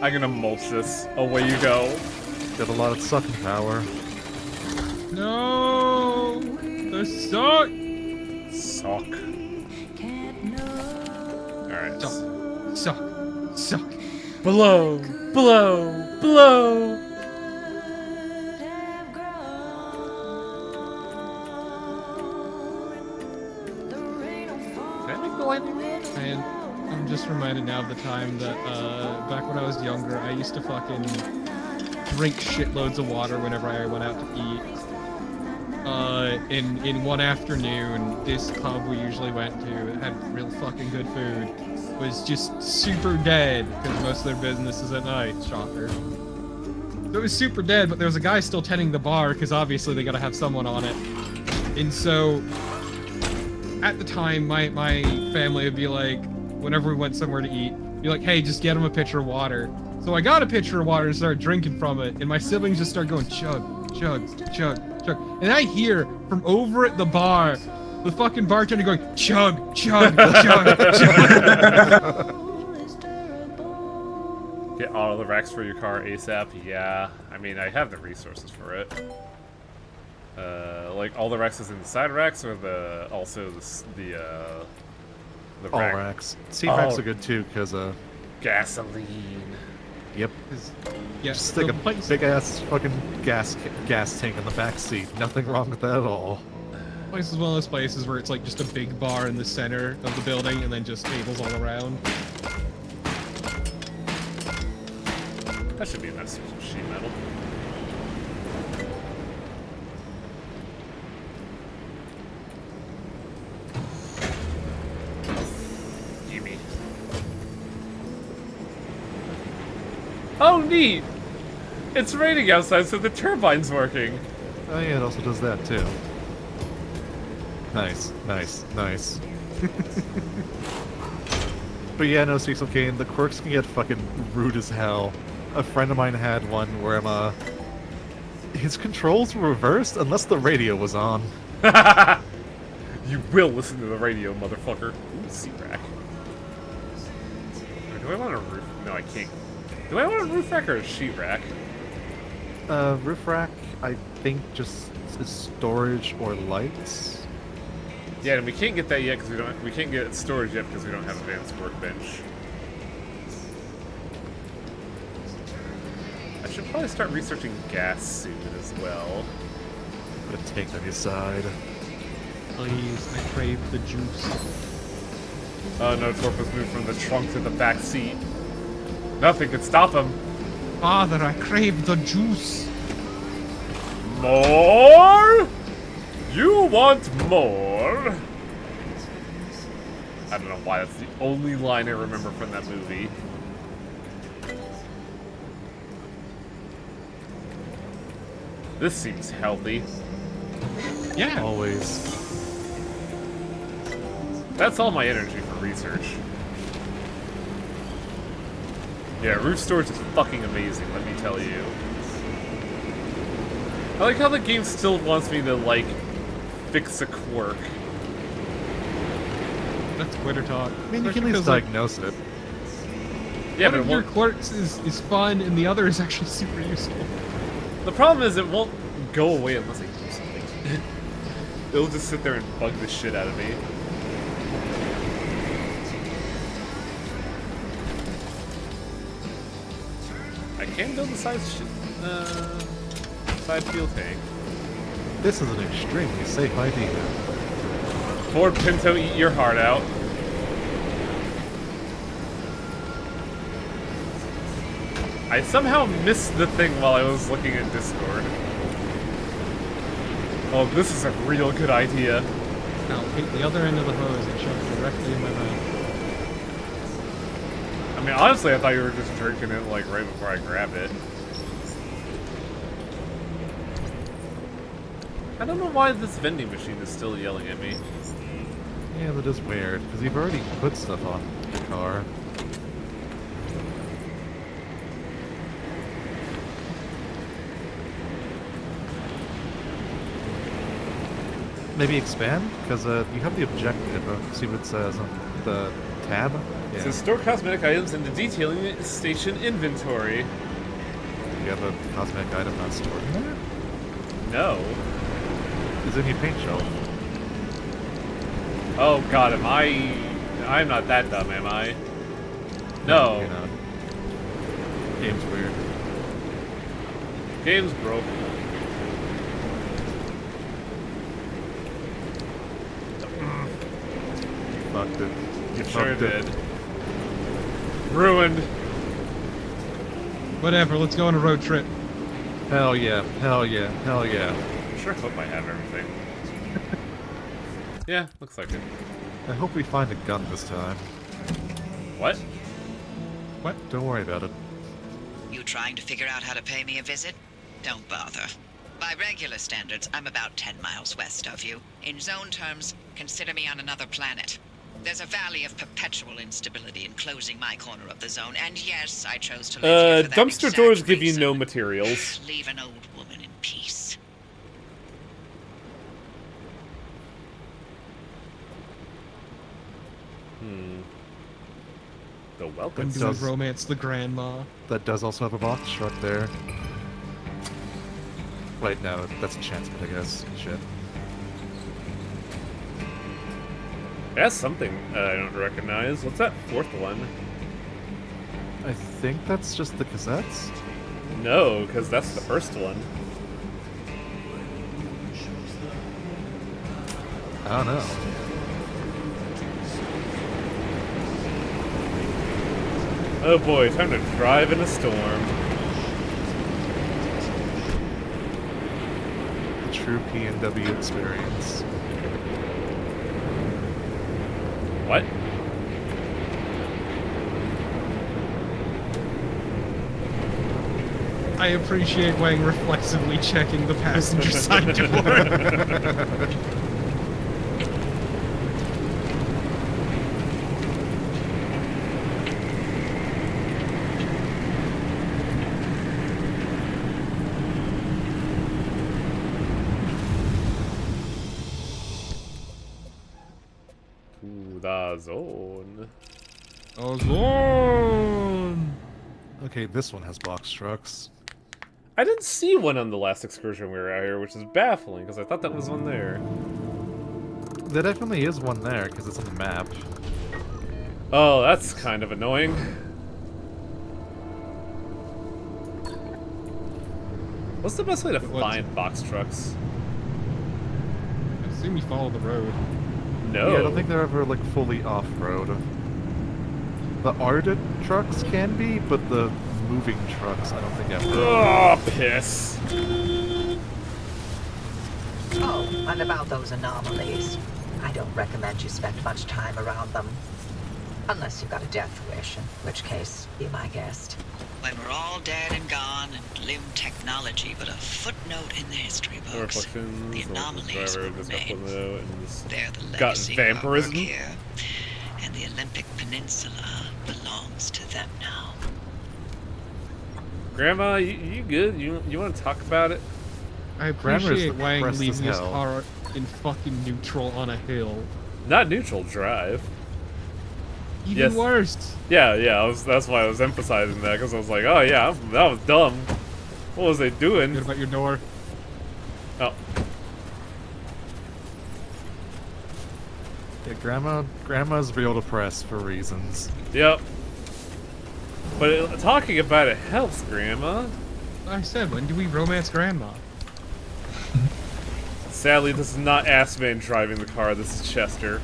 I'm gonna mulch this. Away you go. Got a lot of sucking power. No! The suck! Suck. Alright. Suck. Blow! Blow! Blow! Can I make the lightning rod? And I'm just reminded now of the time that, back when I was younger, I used to fucking drink shitloads of water whenever I went out to eat. In one afternoon, this pub we usually went to, that had real fucking good food, was just super dead, because most of their business is at night, shocker. So it was super dead, but there was a guy still tending the bar, because obviously they gotta have someone on it. And so, at the time, my family would be like, whenever we went somewhere to eat, be like, hey, just get him a pitcher of water. So I got a pitcher of water and started drinking from it, and my siblings just started going chug, chug, chug, chug. And I hear from over at the bar, the fucking bartender going, chug, chug, chug, chug. Get all the racks for your car ASAP. Yeah, I mean, I have the resources for it. Like all the racks is in the side racks, or the All rack? racks. Seat racks are good too, because gasoline. Yep. Yeah, Just stick a big ass fucking gas tank in the back seat. Nothing wrong with that at all. Place is one of those places where it's like just a big bar in the center of the building, and then just tables all around. That should be a nice sheet metal. Gimme. Oh, neat! It's raining outside, so the turbine's working. Oh yeah, it also does that too. Nice. But yeah, no, Cecil Kane, the quirks can get fucking rude as hell. A friend of mine had one where his controls were reversed unless the radio was on. You will listen to the radio, motherfucker. Ooh, seat rack. Or do I want a roof? No, I can't. Do I want a roof rack or a sheet rack? Roof rack, I think just is storage or lights. Yeah, and we can't get that yet because we can't get storage yet because we don't have advanced workbench. I should probably start researching gas soon as well. Put a tank on your side. Please, I crave the juice. Oh no, Torpo's moved from the trunk to the back seat. Nothing could stop him. Father, I crave the juice. More? You want more? I don't know why that's the only line I remember from that movie. This seems healthy. Yeah. Always. That's all my energy for research. Yeah, Root Storage is fucking amazing, let me tell you. I like how the game still wants me to, like, fix a quirk. That's Twitter talk. I mean, you can at least diagnose it. Yeah, one but of your quirks is fun, and the other is actually super useful. the problem is it won't go away unless I do something. It'll just sit there and bug the shit out of me. I can build the side fuel tank. This is an extremely safe idea. Ford Pinto, eat your heart out. I somehow missed the thing while I was looking at Discord. Oh, this is a real good idea. Now, take the other end of the hose and shove it directly in my mouth. I mean, honestly, I thought you were just drinking it, like, right before I grabbed it. I don't know why this vending machine is still yelling at me. Yeah, that is weird, because you've already put stuff on the car. Maybe expand? Because you have the objective. See what it says on the tab? It Yeah. says store cosmetic items in the detailing station inventory. You have a cosmetic item not stored in there? No. It's in your paint shelf. Oh god, am I... I'm not that dumb, am I? No. You're not. Game's weird. Game's broke. Fucked it. You Sure fucked did. it. Ruined. Whatever, let's go on a road trip. Hell yeah, hell yeah, hell yeah. I sure hope I have everything. Yeah, looks like it. I hope we find a gun this time. What? What? Don't worry about it. You trying to figure out how to pay me a visit? Don't bother. By regular standards, I'm about 10 miles west of you. In zone terms, consider me on another planet. There's a valley of perpetual instability enclosing my corner of the zone, and yes, I chose to live here for that Dumpster exact doors give you reason. no materials. Leave an old woman in peace. The welcome. I'm doing romance the grandma. That does also have a box truck there. Wait, no, that's enchantment, I guess. Shit. That's something I don't recognize. What's that fourth one? I think that's just the cassettes? No, because that's the first one. I don't know. Oh boy, time to drive in a storm. The true PNW experience. What? I appreciate Wang reflexively checking the passenger side door. Ooh, the zone. Ozone! Okay, this one has box trucks. I didn't see one on the last excursion we were out here, which is baffling, because I thought that was one there. There definitely is one there, because it's on the map. Oh, that's kind of annoying. What's the best way to find box trucks? I assume you follow the road. No. Yeah, I don't think they're ever, like, fully off-road. The Ardent trucks can be, but the moving trucks, I don't think ever. Oh, piss. Oh, and about those anomalies. I don't recommend you spend much time around them. Unless you've got a death wish, in which case, be my guest. When we're all dead and gone and LIM technology but a footnote in the history No books, reflections, the anomalies will remain. They're the Got legacy of our work vampirism? here, and the Olympic Peninsula belongs to them now. Grandma, you good? You want to talk about it? I Grammar is appreciate Wang depressed as leaving his hell. car in fucking neutral on a hill. Not neutral, drive. Even Yes. worse. Yeah. That's why I was emphasizing that, because I was like, oh yeah, that was dumb. What was they doing? What about your door? Oh, Yeah, Grandma's real depressed for reasons. yep. But talking about it helps, Grandma. I said, when do we romance Grandma? Sadly, this is not Assman driving the car. This is Chester.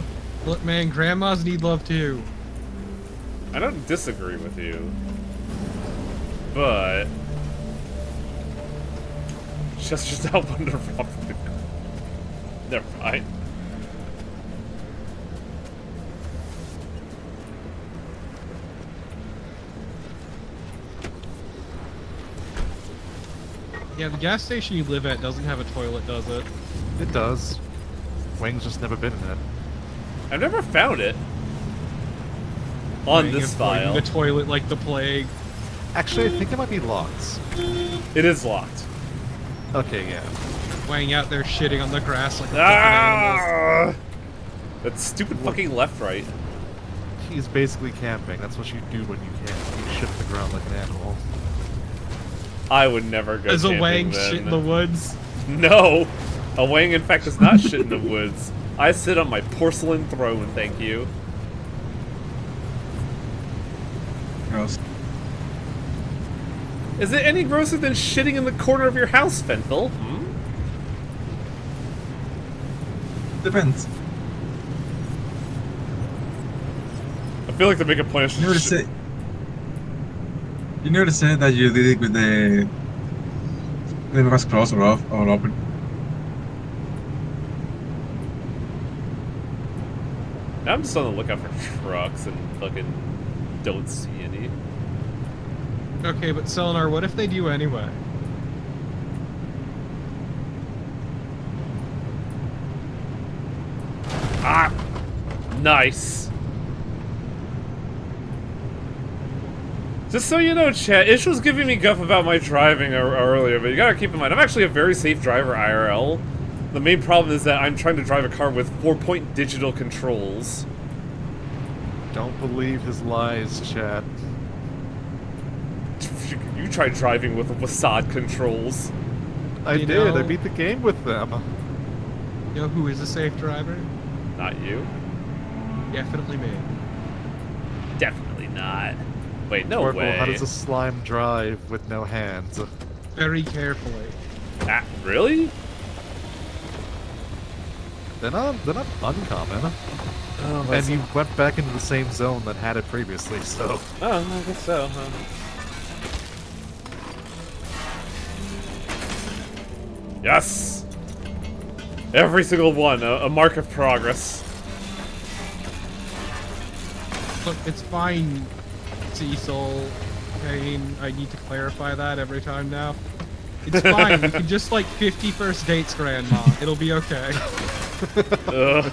Look, man, grandmas need love too. I don't disagree with you, but Chester's not one to rob the car. Never mind. Yeah, the gas station you live at doesn't have a toilet, does it? It does. Wang's just never been in it. I've never found it on Wang this avoiding file. the toilet like the plague. Actually, I think it might be locked. It is locked. Okay, yeah. Wang out there shitting on the grass like a fucking animal. Ah! That stupid fucking left-right. He's basically camping. That's what you do when you camp. You shit on the ground like an animal. I would never go Is a camping Wang then. shit in the woods? No! A Wang, in fact, does not shit in the woods. I sit on my porcelain throne, thank you. Gross. Is it any grosser than shitting in the corner of your house, Fenthel? Hmm? Depends. I feel like they're making a point of You never said that you did it with the it was closed or off or open. I'm just on the lookout for trucks and fucking don't see any. Okay, but Selenar, what if they do anyway? Ah! Nice. Just so you know, chat, Ish was giving me guff about my driving earlier, but you gotta keep in mind, I'm actually a very safe driver IRL. The main problem is that I'm trying to drive a car with 4-point digital controls. Don't believe his lies, chat. You tried driving with Wasad controls. I You did. I know- beat the game with them. You know who is a safe driver? Not you. Definitely me. Definitely not. Wait, no Oracle, way. how does a slime drive with no hands? Very carefully. Ah, really? They're not uncommon. Oh, And you went back into the same zone that had it previously, so... Oh, I guess so, huh? Yes! Every single one, a mark of progress. Look, it's fine, Cecil. Payne, I need to clarify that every time now. It's fine, we can just like 50 first dates, Grandma. It'll be okay. Ugh.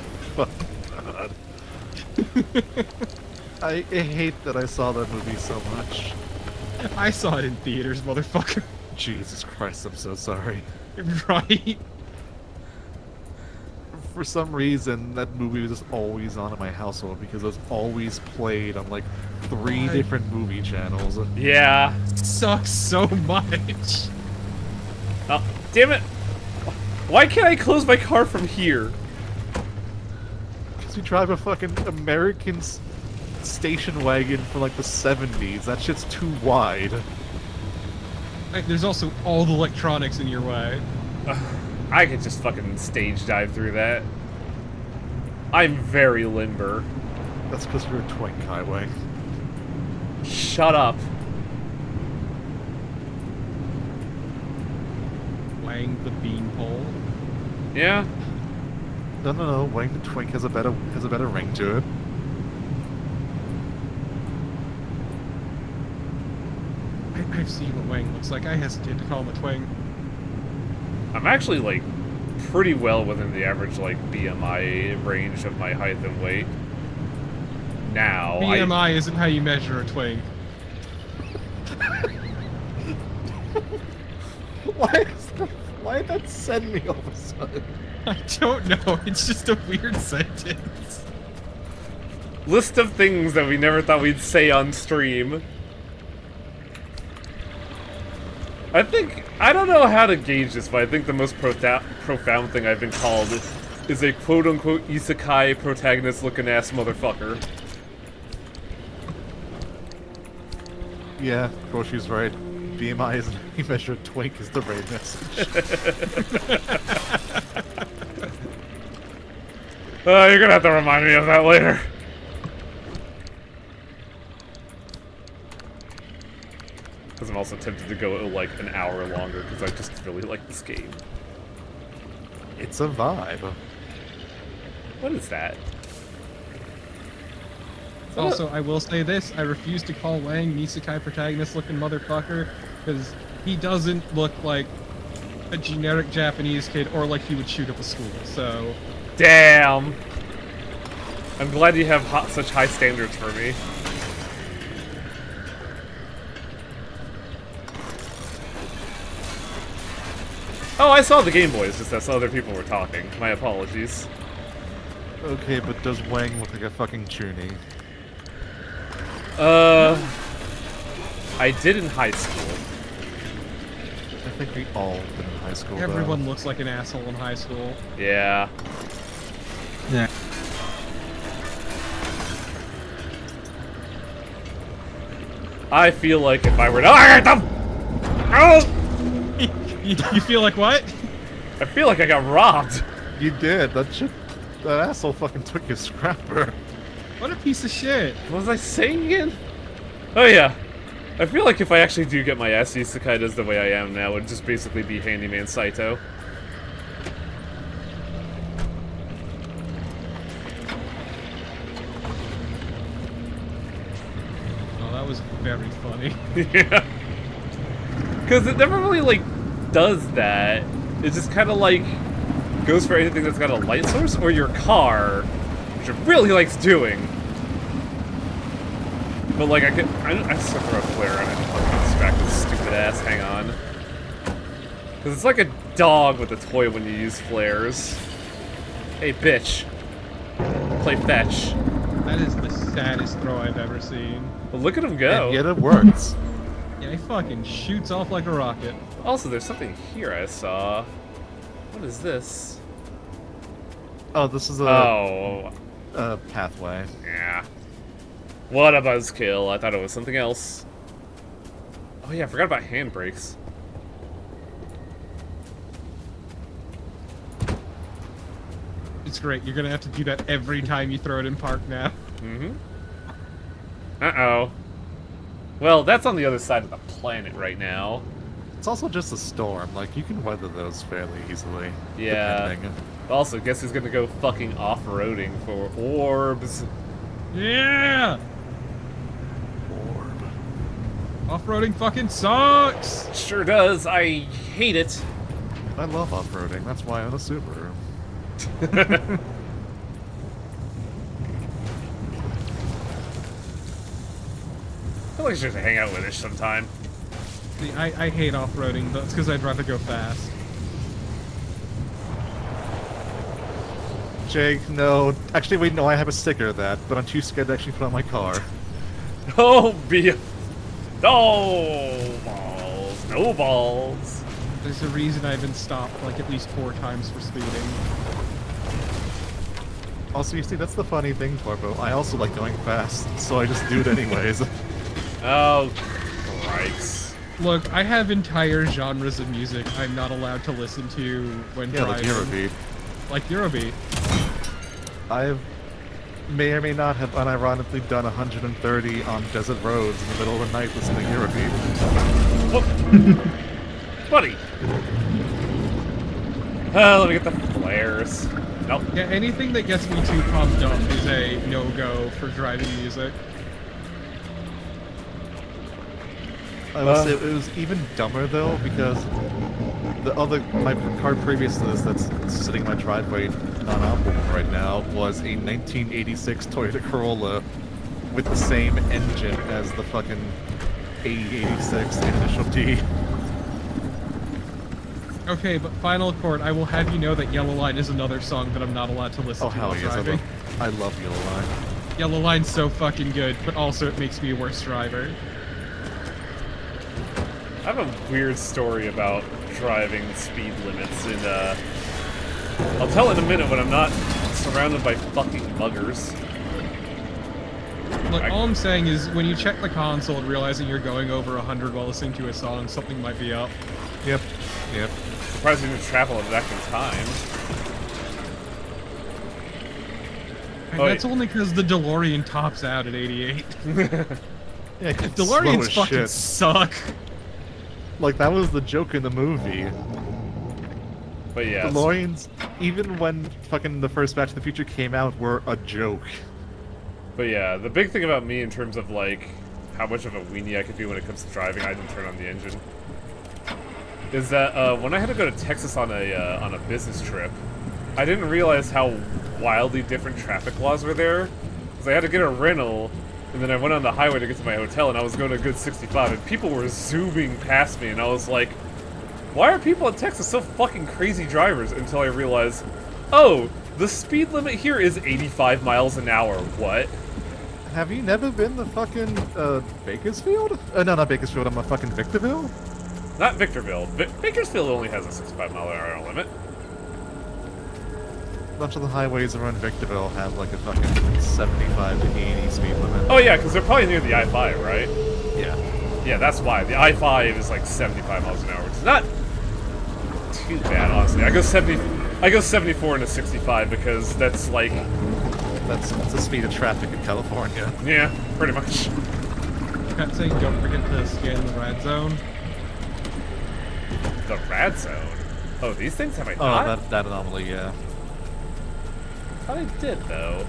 I hate that I saw that movie so much. I saw it in theaters, motherfucker. Jesus Christ, I'm so sorry. Right? For some reason, that movie was just always on in my household because it was always played on like 3 different movie channels. Yeah. Sucks so much. Oh, damn it! Why can't I close my car from here? Because we drive a fucking American station wagon from like the 70s. That shit's too wide. Like, there's also all the electronics in your way. I could just fucking stage dive through that. I'm very limber. That's because you're a twink, Highway. Shut up. Wang the beanpole. Yeah? No. Wang the Twink has a better ring to it. I've seen what Wang looks like. I hesitate to call him a twang. I'm actually, like, pretty well within the average, like, BMI range of my height and weight. Now, BMI isn't how you measure a twang. Why did that send me all of a sudden? I don't know. It's just a weird sentence. List of things that we never thought we'd say on stream. I don't know how to gauge this, but I think the most profound thing I've been called is a quote-unquote isekai protagonist-looking-ass motherfucker. Yeah, Roshi's right. BMI is a measure, twink is the right message. You're gonna have to remind me of that later. Because I'm also tempted to go like an hour longer because I just really like this game. It's a vibe. What is that? Also, I will say this, I refuse to call Wang an isekai protagonist-looking motherfucker, because he doesn't look like a generic Japanese kid or like he would shoot up a school, so... Damn! I'm glad you have such high standards for me. Oh, I saw the Game Boys, just as other people were talking. My apologies. Okay, but does Wang look like a fucking chuny? I did in high school. I think we all did in high school, Everyone looks like an asshole in high school. Yeah. Yeah. I feel like if I were to... You feel like what? I feel like I got robbed. You did. That asshole fucking took your scrapper. What a piece of shit. What was I saying again? Oh yeah. I feel like if I actually do get my ass isekai as the way I am now, it would just basically be Handyman Saito. Oh, that was very funny. Yeah. Because it never really, like, does that. It just kind of, like, goes for anything that's got a light source or your car, which it really likes doing. But, like, I just have to throw a flare on it and distract this stupid ass. Hang on. Because it's like a dog with a toy when you use flares. Hey, bitch. Play fetch. That is the saddest throw I've ever seen. Well, look at him go. And yet it works. Yeah, he fucking shoots off like a rocket. Also, there's something here I saw. What is this? Oh, this is a pathway. Yeah. What a buzzkill. I thought it was something else. Oh yeah, I forgot about handbrakes. It's great. You're gonna have to do that every time you throw it in park now. Mm-hmm. Uh-oh. Well, that's on the other side of the planet right now. It's also just a storm. Like, you can weather those fairly easily. Yeah. Depending. Also, guess who's gonna go fucking off-roading for orbs? Yeah! Off-roading fucking sucks! Sure does. I hate it. I love off-roading. That's why I own a Subaru. I feel like I should hang out with it sometime. See, I hate off-roading, but it's because I'd rather go fast. Jake, no. Actually, wait, no, I have a sticker of that, but I'm too scared to actually put on my car. Oh, no balls. No balls. There's a reason I've been stopped like at least 4 times for speeding. Also, you see, that's the funny thing, Corpo. I also like going fast, so I just do it anyways. Oh, Christ. Look, I have entire genres of music I'm not allowed to listen to when driving. Like Eurobeat. Like Eurobeat. I may or may not have unironically done 130 on desert roads in the middle of the night listening to Eurobeat. Whoop. Buddy. Let me get the flares. Nope. Yeah, anything that gets me too pumped up is a no-go for driving music. I must say, it was even dumber though, because my car previous to this that's sitting in my driveway non-operable right now was a 1986 Toyota Corolla with the same engine as the fucking 8086 Initial D. Okay, but final chord, I will have you know that Yellow Line is another song that I'm not allowed to listen Oh to hell while yes, driving. I love Yellow Line. Yellow Line's so fucking good, but also it makes me a worse driver. I have a weird story about driving speed limits in, I'll tell it in a minute when I'm not surrounded by fucking muggers. Look, all I'm saying is, when you check the console and realizing you're going over 100 while listening to a song, something might be up. Yep. Surprised you didn't travel it back in time. And Oh, that's only because the DeLorean tops out at 88. Yeah, DeLoreans fucking shit. suck. Like, that was the joke in the movie. But yeah. DeLoreans, even when fucking the first Back to the Future came out, were a joke. But yeah, the big thing about me in terms of, like, how much of a weenie I could be when it comes to driving, I didn't turn on the engine, is that, when I had to go to Texas on a business trip, I didn't realize how wildly different traffic laws were there. Because I had to get a rental, and then I went on the highway to get to my hotel, and I was going a good 65, and people were zooming past me, and I was like, why are people in Texas so fucking crazy drivers? Until I realized, oh, the speed limit here is 85 miles an hour. What? Have you never been to fucking, Bakersfield? No, not Bakersfield, I'm a fucking Victorville? Not Victorville. Bakersfield only has a 65 mile an hour limit. A bunch of the highways around Victorville have like a fucking 75 to 80 speed limit. Oh yeah, because they're probably near the I-5, right? Yeah. Yeah, that's why. The I-5 is like 75 miles an hour, which is not too bad, honestly. I go 74 into 65 because that's like... That's the speed of traffic in California. Yeah, pretty much. Kept saying don't forget to scan the rad zone. The rad zone? Oh, these things have I Oh, not? that anomaly, yeah. I thought I did, though.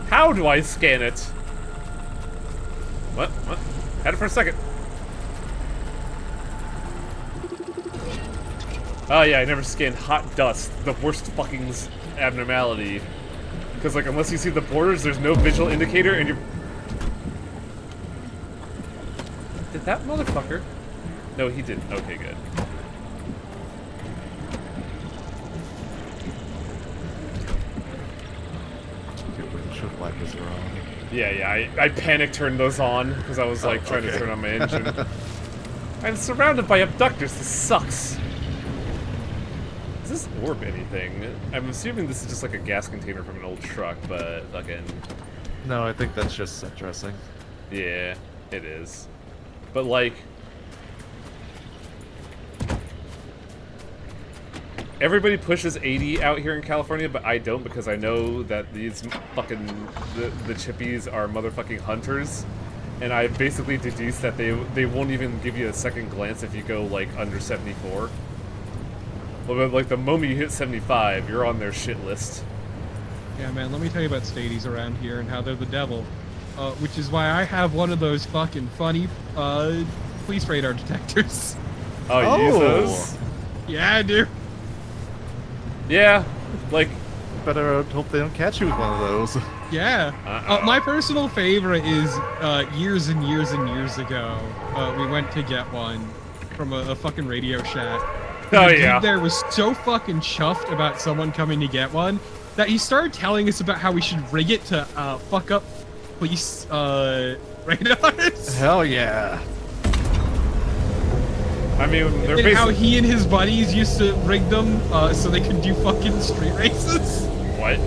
How do I scan it? What? Had it for a second. Oh yeah, I never scanned hot dust. The worst fucking abnormality. Because, like, unless you see the borders, there's no visual indicator, and you're... Did that motherfucker? No, he didn't. Okay, good. Your windshield wipers are on. Yeah, I panic turned those on, because I was, like, trying to turn on my engine. I'm surrounded by abductors. This sucks. Does this orb anything? I'm assuming this is just like a gas container from an old truck, but fucking... No, I think that's just set dressing. Yeah, it is. But like... Everybody pushes 80 out here in California, but I don't because I know that these fucking... The chippies are motherfucking hunters. And I basically deduced that they won't even give you a second glance if you go like under 74. Well, but like the moment you hit 75, you're on their shit list. Yeah, man, let me tell you about stadies around here and how they're the devil. Which is why I have one of those fucking funny, police radar detectors. Oh, you use those? Yeah, I do. Yeah, like... Better hope they don't catch you with one of those. Yeah. My personal favorite is, years and years and years ago, we went to get one from a fucking Radio Shack. Oh, the yeah. dude there was so fucking chuffed about someone coming to get one that he started telling us about how we should rig it to fuck up police radars. Hell yeah. I mean, they're And how basically... he and his buddies used to rig them so they could do fucking street races. What?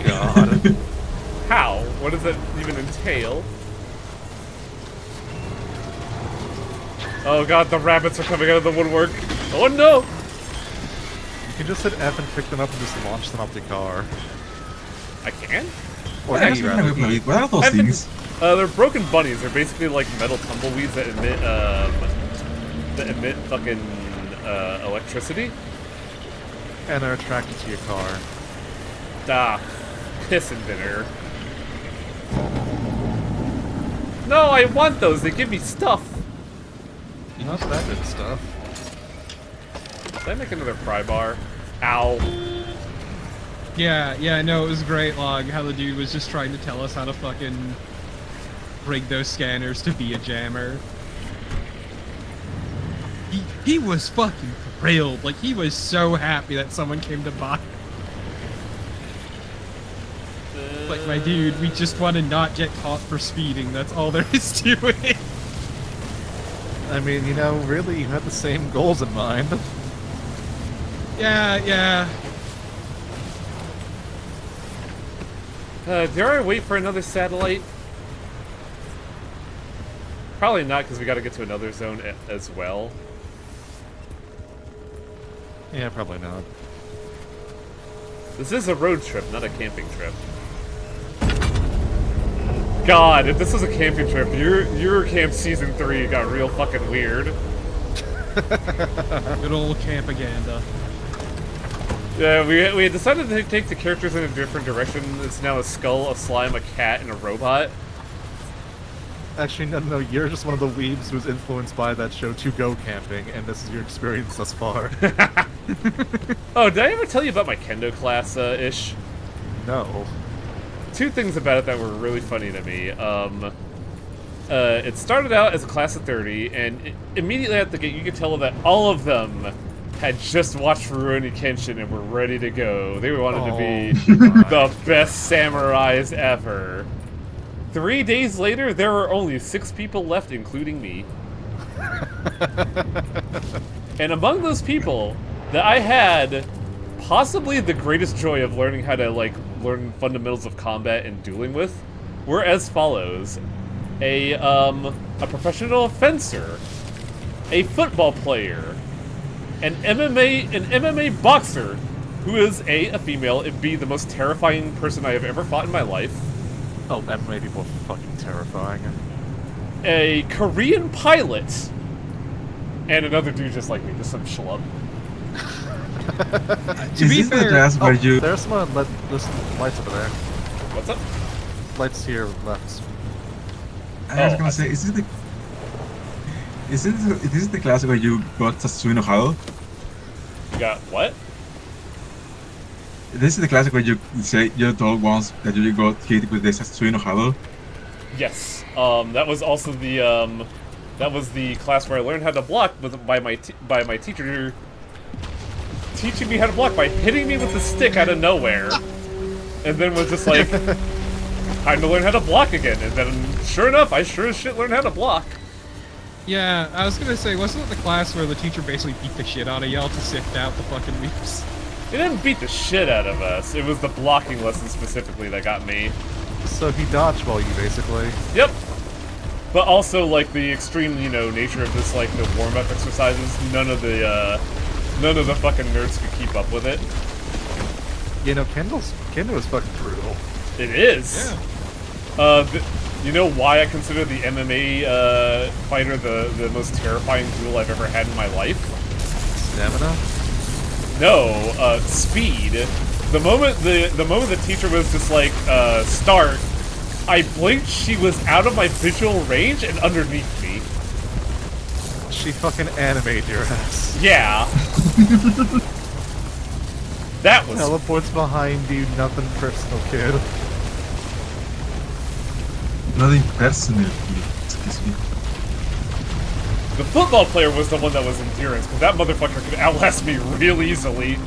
God. How? What does that even entail? Oh god, the rabbits are coming out of the woodwork. Oh no! You can just hit F and pick them up and just launch them off the car. I can? Or Yeah, E, actually, rather. never played. What are those I've been- things? They're broken bunnies. They're basically like metal tumbleweeds that emit fucking, electricity. And they're attracted to your car. Ah, piss and vinegar. No, I want those. They give me stuff. Not that good stuff. Did I make another pry bar? Ow. Yeah, no, it was great, Log, how the dude was just trying to tell us how to fucking rig those scanners to be a jammer. He was fucking thrilled. Like, he was so happy that someone came to buy. Like, my dude, we just want to not get caught for speeding. That's all there is to it. I mean, you know, really, you had the same goals in mind. Yeah. Dare I wait for another satellite? Probably not, because we got to get to another zone as well. Yeah, probably not. This is a road trip, not a camping trip. God, if this was a camping trip, your Camp Season 3 got real fucking weird. Good old campaganda. Yeah, we had decided to take the characters in a different direction. It's now a skull, a slime, a cat, and a robot. Actually, no, you're just one of the weebs who's influenced by that show to go camping, and this is your experience thus far. Oh, did I ever tell you about my kendo class, Ish? No. Two things about it that were really funny to me. It started out as a class of 30, and immediately at the gate, you could tell that all of them had just watched Rurouni Kenshin and were ready to go. They wanted to be the best samurais ever. 3 days later, there were only 6 people left, including me. And among those people that I had possibly the greatest joy of learning how to, like, learn fundamentals of combat and dueling with were as follows. A professional fencer, a football player, an MMA boxer who is A female, and B, the most terrifying person I have ever fought in my life. Oh, MMA people are fucking terrifying. A Korean pilot, and another dude just like me, just some schlub. To be Is this the fair, class where you... There's some lights over there. What's up? Lights to your left. I was gonna say, is this the class where you got Satsui no Hado? You got what? This is the class where you say you're told once that you got hit with the Satsui no Hado? Yes. That was also the that was the class where I learned how to block by my teacher teaching me how to block by hitting me with the stick out of nowhere, and then was just like, time to learn how to block again. And then, sure enough, I sure as shit learned how to block. Yeah, I was gonna say, wasn't it the class where the teacher basically beat the shit out of y'all to sift out the fucking weeps? It didn't beat the shit out of us. It was the blocking lesson specifically that got me. So he dodgeball you, basically. Yep. But also, like, the extreme, you know, nature of this, like, the warm-up exercises, none of the fucking nerds could keep up with it. You know, Kendo is fucking brutal. It is. Yeah. You know why I consider the MMA fighter the most terrifying duel I've ever had in my life? Stamina? No, speed. The moment the teacher was just like, start, I blinked, she was out of my visual range and underneath me. She fucking animated your ass. Yeah. That was... Teleports behind you, nothing personal, kid. Nothing personal, excuse me. The football player was the one that was endurance, because that motherfucker could outlast me real easily.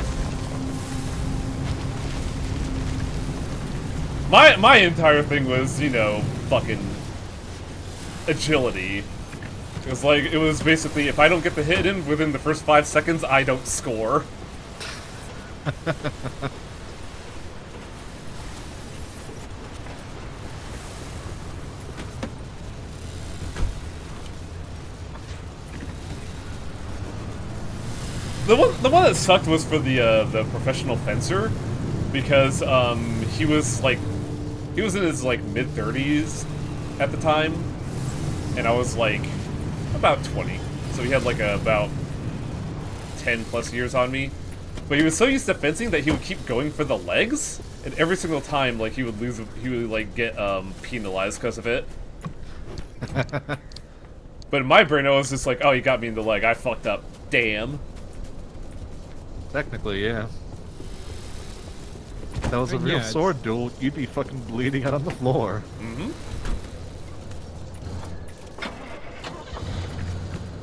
My entire thing was, you know, fucking agility. It was basically, if I don't get the hit in within the first 5 seconds, I don't score. The one that sucked was for the professional fencer, because he was in his like mid-30s at the time, and I was like about 20, so he had like about 10 plus years on me. But he was so used to fencing that he would keep going for the legs, and every single time like he would like get penalized because of it. But in my brain, I was just like, oh, he got me in the leg. I fucked up. Damn. Technically, yeah. If that was a real sword duel, you'd be fucking bleeding out on the floor. Mm-hmm.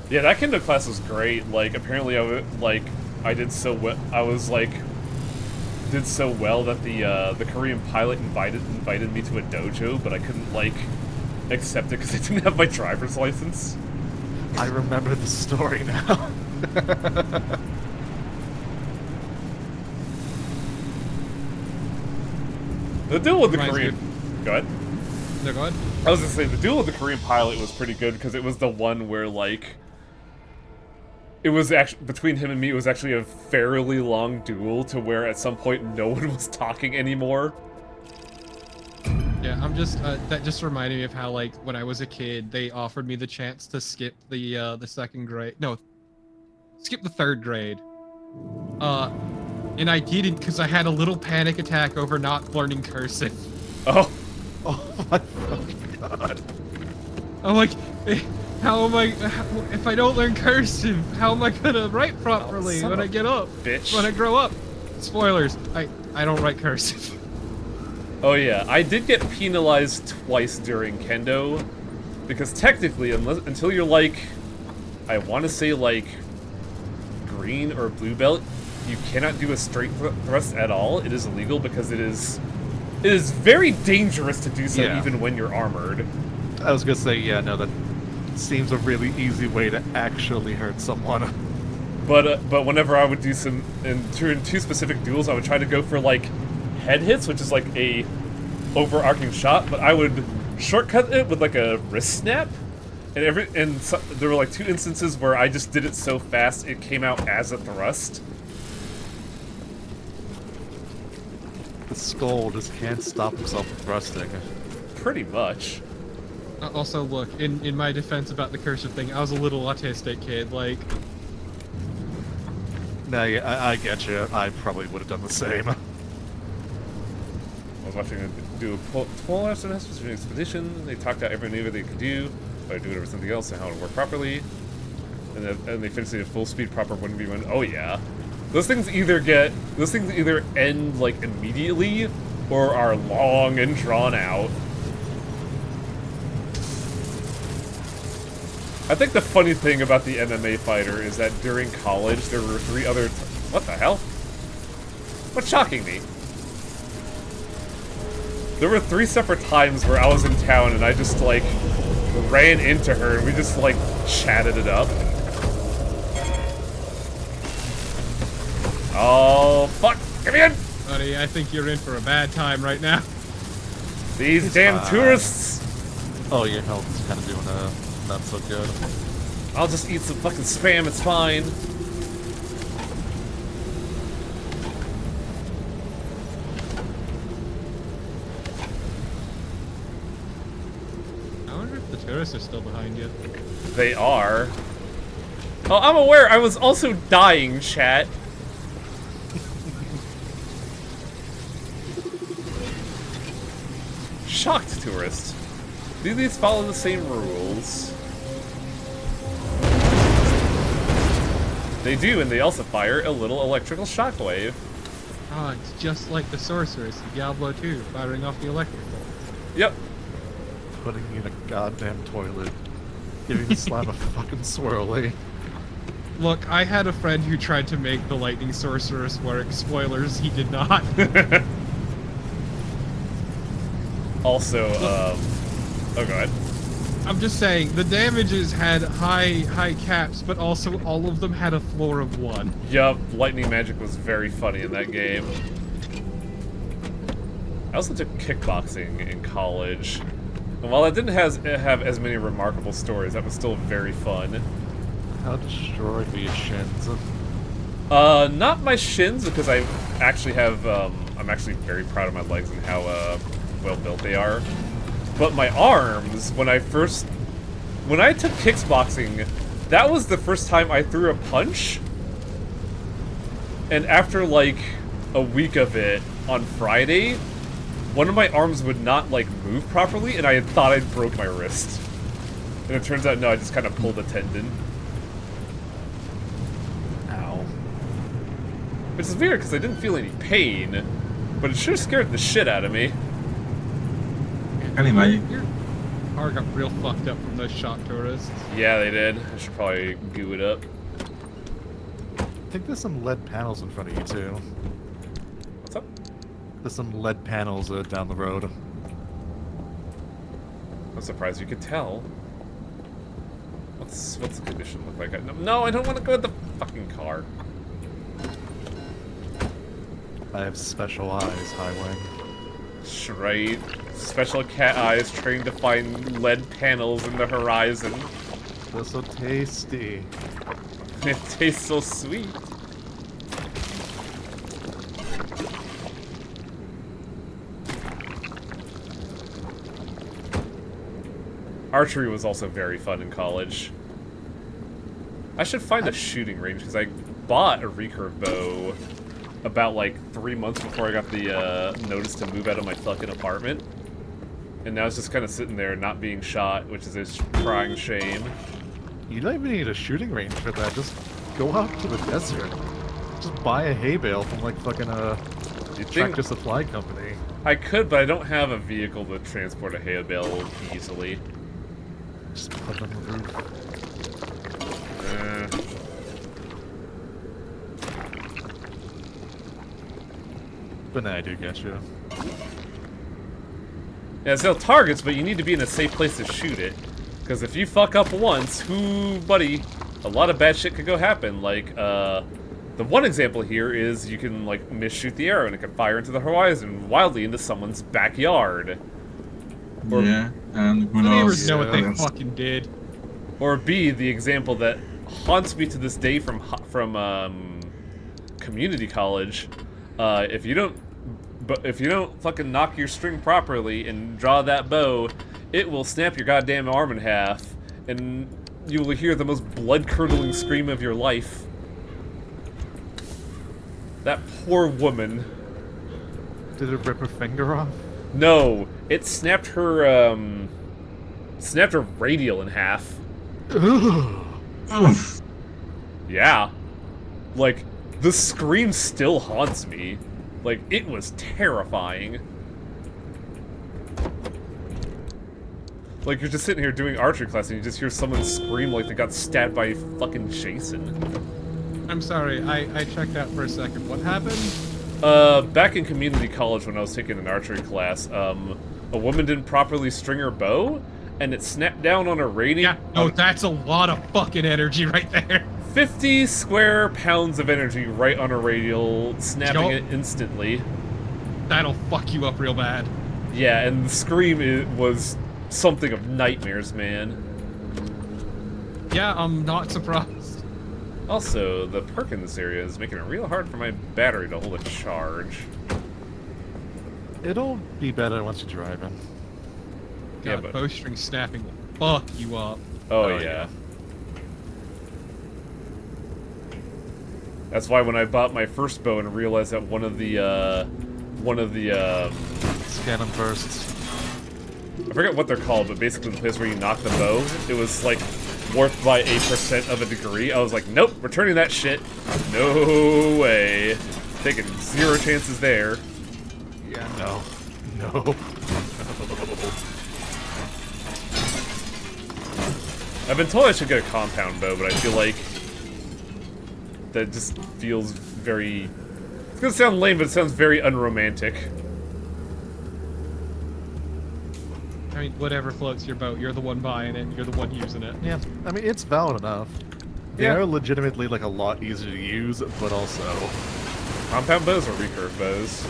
Yeah, that Kendo class was great. Like, apparently I did so well. I was like, did so well that the Korean pilot invited me to a dojo, but I couldn't like accept it because I didn't have my driver's license. I remember the story now. The duel with the Reminds me Korean. Go ahead. No, go ahead. I was gonna say the duel with the Korean pilot was pretty good because it was the one where like it was actually between him and me. It was actually a fairly long duel to where at some point no one was talking anymore. Yeah, I'm just that just reminded me of how like when I was a kid, they offered me the chance to skip the second grade. No, skip the third grade. And I didn't because I had a little panic attack over not learning cursive. Oh. Oh my fucking god. I'm like, how am I? If I don't learn cursive, how am I gonna write properly when I get up? Bitch. When I grow up. Spoilers. I don't write cursive. Oh yeah, I did get penalized twice during Kendo, because technically, until you're like, I want to say like, green or blue belt, you cannot do a straight thrust at all. It is illegal because it is very dangerous to do so even when you're armored. I was gonna say, yeah, no, that seems a really easy way to actually hurt someone. But whenever I would do some in two specific duels, I would try to go for like head hits, which is like a overarching shot, but I would shortcut it with like a wrist snap. And there were like 2 instances where I just did it so fast it came out as a thrust. The skull just can't stop himself from thrusting. Pretty much. Also, look, in my defense about the cursive thing, I was a little autistic kid, like... No, yeah, I get you. I probably would have done the same. I was watching a do a polar astronaut during expedition. They talked out every maneuver they could do, but I do it over something else and how it would work properly. And they finished it at full speed, proper 1v1. Oh yeah, those things either end like immediately or are long and drawn out. I think the funny thing about the MMA fighter is that during college there were 3 other. What the hell? What's shocking me? There were 3 separate times where I was in town and I just like ran into her and we just like chatted it up. Oh fuck! Get me in! Buddy, I think you're in for a bad time right now. These damn tourists! Oh, your health is kind of doing not so good. I'll just eat some fucking spam, it's fine. I wonder if the tourists are still behind you. They are. Oh, I'm aware I was also dying, chat. Shocked tourist. Do these follow the same rules? They do, and they also fire a little electrical shockwave. Oh, it's just like the sorceress in Diablo 2, firing off the electrical. Yep. Putting you in a goddamn toilet. Giving the slab a fucking swirly. Look, I had a friend who tried to make the lightning sorceress work. Spoilers, he did not. Also, oh, go ahead. I'm just saying, the damages had high caps, but also all of them had a floor of 1. Yup, lightning magic was very funny in that game. I also took kickboxing in college. And while it didn't have as many remarkable stories, that was still very fun. How destroyed were your shins? Not my shins, because I actually have, I'm actually very proud of my legs and how, well built they are. But my arms, when I took kickboxing, that was the first time I threw a punch. And after like a week of it on Friday, one of my arms would not like move properly and I had thought I'd broke my wrist. And it turns out no, I just kind of pulled a tendon. Ow. Which is weird because I didn't feel any pain, but it sure scared the shit out of me. Can you imagine? car got real fucked up from those shock tourists. Yeah, they did. I should probably goo it up. I think there's some lead panels in front of you too. What's up? There's some lead panels down the road. I'm surprised you could tell. What's the condition look like? No, I don't want to go with the fucking car. I have special eyes, Highway. Right. Special cat eyes trying to find lead panels in the horizon. They're so tasty. It tastes so sweet. Archery was also very fun in college. I should find a shooting range, because I bought a recurve bow about, like, 3 months before I got the notice to move out of my fucking apartment. And now it's just kind of sitting there not being shot, which is a crying shame. You don't even need a shooting range for that. Just go out to the desert. Just buy a hay bale from, like, fucking Tractor Supply Company. I could, but I don't have a vehicle to transport a hay bale easily. Just put it on the roof. But nah, I do get you. Yeah, sell targets, but you need to be in a safe place to shoot it. Because if you fuck up once, buddy, a lot of bad shit could go happen. Like, the one example here is you can, like, misshoot the arrow and it can fire into the horizon wildly into someone's backyard. Or, yeah, and who The knows? neighbors know what they That's- fucking did. Or B, the example that haunts me to this day from community college. If you don't fucking knock your string properly and draw that bow, it will snap your goddamn arm in half, and you will hear the most blood-curdling scream of your life. That poor woman. Did it rip her finger off? No, it snapped her radial in half. Oof. Yeah. Like, the scream still haunts me. Like, it was terrifying. Like, you're just sitting here doing archery class and you just hear someone scream like they got stabbed by fucking Jason. I'm sorry, I checked out for a second. What happened? Back in community college when I was taking an archery class, a woman didn't properly string her bow, and it snapped down on her radial. Yeah, no, that's a lot of fucking energy right there. 50 square pounds of energy right on her radial, snapping it instantly. That'll fuck you up real bad. Yeah, and the scream was something of nightmares, man. Yeah, I'm not surprised. Also, the perk in this area is making it real hard for my battery to hold a charge. It'll be better once you drive in. Yeah, God, but... bowstring snapping will fuck you up. Oh, yeah. That's why when I bought my first bow and realized that one of the Scan them first. I forget what they're called, but basically the place where you knock the bow, it was like warped by 8% of a degree. I was like, nope, returning that shit. No way. Taking 0 chances there. Yeah, no. No. I've been told I should get a compound bow, but I feel like that just feels very... It's gonna sound lame, but it sounds very unromantic. I mean, whatever floats your boat, you're the one buying it, you're the one using it. Yeah, I mean, it's valid enough. They are legitimately, like, a lot easier to use, but also... Compound bows or recurve bows?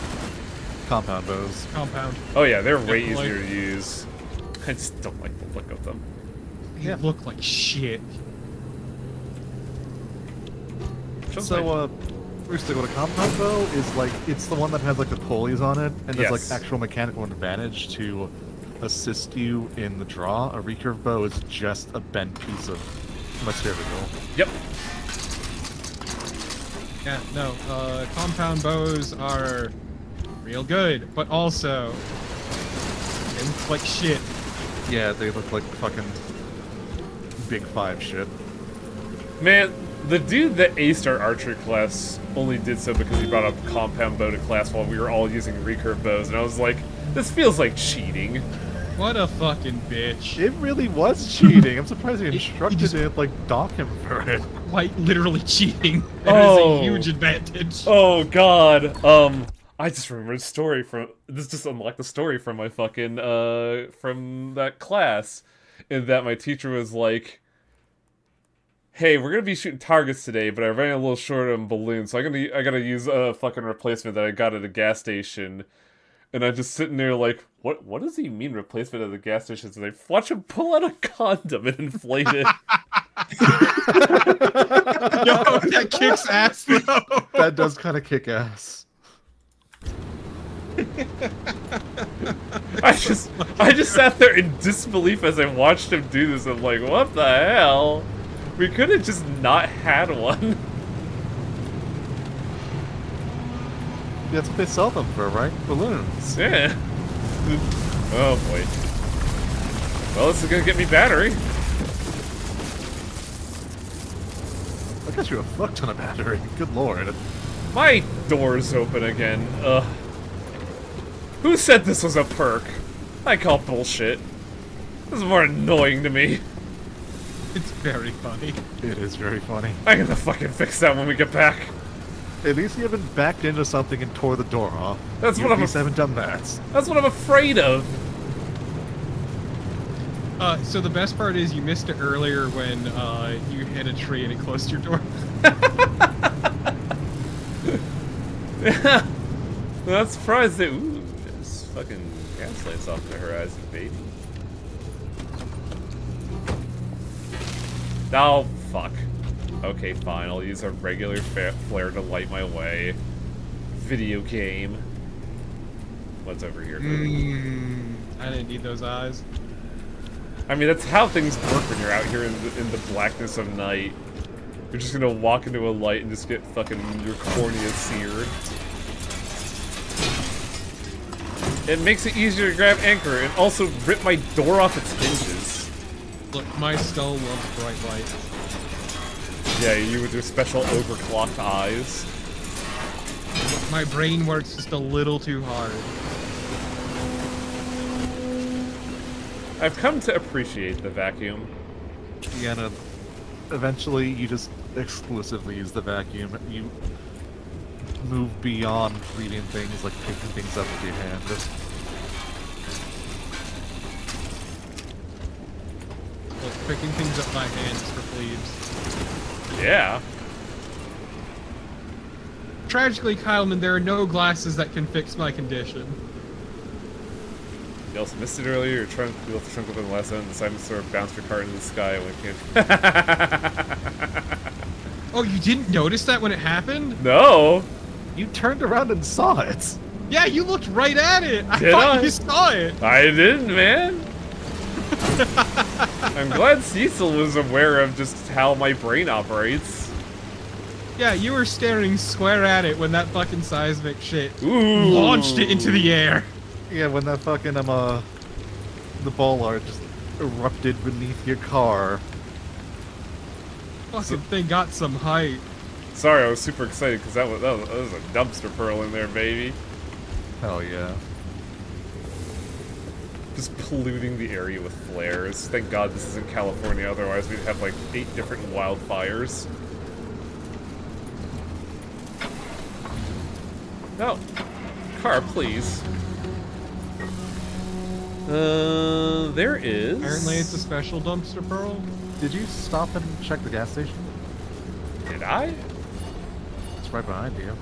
Compound bows. Compound. Oh yeah, they're way Definitely. easier to use. I just don't like the look of them. They look like shit. So, Rooster, what a compound bow is like, it's the one that has like the pulleys on it, and there's Yes. like actual mechanical advantage to assist you in the draw. A recurve bow is just a bent piece of material. Yep. Yeah, no, compound bows are real good, but also they look like shit. Yeah, they look like fucking Big 5 shit. Man, the dude that aced our archery class only did so because he brought up compound bow to class while we were all using recurve bows, and I was like, this feels like cheating. What a fucking bitch. It really was cheating. I'm surprised he He instructed just- it, like, dock him for it. Quite literally cheating. It is Oh. a huge advantage. Oh god. I just remembered a story from this. Just unlocked the story from my fucking from that class, in that my teacher was like, "Hey, we're gonna be shooting targets today, but I ran a little short on balloons, so I gotta use a fucking replacement that I got at a gas station." And I'm just sitting there like, what does he mean replacement at the gas station? So they watch him pull out a condom and inflate it. Yo, that kicks ass though. That does kind of kick ass. I just sat there in disbelief as I watched him do this. I'm like, what the hell? We could have just not had one. That's what they sell them for, right? Balloons. Yeah. Oh boy. Well, this is gonna get me battery. I got you a fuck ton of battery. Good lord. My door's open again. Ugh. Who said this was a perk? I call bullshit. This is more annoying to me. It's very funny. It is very funny. I'm gonna fucking fix that when we get back. At least you haven't backed into something and tore the door off. That's what I'm. haven't done that. That's what I'm afraid of. So the best part is you missed it earlier when you hit a tree and it closed your door. Yeah. I'm not surprised that. Ooh, there's fucking gas lights off the horizon, baby. Oh, fuck. Okay, fine. I'll use a regular flare to light my way. Video game. What's over here? I didn't need those eyes. I mean, that's how things work when you're out here in the blackness of night. You're just gonna walk into a light and just get fucking your cornea seared. It makes it easier to grab anchor and also rip my door off its hinges. Look, my skull loves bright light. Yeah, you with your special overclocked eyes. My brain works just a little too hard. I've come to appreciate the vacuum. Yeah, no, eventually you just exclusively use the vacuum. You move beyond reading things, like picking things up with your hand. Look, picking things up by hand is for plebes. Yeah. Tragically, Kyleman, there are no glasses that can fix my condition. You also missed it earlier. Your trunk, you left the trunk open the last time. The Simon sort of bounced your cart into the sky when it came. Oh, you didn't notice that when it happened? No. You turned around and saw it. Yeah, you looked right at it. I Did thought I? you saw it. I didn't, man. I'm glad Cecil was aware of just how my brain operates. Yeah, you were staring square at it when that fucking seismic shit Ooh. launched it into the air. Yeah, when that fucking the bollard just erupted beneath your car. Fucking thing got some height. Sorry, I was super excited because that was a dumpster pearl in there, baby. Hell yeah. Just polluting the area with flares. Thank God this isn't California, otherwise we'd have like 8 different wildfires. No. Car, please. There is... Apparently it's a special dumpster pearl. Did you stop and check the gas station? Did I? It's right behind you.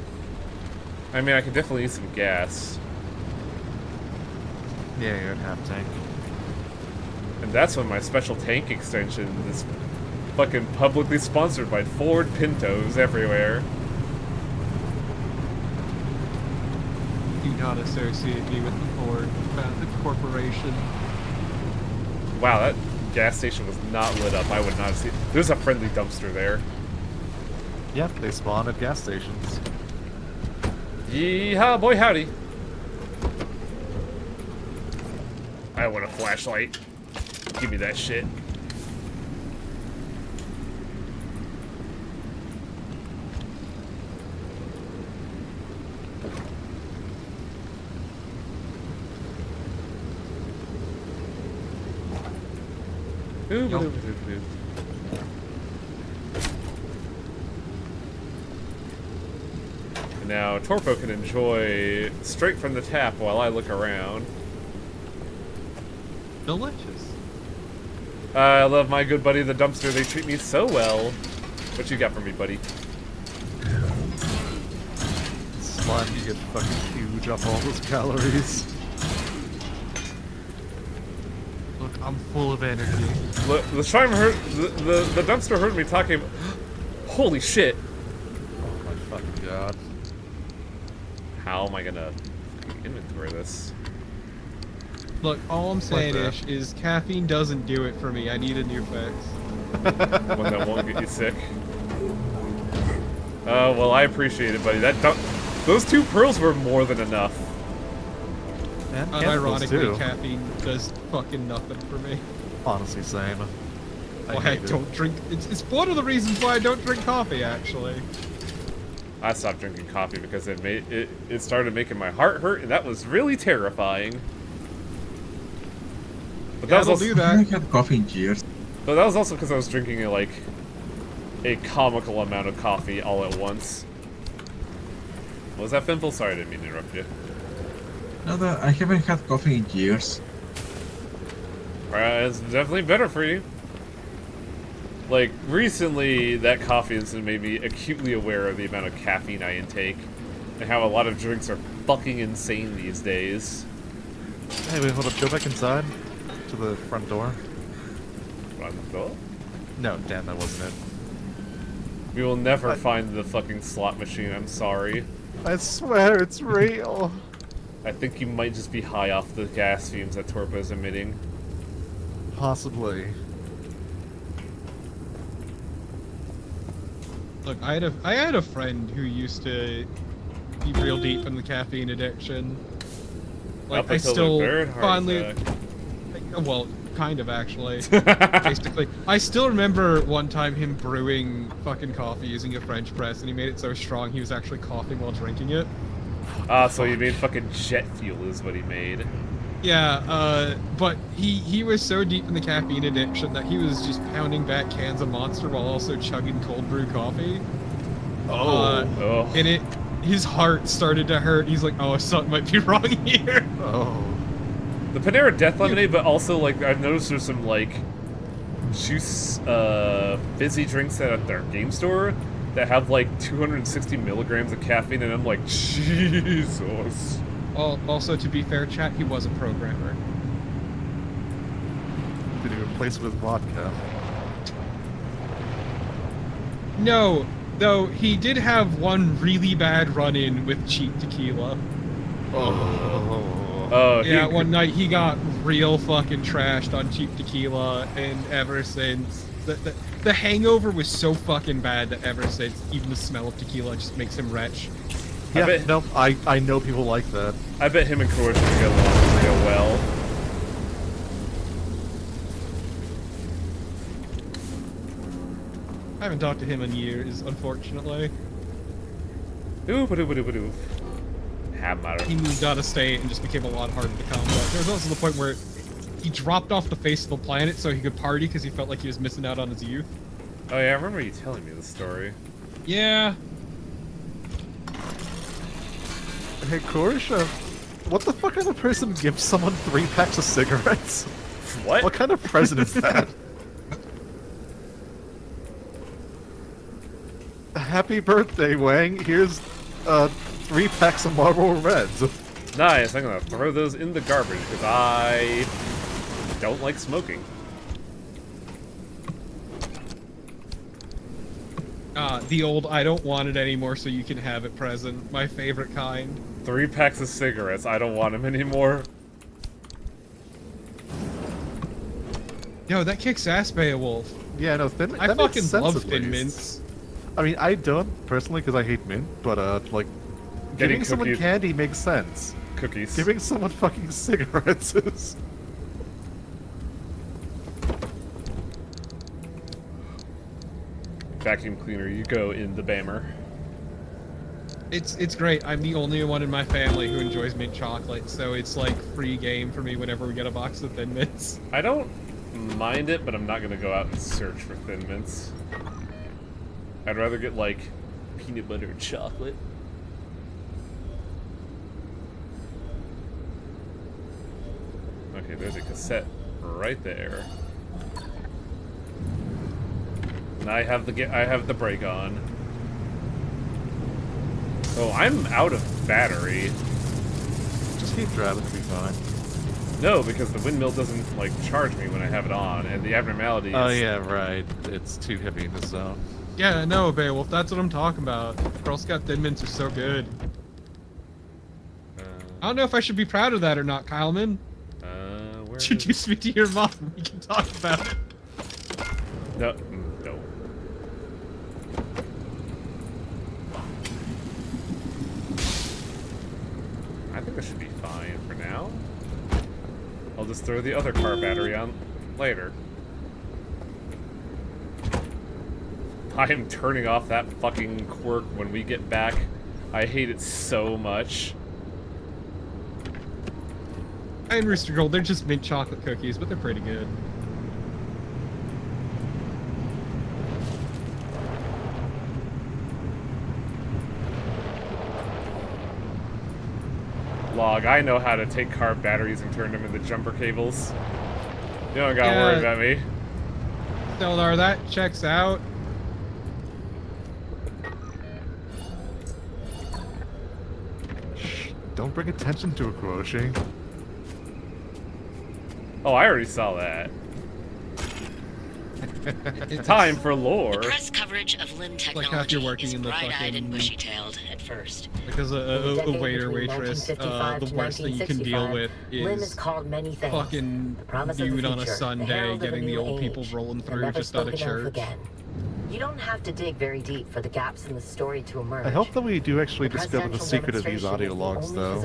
I mean, I could definitely use some gas. Yeah, you're at half tank. And that's when my special tank extension is fucking publicly sponsored by Ford Pintos everywhere. Do not associate me with the Ford Corporation. Wow, that gas station was not lit up. I would not see. There's a friendly dumpster there. Yep, they spawn at gas stations. Yeehaw, boy howdy. I want a flashlight. Give me that shit. And now Torpo can enjoy straight from the tap while I look around. Delicious. I love my good buddy the dumpster. They treat me so well. What you got for me, buddy? Slime, you get fucking huge off all those calories. Look, I'm full of energy. Look, the dumpster heard me talking about... Holy shit! Oh my fucking god. How am I gonna inventory this? Look, all I'm saying is caffeine doesn't do it for me. I need a new fix. One that won't get you sick. Oh, well, I appreciate it, buddy. Those 2 pearls were more than enough. And unironically, caffeine does fucking nothing for me. Honestly, same. I don't drink. It's one of the reasons why I don't drink coffee, actually. I stopped drinking coffee because it started making my heart hurt, and that was really terrifying. But Yeah, that was also, do that. I haven't had coffee in years. but that was also because I was drinking a comical amount of coffee all at once. What was that, Fimple? Sorry, I didn't mean to interrupt you. No, I haven't had coffee in years. It's definitely better for you. Like, recently, that coffee incident made me acutely aware of the amount of caffeine I intake, and how a lot of drinks are fucking insane these days. Hey, wait, hold up. Go back inside to the front door. Front door? No, damn, that wasn't it. We will never find the fucking slot machine, I'm sorry. I swear it's real. I think you might just be high off the gas fumes that Torpo's emitting. Possibly. Look, I had a friend who used to be real deep in the caffeine addiction. Like, I still fondly, well, kind of actually, basically. I still remember one time him brewing fucking coffee using a French press, and he made it so strong he was actually coughing while drinking it. Ah, so he made fucking jet fuel is what he made. Yeah, but he was so deep in the caffeine addiction that he was just pounding back cans of Monster while also chugging cold brew coffee. And his heart started to hurt. He's like, oh, something might be wrong here. Oh. The Panera Death Lemonade, but also, like, I've noticed there's some, like, juice, fizzy drinks at their game store that have, like, 260 milligrams of caffeine, and I'm like, Jesus. Also, to be fair, chat, he was a programmer. Did he replace it with vodka? No, though he did have one really bad run-in with cheap tequila. Oh, yeah, one night he got real fucking trashed on cheap tequila, and ever since, the hangover was so fucking bad that ever since, even the smell of tequila just makes him retch. Yeah, no, I know people like that. I bet him and Croatia get along real well. I haven't talked to him in years, unfortunately. Ooh. Hammer. He moved out of state and just became a lot harder to combat. There was also the point where he dropped off the face of the planet so he could party because he felt like he was missing out on his youth. Oh yeah, I remember you telling me the story. Yeah. Hey, Korsha, what the fuck kind of person gives someone 3 packs of cigarettes? What? What kind of present is that? Happy birthday, Wang. Here's 3 packs of Marlboro Reds. Nice, I'm gonna throw those in the garbage because I don't like smoking. The old I don't want it anymore so you can have it present. My favorite kind. 3 packs of cigarettes, I don't want them anymore. Yo, that kicks ass, Beowulf. Yeah, no, Thin I that makes fucking sense love at Thin least. Mints. I mean, I don't, personally, because I hate mint, but, like, Getting giving someone candy makes sense. Cookies. Giving someone fucking cigarettes is... Vacuum cleaner, you go in the Bammer. It's great. I'm the only one in my family who enjoys mint chocolate, so it's like free game for me whenever we get a box of Thin Mints. I don't mind it, but I'm not gonna go out and search for Thin Mints. I'd rather get, like, peanut butter and chocolate. Okay, there's a cassette right there. And I have the brake on. Oh, I'm out of battery. Just keep driving, it'll be fine. No, because the windmill doesn't, like, charge me when I have it on, and the abnormality is... Oh yeah, right. It's too heavy in the zone. Yeah, no, Beowulf, that's what I'm talking about. Girl Scout Thin Mints are so good. I don't know if I should be proud of that or not, Kyleman. Where Introduce me to your mom, we can talk about it. No, no. I think I should be fine for now. I'll just throw the other car battery on later. I am turning off that fucking quirk when we get back. I hate it so much. And Rooster Gold, they're just mint chocolate cookies, but they're pretty good. Log, I know how to take car batteries and turn them into jumper cables. You don't gotta worry about me. Stellar, that checks out. Don't bring attention to it, Kuroshi. Oh, I already saw that. Time for lore. The press coverage of Lynn Technology is bright-eyed and bushy-tailed at first. Because a waiter, waitress, the worst thing you can deal with is fucking dude on a Sunday getting the old people rolling through just out of church. You don't have to dig very deep for the gaps in the story to emerge. I hope that we do actually discover the secret of these audio logs, though,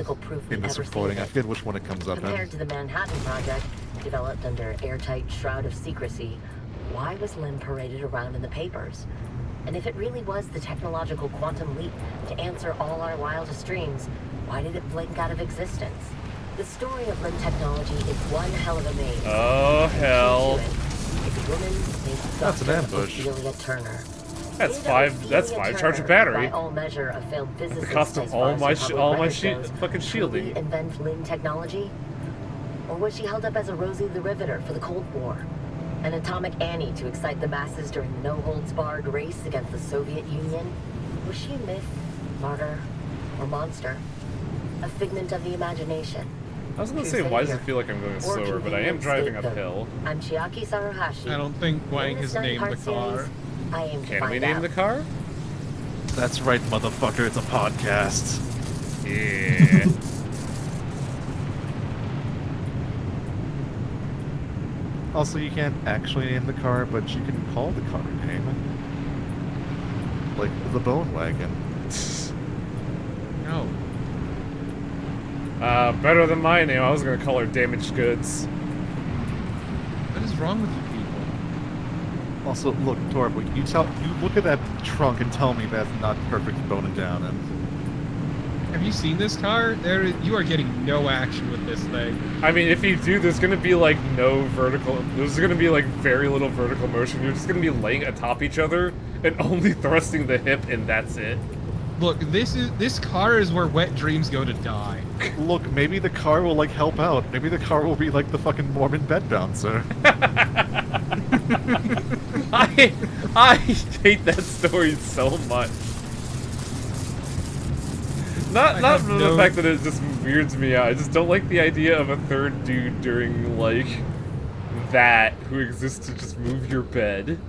in this recording. I forget which one it comes up in. Compared to the Manhattan Project, developed under airtight shroud of secrecy, why was Lynn paraded around in the papers? And if it really was the technological quantum leap to answer all our wildest dreams, why did it blink out of existence? The story of Lynn Technology is one hell of a maze. Oh, hell. That's an ambush. That's five charge of battery. By all measure of failed The physicists cost of as all far as my the public fucking record goes. shielding. Did we invent Lynn Technology? Or was she held up as a Rosie the Riveter for the Cold War? An Atomic Annie to excite the masses during the no-holds-barred race against the Soviet Union? Was she a myth, martyr, or monster? A figment of the imagination? I was gonna say, why does it feel like I'm going slower, but I am driving uphill. I'm Chiaki Saruhashi. I don't think Wang has named the car. Can we name the car? That's right, motherfucker, it's a podcast. Yeah. Also, you can't actually name the car, but you can call the car a name. Like the Bone Wagon. No. Better than my name. I was gonna call her Damaged Goods. What is wrong with you people? Also, look, Torb, you look at that trunk and tell me that's not perfect boning down in. Have you seen this car? You are getting no action with this thing. I mean, if you do, there's gonna be like no vertical. There's gonna be like very little vertical motion. You're just gonna be laying atop each other and only thrusting the hip, and that's it. Look, this car is where wet dreams go to die. Look, maybe the car will like help out. Maybe the car will be like the fucking Mormon bed bouncer. I hate that story so much. Not from the fact that it just weirds me out. I just don't like the idea of a third dude during like that who exists to just move your bed.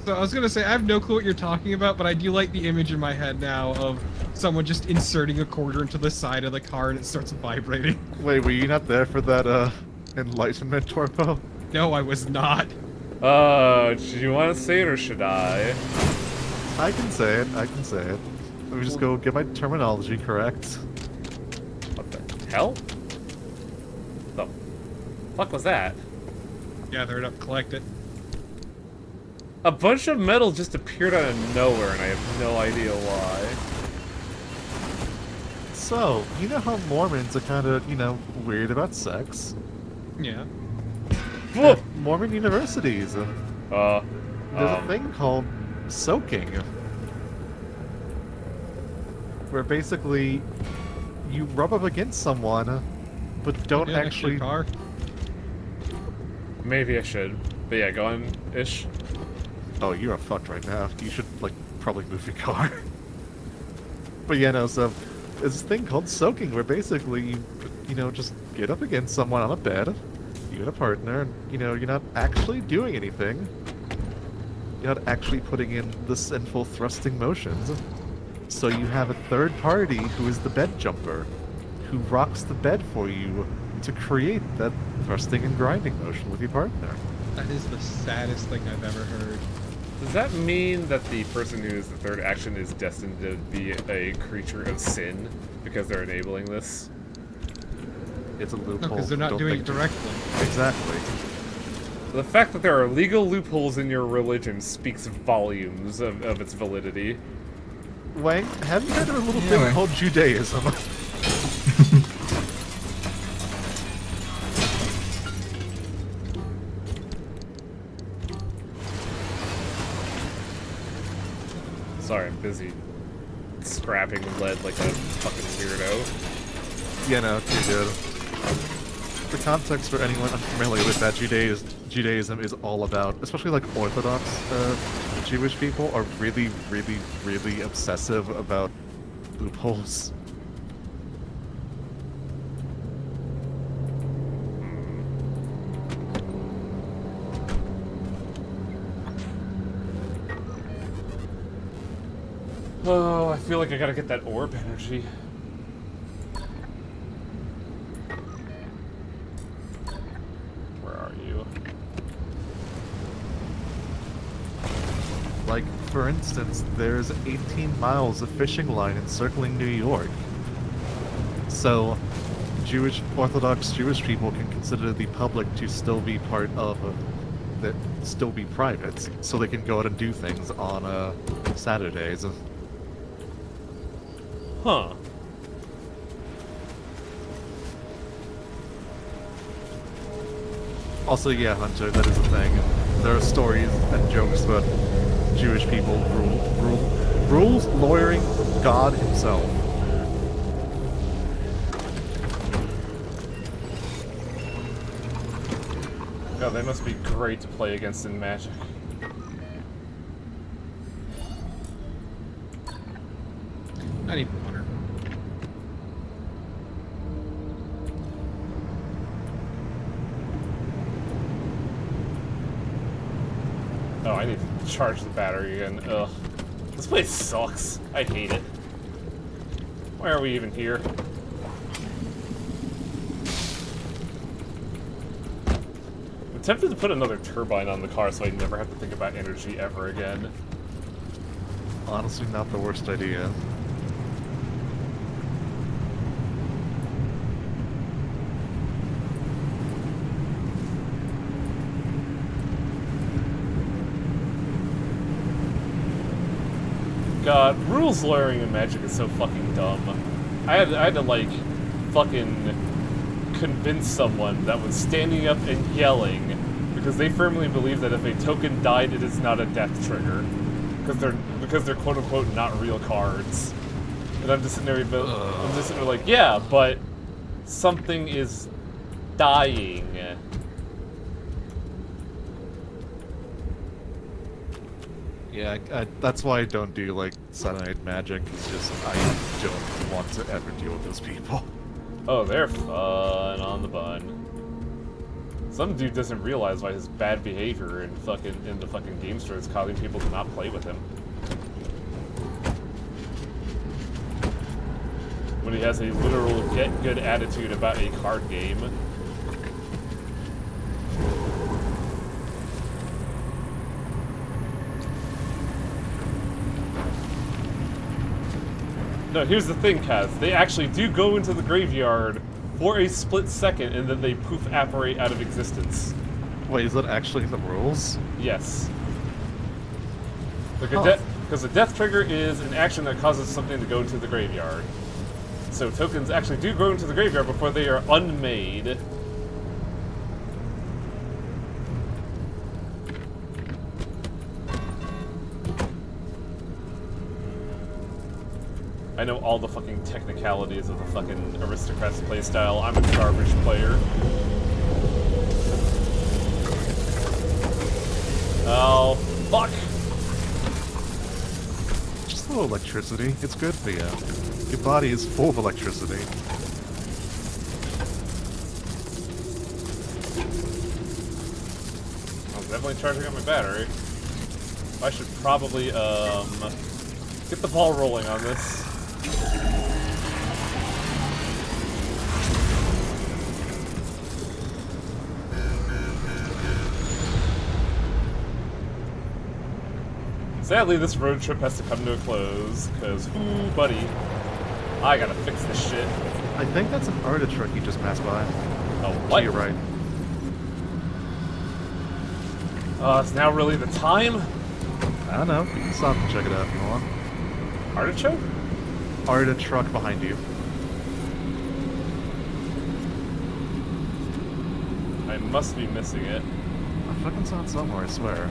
So I was gonna say, I have no clue what you're talking about, but I do like the image in my head now of someone just inserting a quarter into the side of the car and it starts vibrating. Wait, were you not there for that, enlightenment, Torpo? No, I was not. Do you want to say it or should I? I can say it, I can say it. Let me just go get my terminology correct. What the hell? The fuck was that? Gather it up, collect it. A bunch of metal just appeared out of nowhere, and I have no idea why. So, you know how Mormons are kind of, weird about sex? Yeah. Mormon universities. There's a thing called soaking, where basically you rub up against someone, but don't actually. Car. Maybe I should. But yeah, go on, Ish. Oh, you are fucked right now. You should, like, probably move your car. But yeah, no, so there's this thing called soaking, where basically you know, just get up against someone on a bed, you and a partner, and, you know, you're not actually doing anything. You're not actually putting in the sinful thrusting motions. So you have a third party who is the bed jumper, who rocks the bed for you to create that thrusting and grinding motion with your partner. That is the saddest thing I've ever heard. Does that mean that the person who is the third action is destined to be a creature of sin because they're enabling this? It's a loophole. No, because they're not doing it directly. Exactly. The fact that there are legal loopholes in your religion speaks volumes of its validity. Wang, have you heard of a little thing called Judaism? Sorry, I'm busy scrapping lead like a fucking weirdo. Yeah, no, you're good. For context for anyone unfamiliar with that, Judaism is all about, especially like Orthodox Jewish people are really, really, really obsessive about loopholes. Oh, I feel like I gotta get that orb energy. Where are you? Like, for instance, there's 18 miles of fishing line encircling New York. So, Orthodox Jewish people can consider the public to still be part of that, still be private, so they can go out and do things on Saturdays. Huh. Also, yeah, Hunter, that is a thing. There are stories and jokes about Jewish people rules lawyering God himself. God, they must be great to play against in Magic. I need water. Oh, I need to charge the battery again. Ugh. This place sucks. I hate it. Why are we even here? I'm tempted to put another turbine on the car so I never have to think about energy ever again. Honestly, not the worst idea. God, rules lawyering in Magic is so fucking dumb. I had to like fucking convince someone that was standing up and yelling because they firmly believe that if a token died, it is not a death trigger because they're quote unquote not real cards. And I'm just sitting there, like, yeah, but something is dying. Yeah, that's why I don't do, like, Saturday Night Magic. It's just, I don't want to ever deal with those people. Oh, they're fun on the bun. Some dude doesn't realize why his bad behavior in the fucking game store is causing people to not play with him. When he has a literal get good attitude about a card game. No, here's the thing, Kaz. They actually do go into the graveyard for a split second, and then they poof apparate out of existence. Wait, is that actually the rules? Yes. Because a death trigger is an action that causes something to go into the graveyard. So tokens actually do go into the graveyard before they are unmade. I know all the fucking technicalities of the fucking Aristocrats playstyle. I'm a garbage player. Oh, fuck! Just a little electricity. It's good for you. Your body is full of electricity. I'm definitely charging up my battery. I should probably, get the ball rolling on this. Sadly, this road trip has to come to a close, because, ooh, buddy, I gotta fix this shit. I think that's an Arda truck you just passed by. Oh, what? To your right. It's now really the time? I don't know. You can stop and check it out if you want. Artichoke? Arda truck behind you. I must be missing it. I fucking saw it somewhere, I swear.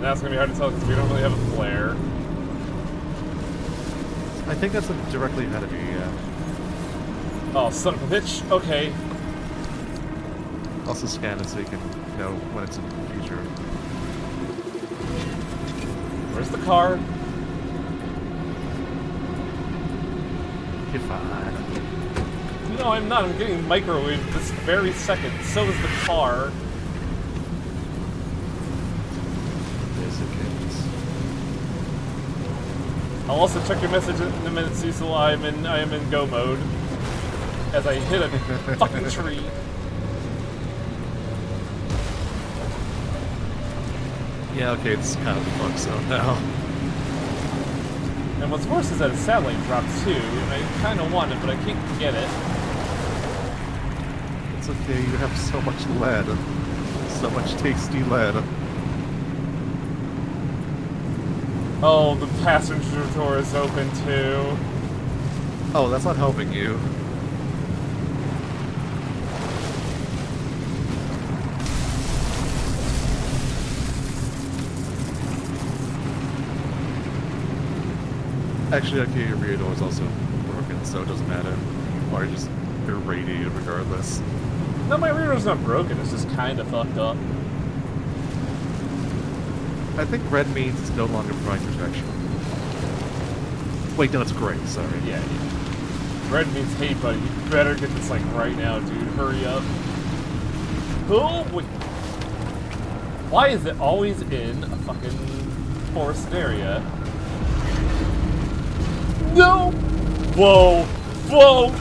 Now it's gonna be hard to tell because we don't really have a flare. I think that's directly ahead of you, yeah. Oh, son of a bitch. Okay. Also scan it so you can know when it's in the future. Where's the car? You're fine. No, I'm not. I'm getting microwaved this very second. So is the car. Yes, it is. I'll also check your message in a minute, Cecil. I am in go mode. As I hit a fucking tree. Yeah, okay, it's kind of the fuck zone now. And what's worse is that a satellite dropped too, and I kind of want it, but I can't get it. It's okay, you have so much lead. So much tasty lead. Oh, the passenger door is open too. Oh, that's not helping you. Actually, okay, your rear door is also broken, so it doesn't matter. Or just irradiated regardless. No, my rear door's not broken, it's just kind of fucked up. I think red means it's no longer providing protection. Wait, no, it's gray, sorry. Yeah. Red means, hey buddy, you better get this like right now, dude. Hurry up. Oh, wait. Why is it always in a fucking forested area? No! Whoa! Whoa!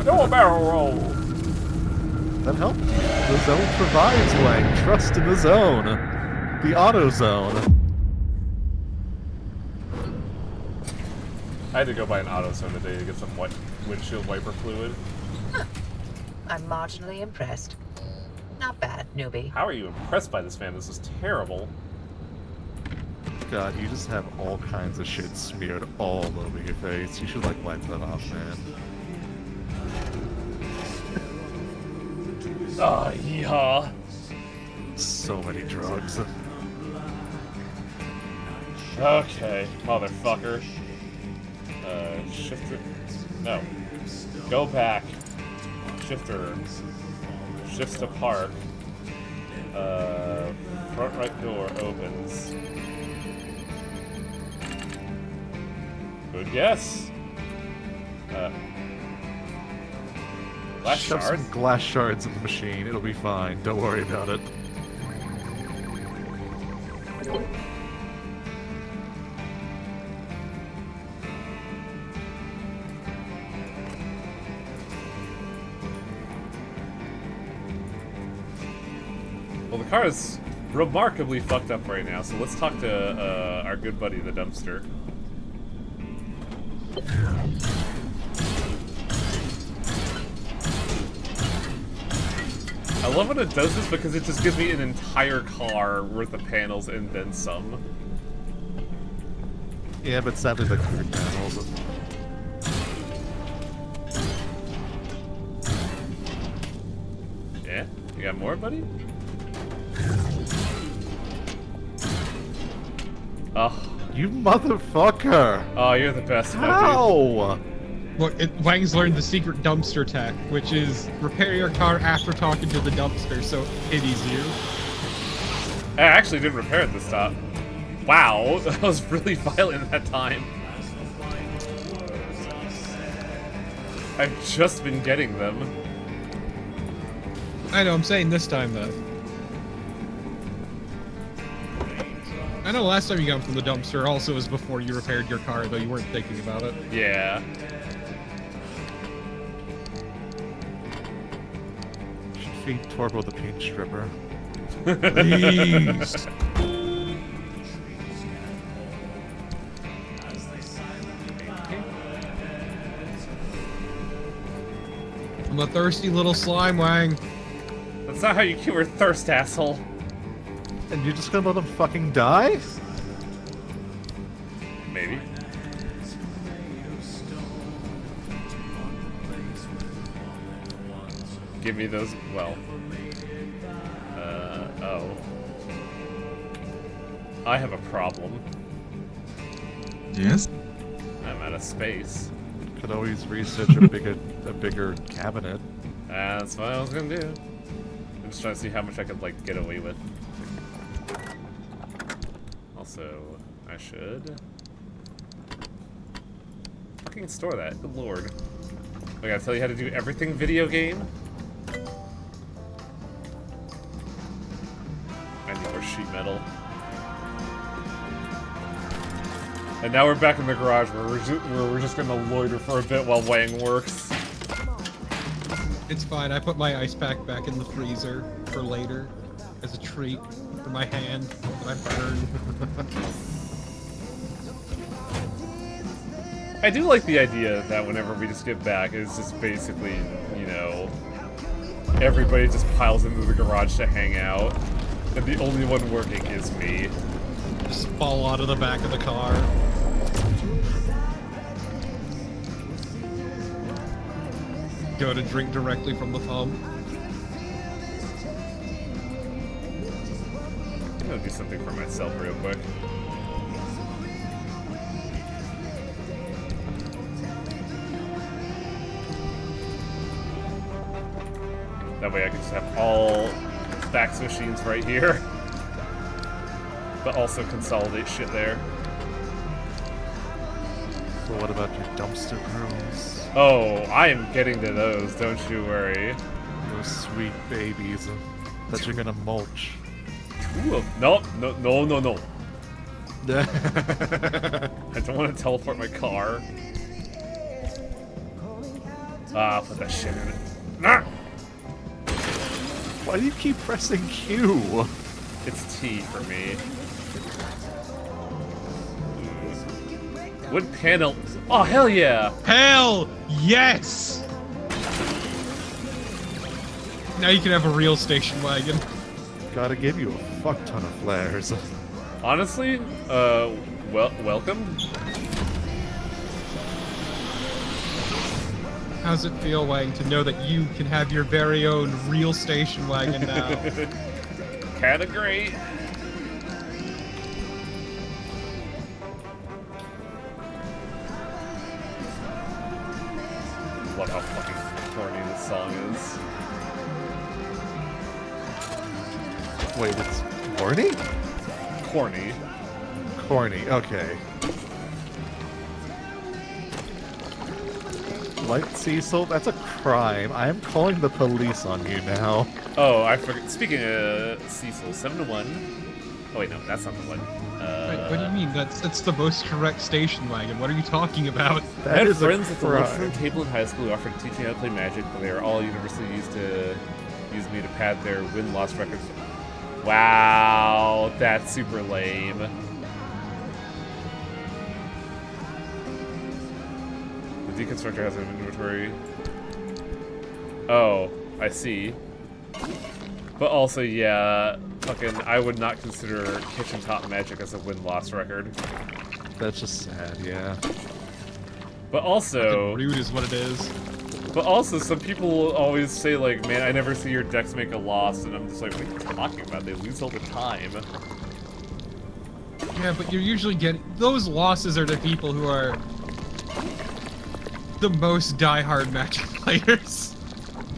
No, a barrel roll! That helped. The zone provides, Wang. Trust in the zone. The auto zone. I had to go buy an auto zone today to get some windshield wiper fluid. I'm marginally impressed. Not bad, newbie. How are you impressed by this, man? This is terrible. God, you just have all kinds of shit smeared all over your face. You should, like, wipe that off, man. Oh, yeah. So many drugs. Okay, motherfucker. Shifter. No. Go back. Shifter. Shifts to park. Front right door opens. Good guess. Glass Shove shards? some glass shards in the machine. It'll be fine. Don't worry about it. Well, the car is remarkably fucked up right now, so let's talk to our good buddy, the dumpster. I love when it does this because it just gives me an entire car worth of panels and then some. Yeah, but sadly the clear panels. Yeah? You got more, buddy? Oh. You motherfucker! Oh, you're the best, How? Look, Wang's learned the secret dumpster tech, which is repair your car after talking to the dumpster, so it pities you. I actually didn't repair it this time. Wow, that was really violent that time. I've just been getting them. I know, I'm saying this time, though. I know last time you got them from the dumpster also was before you repaired your car, though you weren't thinking about it. Yeah. Should feed Torbo the paint stripper. Please. I'm a thirsty little slime, Wang. That's not how you cure thirst, asshole. And you're just gonna let him fucking die? Maybe. Give me those. Well. Oh. I have a problem. Yes? I'm out of space. Could always research a bigger cabinet. That's what I was gonna do. I'm just trying to see how much I could, like, get away with. Also, I should fucking store that. Good lord. I gotta tell you how to do everything video game? I need more sheet metal. And now we're back in the garage where we're just gonna loiter for a bit while Wang works. It's fine, I put my ice pack back in the freezer for later as a treat for my hand that I burned. I do like the idea that whenever we just get back, it's just basically, you know, everybody just piles into the garage to hang out, and the only one working is me. Just fall out of the back of the car. Go to drink directly from the pump. I'm gonna do something for myself real quick. That way I can just have all fax machines right here. But also consolidate shit there. So what about your dumpster rooms? Oh, I am getting to those, don't you worry. Those sweet babies that you're gonna mulch. Two of no. I don't want to teleport my car. Ah, put that shit in it. Nah! Why do you keep pressing Q? It's T for me. Wood panel. Oh, hell yeah! Hell yes! Now you can have a real station wagon. Gotta give you a fuck ton of flares. Honestly, welcome. How's it feel, Wang, to know that you can have your very own real station wagon now? Kinda great. Love how fucking corny this song is. Wait, it's corny? Corny. Corny, okay. Light Cecil, that's a crime. I am calling the police on you now. Oh, I forgot. Speaking of Cecil, 7-1. Oh wait, no, that's not the one. Wait, what do you mean? That's the most correct station wagon. What are you talking about? I had friends at the lunchroom table in high school who offered to teach me how to play Magic, but they were all university used to use me to pad their win-loss records. Wow, that's super lame. The deconstructor has an inventory. Oh, I see. But also, yeah, fucking, I would not consider Kitchen Top Magic as a win-loss record. That's just sad, yeah. But also... Fucking rude is what it is. But also, some people always say, like, man, I never see your decks make a loss, and I'm just like, what are you talking about? They lose all the time. Yeah, but you're usually getting... Those losses are the people who are the most die-hard Magic players.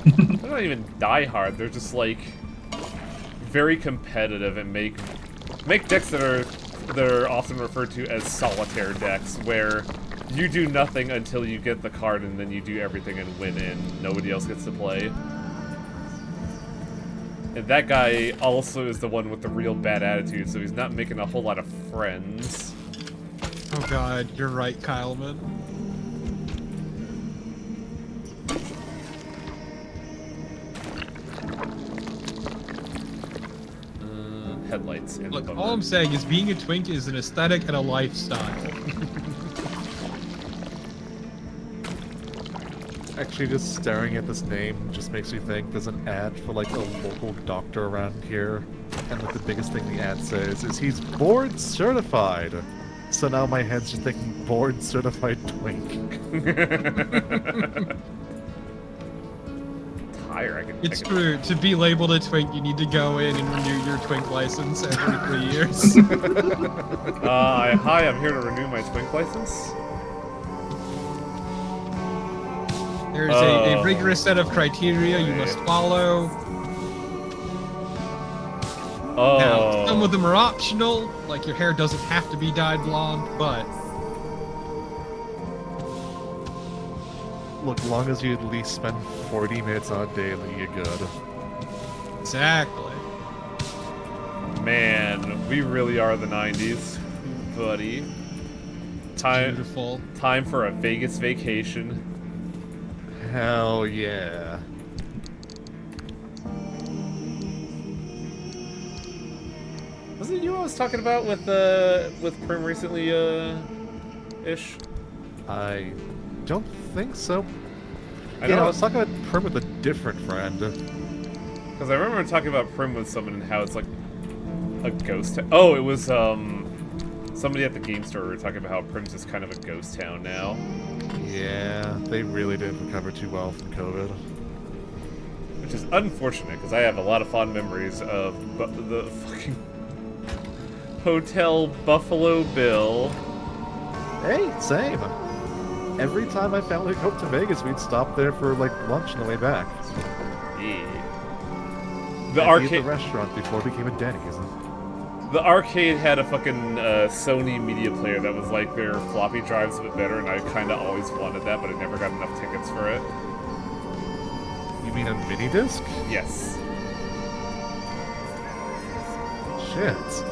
They're not even die-hard, they're just, like, very competitive and make decks that are often referred to as solitaire decks, where you do nothing until you get the card and then you do everything and win and nobody else gets to play. And that guy also is the one with the real bad attitude, so he's not making a whole lot of friends. Oh god, you're right, Kyleman. Headlights. Look, all I'm saying is being a twink is an aesthetic and a lifestyle. Actually, just staring at this name just makes me think there's an ad for like a local doctor around here, and like the biggest thing the ad says is he's board certified. So now my head's just thinking board certified twink. It's true. To be labeled a twink, you need to go in and renew your twink license every 3 years. Hi, I'm here to renew my twink license. There's a rigorous set of criteria you must follow. Now, some of them are optional, like your hair doesn't have to be dyed blonde, but... Look, long as you at least spend 40 minutes on it daily, you're good. Exactly. Man, we really are the 90s, buddy. Beautiful. Time for a Vegas vacation. Hell yeah. Was it you I was talking about with Prim recently, ish? I don't think so. I know. I was talking about Prim with a different friend. Because I remember talking about Prim with someone and how it's like a ghost town. Oh, it was somebody at the game store. We were talking about how Prim's just kind of a ghost town now. Yeah, they really didn't recover too well from COVID. Which is unfortunate, because I have a lot of fond memories of the fucking Hotel Buffalo Bill. Hey, same. Every time my family would go up to Vegas, we'd stop there for like lunch on the way back. Yeah. The arcade, the restaurant before it became a Denny's. The arcade had a fucking Sony media player that was like their floppy drives a bit better, and I kind of always wanted that, but I never got enough tickets for it. You mean a mini disc? Yes. Shit.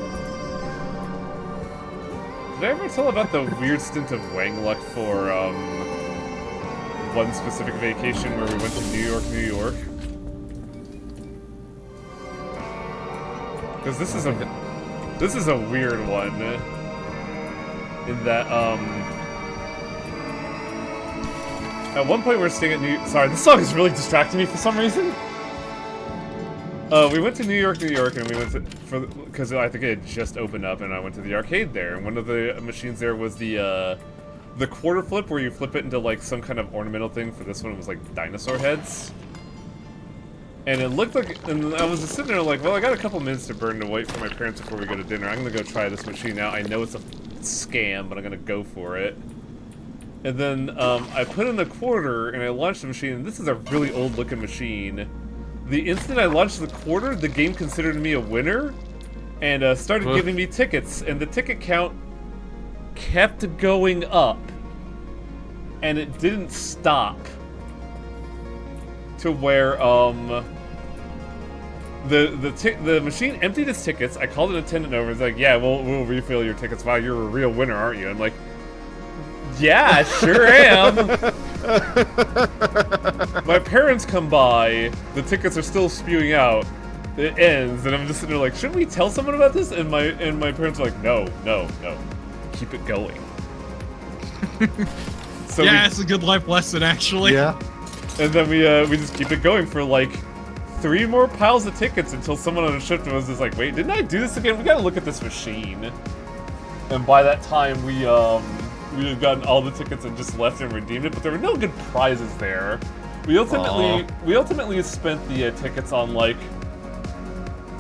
Did I ever tell about the weird stint of Wang Luck for one specific vacation where we went to New York? Because this is a weird one. In that at one point we were staying at Sorry, this song is really distracting me for some reason. We went to New York, and we went to because I think it had just opened up, and I went to the arcade there, and one of the machines there was the quarter flip, where you flip it into like some kind of ornamental thing. For this one, it was like dinosaur heads, and it looked like. And I was just sitting there like, well, I got a couple minutes to burn to wait for my parents before we go to dinner. I'm gonna go try this machine out. I know it's a scam, but I'm gonna go for it. And then I put in the quarter, and I launched the machine. And this is a really old-looking machine. The instant I launched the quarter, the game considered me a winner, and started giving me tickets, and the ticket count kept going up, and it didn't stop. To where the machine emptied its tickets. I called an attendant over. It's like, yeah, we'll refill your tickets. Wow, you're a real winner, aren't you? I'm like, yeah, I sure am. My parents come by, the tickets are still spewing out, it ends, and I'm just sitting there like, shouldn't we tell someone about this? And my parents are like, no, keep it going. So yeah, it's a good life lesson, actually. Yeah. And then we just keep it going for like 3 more piles of tickets until someone on the shift was just like, wait, didn't I do this again? We gotta look at this machine. And by that time, we had gotten all the tickets and just left and redeemed it, but there were no good prizes there. We ultimately spent the tickets on like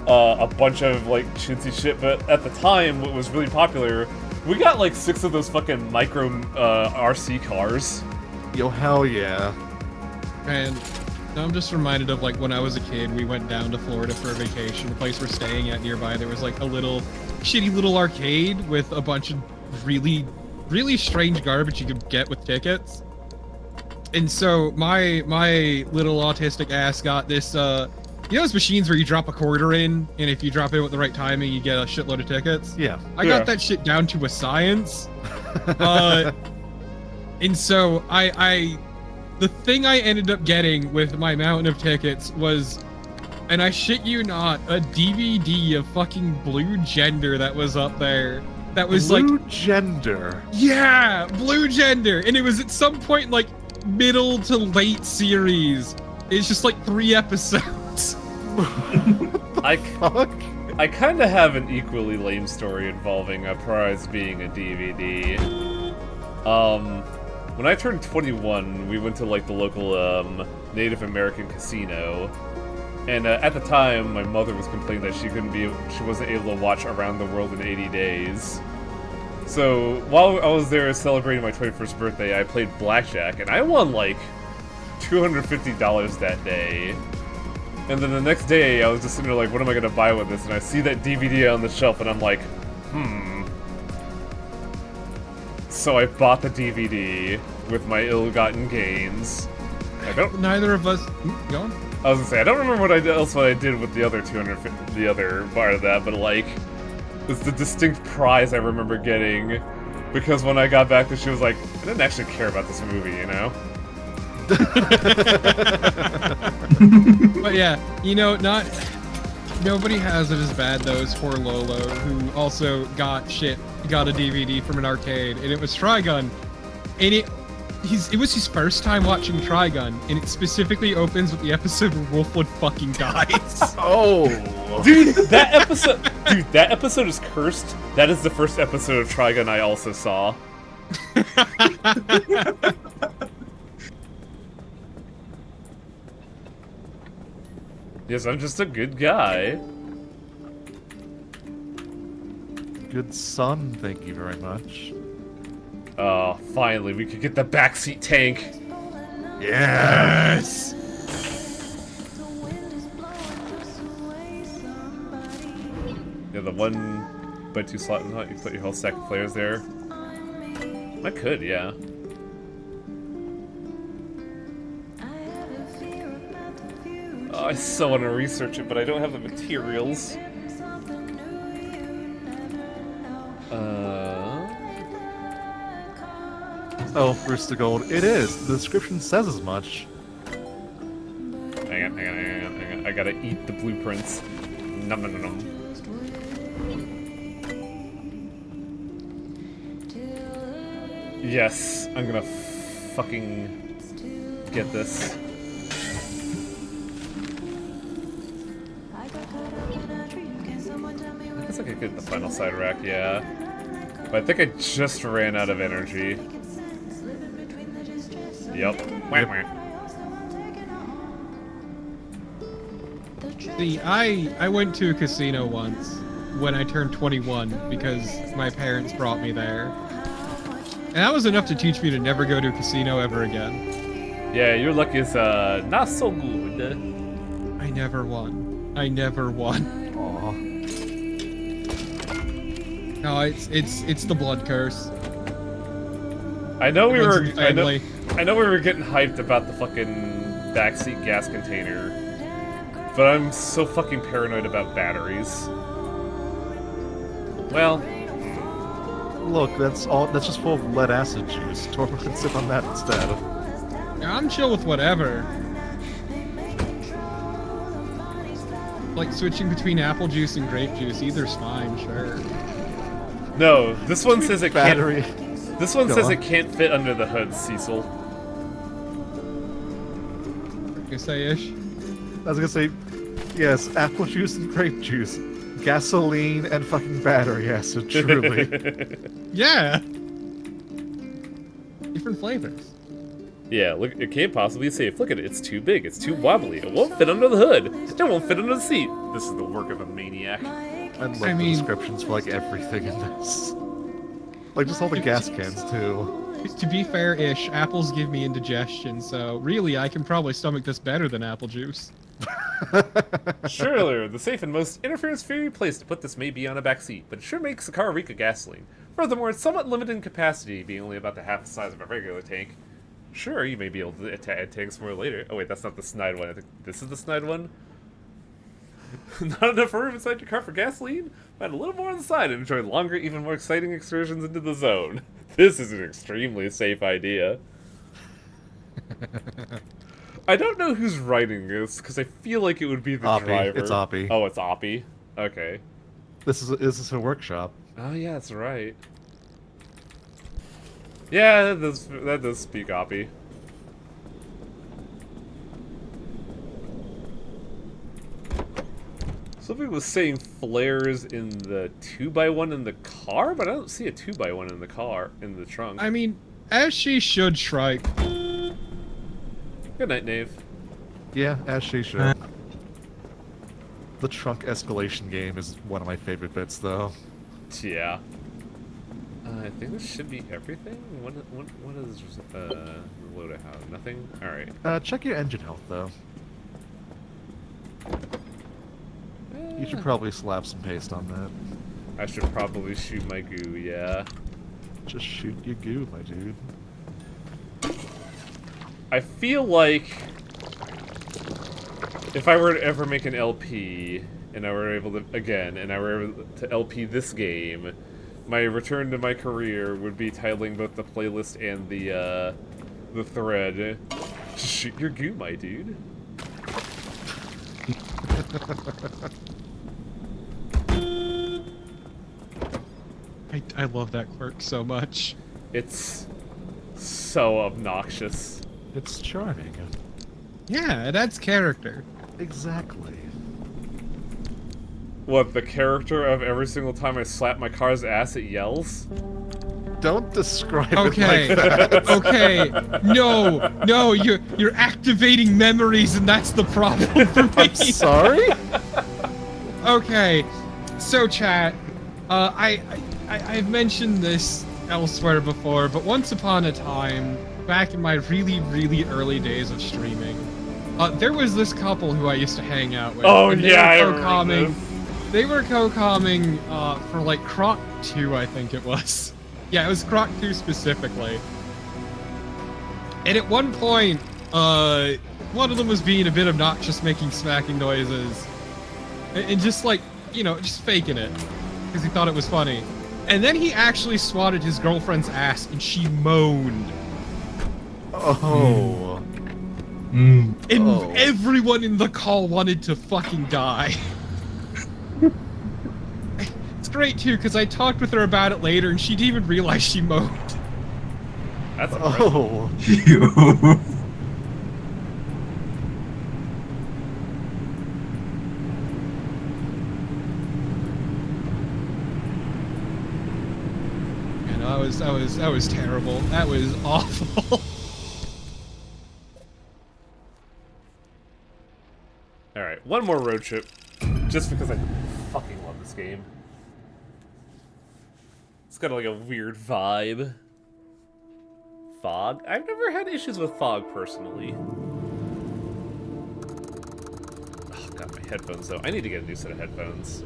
a bunch of like chintzy shit, but at the time, what was really popular, we got like 6 of those fucking micro RC cars. Yo, hell yeah. And now I'm just reminded of like when I was a kid, we went down to Florida for a vacation. The place we're staying at nearby, there was like a little shitty little arcade with a bunch of really strange garbage you could get with tickets. And so my little autistic ass got this, you know those machines where you drop a quarter in, and if you drop it with the right timing, you get a shitload of tickets? Yeah. I got that shit down to a science. And so the thing I ended up getting with my mountain of tickets was, and I shit you not, a DVD of fucking Blue Gender that was up there. That was Blue Gender. Yeah, Blue Gender. And it was at some point like middle to late series. It's just like 3 episodes. I kind of have an equally lame story involving a prize being a DVD. When I turned 21, we went to like the local Native American casino, and at the time, my mother was complaining that she wasn't able to watch Around the World in 80 Days. So while I was there celebrating my 21st birthday, I played blackjack, and I won like $250 that day. And then the next day, I was just sitting there like, what am I gonna buy with this? And I see that DVD on the shelf, and I'm like, So I bought the DVD with my ill-gotten gains. Neither of us. Go on. I was gonna say, I don't remember what I did with the other the other part of that, but like, it's the distinct prize I remember getting, because when I got back, she was like, I didn't actually care about this movie, you know? But yeah, you know, nobody has it as bad though as poor Lolo, who also got a DVD from an arcade, and it was Trigun, and it was his first time watching Trigun, and it specifically opens with the episode where Wolfwood fucking dies. Oh, dude, that episode is cursed. That is the first episode of Trigun I also saw. Yes, I'm just a good guy. Good son, thank you very much. Oh, finally, we could get the backseat tank. Yes! Yeah, the 1x2 slot in hut, you put your whole stack of players there. I could, yeah. Oh, I so want to research it, but I don't have the materials. Oh, Rooster Gold. It is. The description says as much. Hang on. I gotta eat the blueprints. Nom. Yes, I'm gonna fucking get this. I guess I could get the final side rack, yeah. But I think I just ran out of energy. Yep. See, I went to a casino once when I turned 21 because my parents brought me there. And that was enough to teach me to never go to a casino ever again. Yeah, your luck is not so good. I never won. Aw. No, it's the blood curse. I know we were I know we were getting hyped about the fucking backseat gas container, but I'm so fucking paranoid about batteries. Well, look, that's just full of lead acid juice. Torvald can sip on that instead. I'm chill with whatever. Like switching between apple juice and grape juice, either's fine, sure. No, this one says it battery. can't. This one says it can't fit under the hood, Cecil. You say ish? I was gonna say, yes, apple juice and grape juice, gasoline and fucking battery acid. Truly. Yeah. Different flavors. Yeah, look, it can't possibly be safe. Look at it, it's too big, it's too wobbly. It won't fit under the hood. It won't fit under the seat. This is the work of a maniac. I love the descriptions for like everything in this. Like just all the gas cans too. To be fair-ish, apples give me indigestion, so really I can probably stomach this better than apple juice. Surely, the safe and most interference-free place to put this may be on a back seat, but it sure makes the car reek of gasoline. Furthermore, it's somewhat limited in capacity, being only about half the size of a regular tank. Sure, you may be able to add tanks more later. Oh wait, that's not the snide one. I think this is the snide one. Not enough room inside your car for gasoline? Find a little more on the side and enjoy longer, even more exciting excursions into the zone. This is an extremely safe idea. I don't know who's writing this, because I feel like it would be the Oppie. driver. It's Oppie. Oh, it's Oppie? Okay. This is a workshop. Oh yeah, that's right. Yeah, that does speak Oppie. Somebody was saying flares in the 2x1 in the car, but I don't see a 2x1 in the car, in the trunk. I mean, as she should, Shrike. Good night, Nave. Yeah, as she should. The trunk escalation game is one of my favorite bits, though. Yeah. I think this should be everything. What is load how? Nothing? Alright. Check your engine health, though. You should probably slap some paste on that. I should probably shoot my goo, yeah. Just shoot your goo, my dude. I feel like if I were to ever make an LP and I were able to LP this game, my return to my career would be titling both the playlist and the thread. Just shoot your goo, my dude. I love that quirk so much. It's so obnoxious. It's charming. Yeah, it adds character. Exactly. What, the character of every single time I slap my car's ass, it yells? Don't describe okay. it like that. Okay. No, you're activating memories, and that's the problem for me. I'm sorry? Okay. So, chat, I've mentioned this elsewhere before, but once upon a time, back in my really, really early days of streaming, there was this couple who I used to hang out with. Oh yeah, I remember this. They were co-comming for like Croc 2, I think it was. Yeah, it was Croc 2 specifically. And at one point, one of them was being a bit obnoxious, making smacking noises. And just like, you know, just faking it. Because he thought it was funny. And then he actually swatted his girlfriend's ass, and she moaned. Oh. And everyone in the call wanted to fucking die. It's great too, because I talked with her about it later, and she didn't even realize she moaned. That's oh. You know, that was terrible. That was awful. Alright, one more road trip. Just because I fucking love this game. It's got like a weird vibe. Fog? I've never had issues with fog personally. Oh god, my headphones though. I need to get a new set of headphones.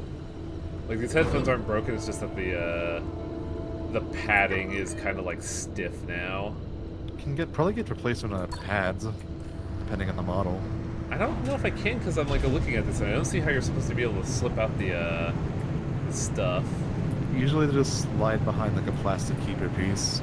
Like these headphones aren't broken, it's just that the padding is kind of like stiff now. Can probably get replacement pads, depending on the model. I don't know if I can because I'm like looking at this and I don't see how you're supposed to be able to slip out the stuff. Usually they just slide behind like a plastic keeper piece.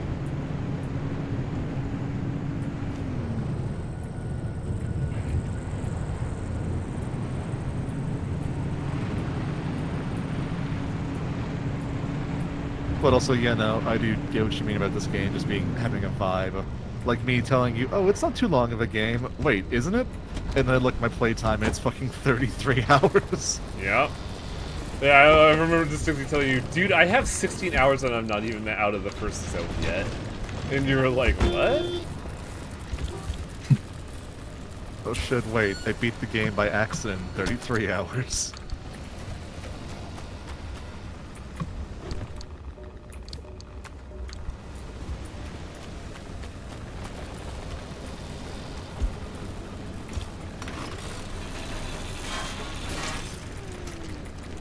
But also, yeah, no, I do get what you mean about this game just having a vibe. Like me telling you, oh, it's not too long of a game. Wait, isn't it? And then I look at my playtime and it's fucking 33 hours. Yep. Yeah, I remember distinctly telling you, dude, I have 16 hours and I'm not even out of the first zone yet. And you were like, what? Oh shit, wait, I beat the game by accident in 33 hours.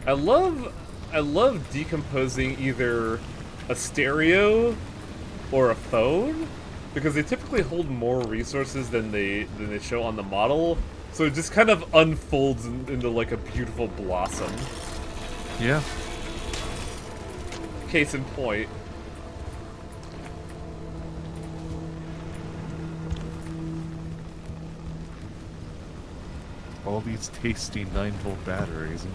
I love decomposing either a stereo or a phone, because they typically hold more resources than they show on the model, so it just kind of unfolds into like a beautiful blossom. Yeah. Case in point. All these tasty 9-volt batteries.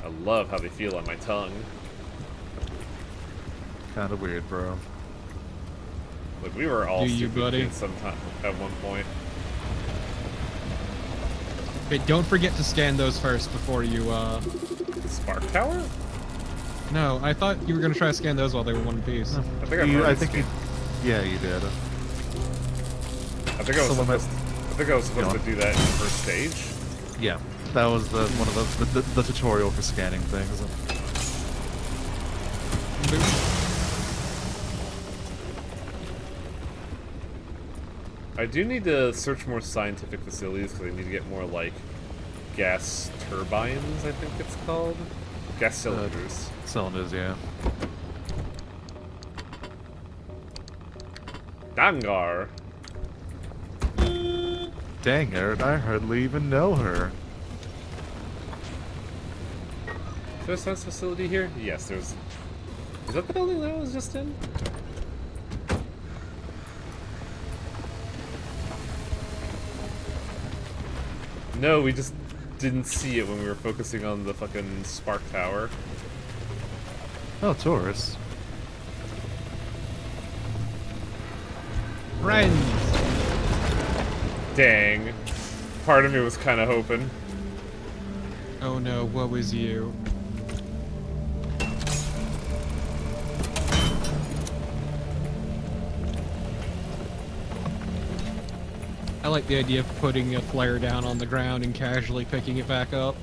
I love how they feel on my tongue. Kinda weird, bro. Look, we were all Do you, stupid buddy? kids sometime at one point. Okay, don't forget to scan those first before you, Spark Tower? No, I thought you were gonna try to scan those while they were one piece. I think I think you... Yeah, you did. I think I was supposed to do that in the first stage. Yeah, that was one of the tutorial for scanning things. I do need to search more scientific facilities because I need to get more, like, gas turbines, I think it's called. Gas cylinders. Cylinders, yeah. Dangar! Dang it, I hardly even know her. Is there a science facility here? Yes, there's... Is that the building that I was just in? No, we just didn't see it when we were focusing on the fucking Spark Tower. Oh, tourists. Friends! Dang. Part of me was kind of hoping. Oh no, woe is you. I like the idea of putting a flare down on the ground and casually picking it back up.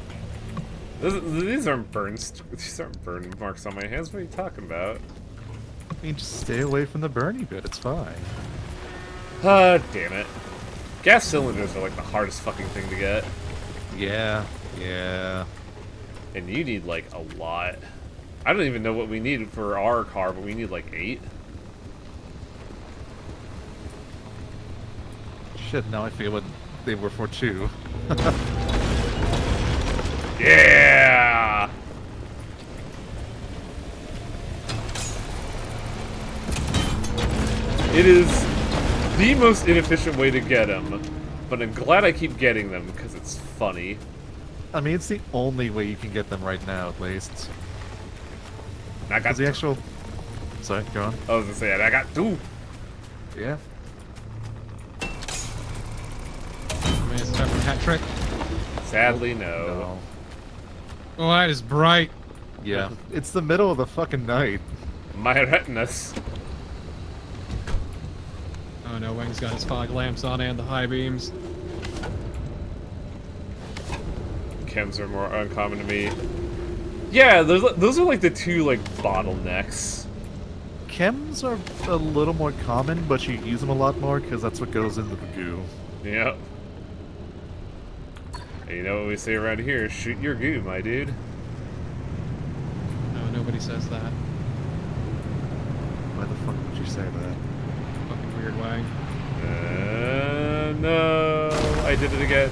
These aren't these aren't burn marks on my hands. What are you talking about? I mean, just stay away from the burny bit, it's fine. Damn it. Gas cylinders are like the hardest fucking thing to get. Yeah, yeah. And you need like a lot. I don't even know what we need for our car, but we need like 8. Shit, now I feel what they were for too. Yeah! It is the most inefficient way to get them, but I'm glad I keep getting them because it's funny. I mean, it's the only way you can get them right now, at least. I got the actual... Sorry, go on. I was gonna say, I got 2. Yeah. Man, is it time for a hat trick? Sadly, no. Oh, that is bright. Yeah. It's the middle of the fucking night. My retinas. Oh no, Wang's got his fog lamps on and the high beams. Chems are more uncommon to me. Yeah, those are like the 2 like bottlenecks. Chems are a little more common, but you use them a lot more because that's what goes into the goo. Yep. And you know what we say around here? Shoot your goo, my dude. No, nobody says that. Why the fuck would you say that? Fucking weird, Wang. No, I did it again.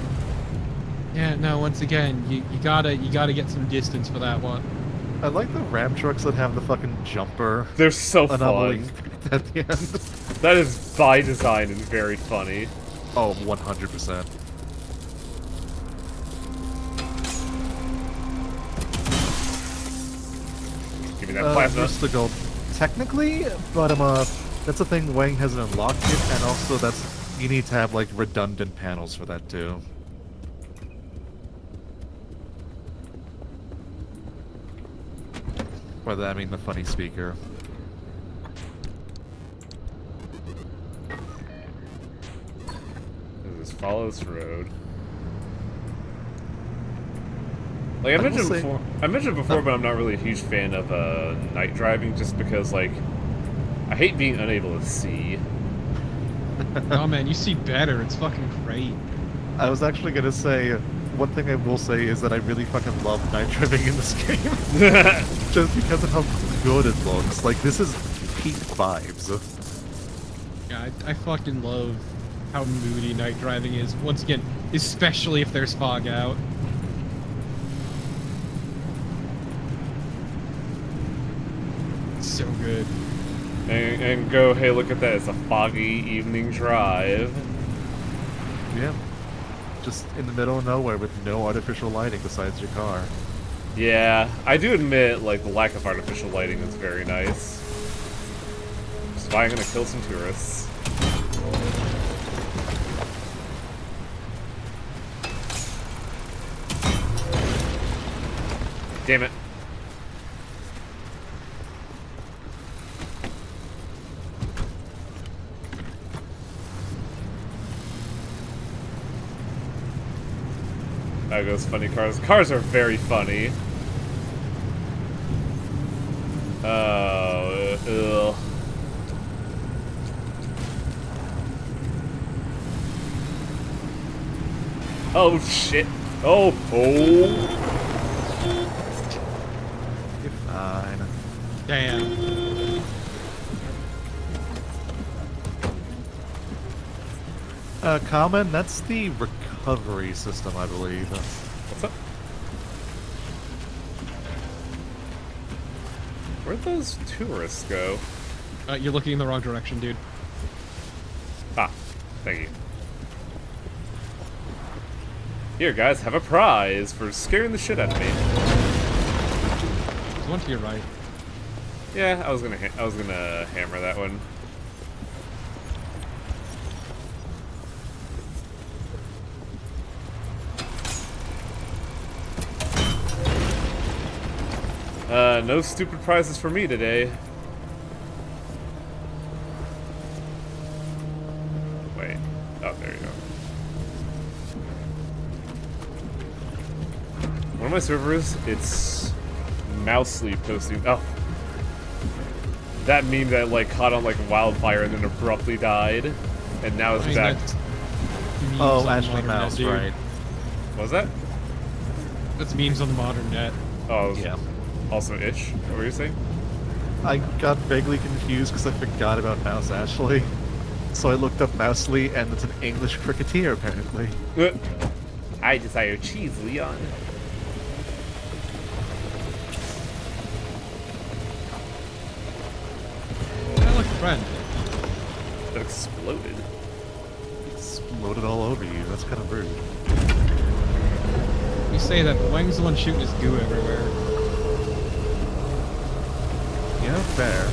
Yeah, no, once again, you gotta get some distance for that one. I like the Ram trucks that have the fucking jumper. They're so anomaly fun. At the end. That is by design and very funny. Oh, 100%. Give me that plasma. Just the gold. Technically, but that's a thing Wang hasn't unlocked yet, and also you need to have like redundant panels for that too. By that I mean the funny speaker. This is Just follow this road. Like I mentioned before, but I'm not really a huge fan of night driving, just because like I hate being unable to see. Oh man, you see better. It's fucking great. I was actually gonna say, one thing I will say is that I really fucking love night driving in this game. Just because of how good it looks. Like, this is peak vibes. Yeah, I fucking love how moody night driving is. Once again, especially if there's fog out. It's so good. And go, hey, look at that. It's a foggy evening drive. Yeah. Just in the middle of nowhere with no artificial lighting besides your car. Yeah, I do admit, like, the lack of artificial lighting is very nice. Which is why I'm gonna kill some tourists. Damn it. There goes funny cars. Cars are very funny. Ugh. Oh shit. Oh. You're fine. Damn. Common, that's the recovery system, I believe. What's up? Where'd those tourists go? You're looking in the wrong direction, dude. Ah, thank you. Here, guys, have a prize for scaring the shit out of me. There's one to your right. Yeah, I was gonna hammer that one. No stupid prizes for me today. Wait. Oh, there you go. One of my servers, it's Mousely posting. Oh. That meme that, like, caught on like wildfire and then abruptly died. And now it's back. Oh, Ashley Mouse, right. What was that? That's memes on the modern net. Oh, yeah. Also itch. What were you saying? I got vaguely confused because I forgot about Mouse Ashley. So I looked up Mousely, and it's an English cricketer, apparently. I desire cheese, Leon. I like a friend. That exploded. Exploded all over you. That's kind of rude. You say that, but Wang's the one shooting his goo everywhere. Yeah, fair.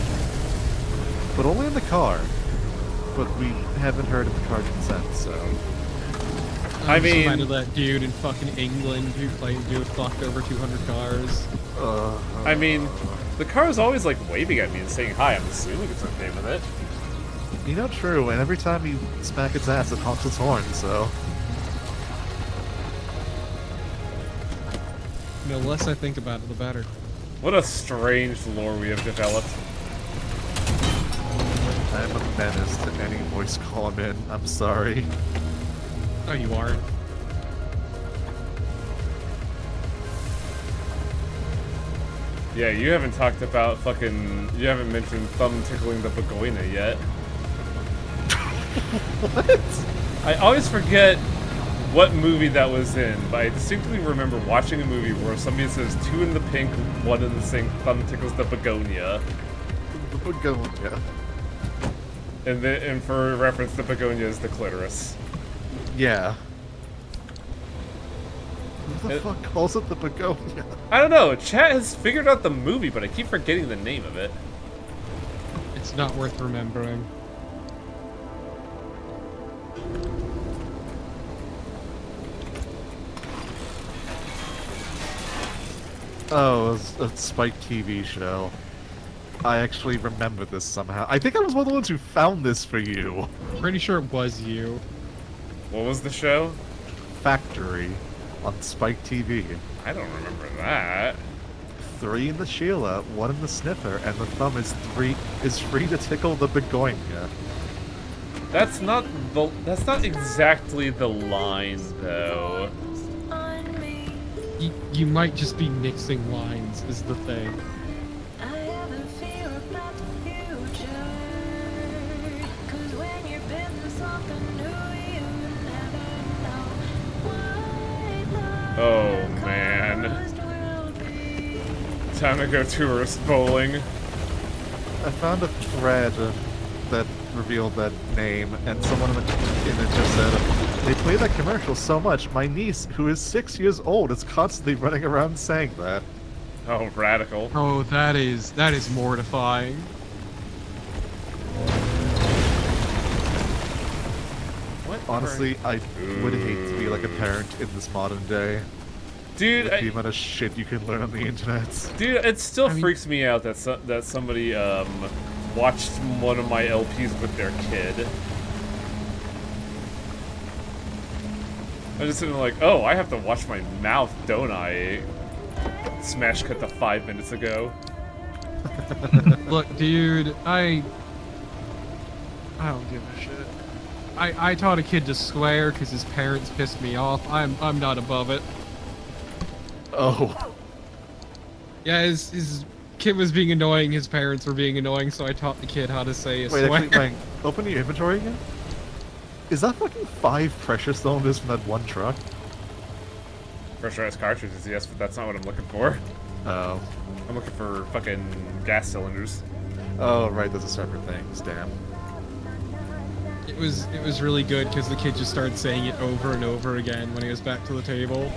But only in the car. But we haven't heard of the car consent, so... I mean... Somebody that dude in fucking England who claimed to have fucked over 200 cars. I mean, the car is always, like, waving at me and saying hi. I'm assuming it's okay with it. You know, true, and every time you smack its ass, it honks its horn, so... The less I think about it, the better. What a strange lore we have developed. I'm a menace to any voice call I'm in. I'm sorry. Oh, you aren't. Yeah, you haven't talked about fucking... You haven't mentioned thumb tickling the Begonia yet. What? I always forget what movie that was in, but I distinctly remember watching a movie where somebody says 2 in the pink, 1 in the sink, thumb tickles the Begonia. The Begonia. And for reference, the Begonia is the clitoris. Yeah. Who the fuck calls it the Begonia? I don't know, chat has figured out the movie, but I keep forgetting the name of it. It's not worth remembering. Oh, it was a Spike TV show. I actually remember this somehow. I think I was one of the ones who found this for you. Pretty sure it was you. What was the show? Factory on Spike TV. I don't remember that. 3 in the Sheila, 1 in the sniffer, and the thumb is free to tickle the begonia. That's not exactly the line though. You might just be mixing lines, is the thing. Oh man. Time to go tourist bowling. I found a thread that revealed that name, and someone in it just said, they play that commercial so much, my niece, who is 6 years old, is constantly running around saying that. Oh, radical. Oh, that is mortifying. What? Honestly, I would hate to be like a parent in this modern day. Dude, the amount of shit you can learn on the internet. Dude, it still freaks me out that that somebody watched one of my LPs with their kid. I'm just sitting there like, oh, I have to watch my mouth, don't I? Smash cut to 5 minutes ago. Look, dude, I don't give a shit. I taught a kid to swear because his parents pissed me off. I'm not above it. Oh. Yeah, his kid was being annoying, his parents were being annoying, so I taught the kid how to say a swear. Wait, actually, open your inventory again? Is that fucking 5 pressure cylinders from that one truck? Pressurized cartridges, yes, but that's not what I'm looking for. Oh. I'm looking for fucking gas cylinders. Oh, right, those are separate things, damn. It was really good because the kid just started saying it over and over again when he was back to the table.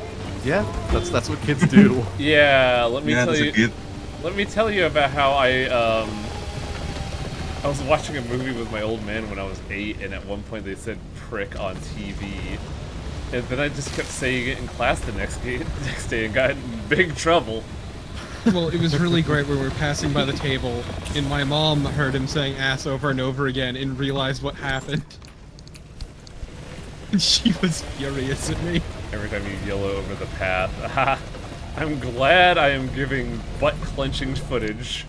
Yeah, that's what kids do. Yeah, let me tell you. Let me tell you about how I was watching a movie with my old man when I was 8, and at one point they said "prick" on TV, and then I just kept saying it in class the next day and got in big trouble. Well, it was really great when we were passing by the table, and my mom heard him saying ass over and over again and realized what happened. And she was furious at me. Every time you yellow over the path. I'm glad I am giving butt-clenching footage.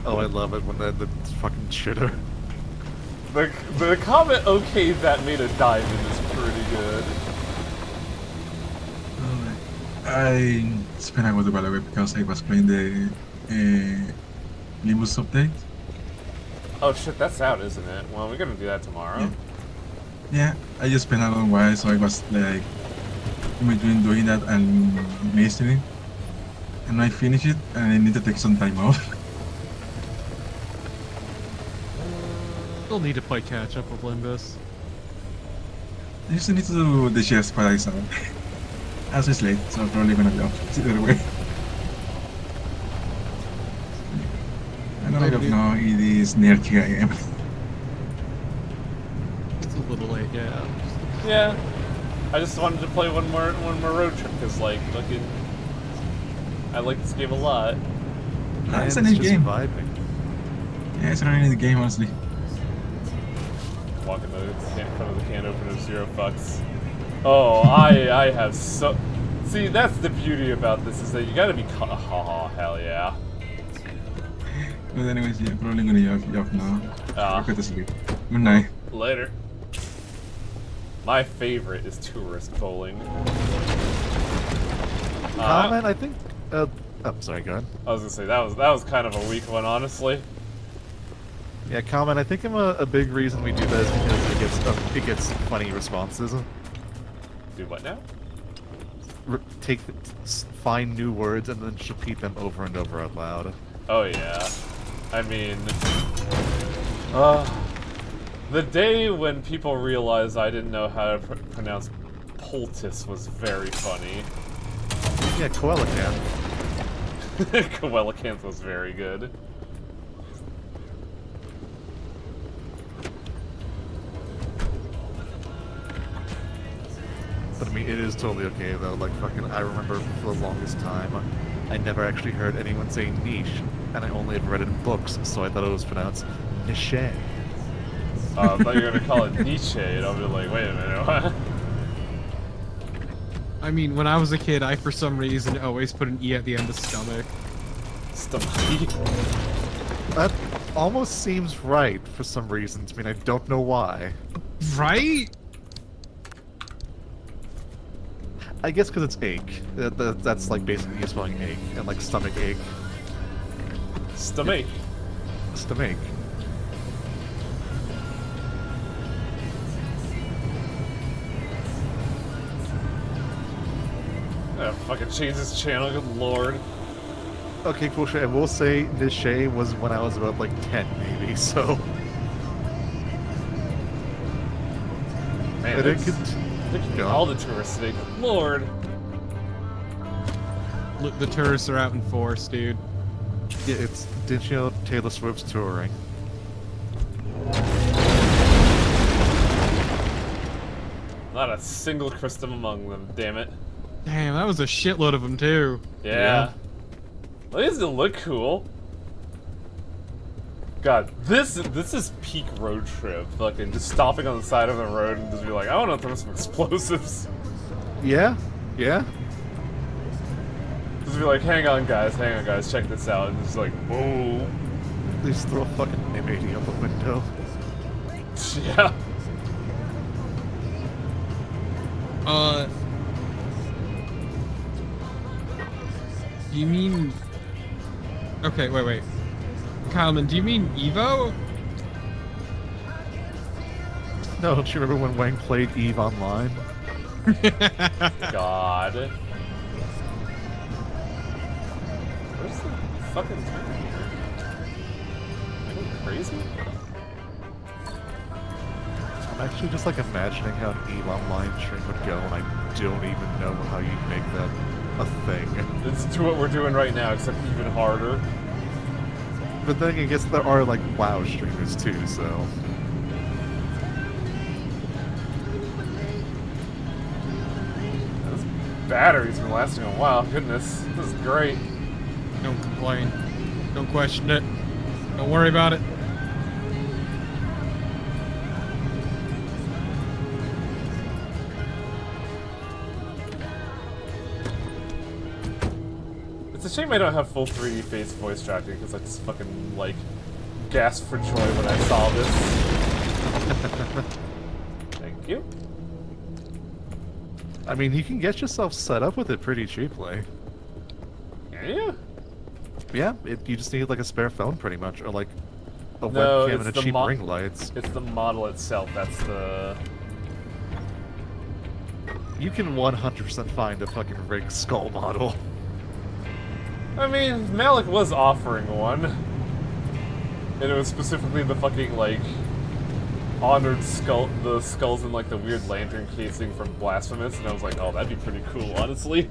Oh, I love it when the fucking shitter. The comment okay that made a diamond is pretty good. I spent a while by the way because I was playing the Nimbus update. Oh shit, that's out, isn't it? Well, we're gonna do that tomorrow. Yeah, I just spent a long while, so I was like in between doing that and mastering. And I finished it, and I need to take some time off. Still need to play catch up with Limbus. I just need to do the chest Paradise out. As it's late, so I'm probably gonna be off either way. I don't know, it is near 3 AM. It's a little late, yeah. Yeah. I just wanted to play one more road trip because, like, fucking, I like this game a lot. It's a neat game. Vibing. Yeah, it's a really neat game, honestly. Walking in front of the can opener, 0 fucks. Oh, I have so. See, that's the beauty about this is that you gotta be. Oh, hell yeah. But anyways, yeah, probably gonna be off now. Ah. Go to sleep. Good night. Later. My favorite is tourist bowling. Comment, I think. Oh, sorry, go ahead. I was gonna say that was kind of a weak one, honestly. Yeah, comment. I think a big reason we do that is because it gets funny responses. Do what now? Find new words and then just repeat them over and over out loud. Oh yeah. I mean, the day when people realized I didn't know how to pronounce poultice was very funny. Yeah, Coelacanth. Coelacanth was very good. But mean, it is totally okay though. Like fucking, I remember for the longest time, I never actually heard anyone say niche, and I only had read it in books, so I thought it was pronounced niche. I thought you were gonna call it Nietzsche, and I'll be like, wait a minute. I mean, when I was a kid, I for some reason always put an E at the end of stomach. Stomach. That almost seems right for some reasons. I mean, I don't know why. Right? I guess because it's ache. That's like basically you spelling ache, and like stomach ache. Stomach. Stomach. Oh, fucking change this channel, good lord. Okay, cool shit. I will say Niche was when I was about like 10 maybe, so... Man, it's all the tourists today, good lord. Look, the tourists are out in force, dude. Yeah, it's, didn't you know Taylor Swift's touring? Not a single Christum among them, damn it. Damn, that was a shitload of them too. Yeah. Well, these don't look cool. God, this is peak road trip. Fucking just stopping on the side of the road and just be like, I want to throw some explosives. Yeah, yeah. Just be like, hang on guys, check this out. And just like, whoa. Please throw a fucking M80 out the window. Yeah. Do you mean... Okay, wait. Kyleman, do you mean Evo? No, don't you remember when Wang played EVE Online? God. Where's the fucking turn here? Am I going crazy? I'm actually just like imagining how an EVE Online stream would go, and I don't even know how you'd make that a thing. It's to what we're doing right now, except even harder. But then I guess there are like WoW streamers too, so... This battery's been lasting a while, goodness. This is great. Don't complain. Don't question it. Don't worry about it. It's a shame I don't have full 3D face voice tracking, because I just fucking, like, gasped for joy when I saw this. Thank you. I mean, you can get yourself set up with it pretty cheaply. Yeah? Yeah, you just need like a spare phone pretty much, or like a webcam and a cheap ring lights. It's the model itself, that's the... You can 100% find a fucking rig skull model. I mean, Malik was offering one. And it was specifically the fucking, like, honored skull, the skulls in, like, the weird lantern casing from Blasphemous, and I was like, oh, that'd be pretty cool, honestly.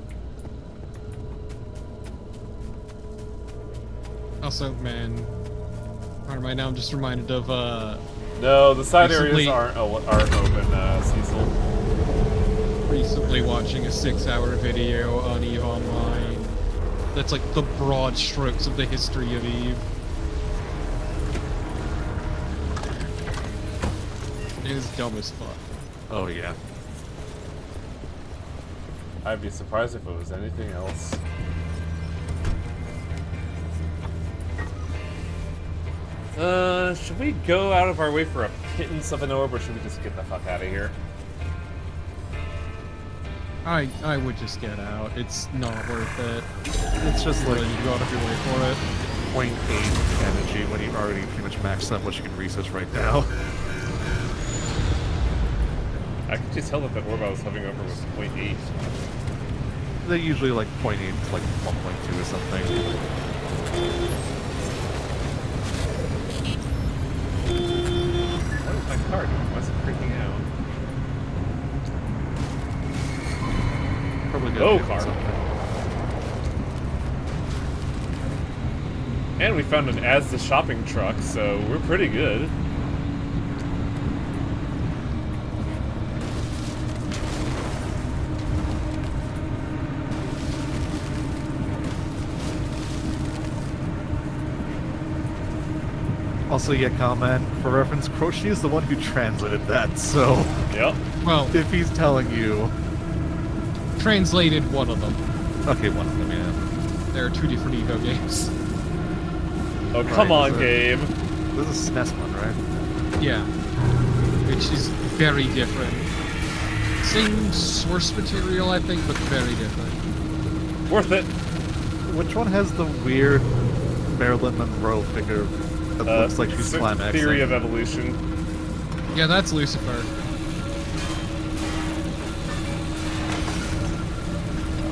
Also, man, right now I'm just reminded of, No, the side areas aren't open, Cecil. Recently watching a 6-hour video on EVE Online. That's like the broad strokes of the history of EVE. It is dumb as fuck. Oh yeah. I'd be surprised if it was anything else. Should we go out of our way for a pittance of an orb, or should we just get the fuck out of here? I would just get out. It's not worth it. It's just like you go out of your way for it. 0.8 energy when you've already pretty much maxed out what you can research right now. I could just tell that the orb I was hovering over was 0.8. They're usually like 0.8 to like 1.2 or something. What is my car doing? Why is it freaking out? Probably go car. And we found an Asda shopping truck, so we're pretty good. Also, yeah, comment for reference. Croce is the one who translated that, so Yep. Well, if he's telling you, translated one of them. okay, one of them, yeah. There are 2 different Evo games. Oh, come Right, on, so- game. This is SNES one, right? Yeah. Which is very different. Same source material, I think, but very different. Worth it. Which one has the weird Marilyn Monroe figure that looks like she's climaxing? Theory of Evolution. Yeah, that's Lucifer.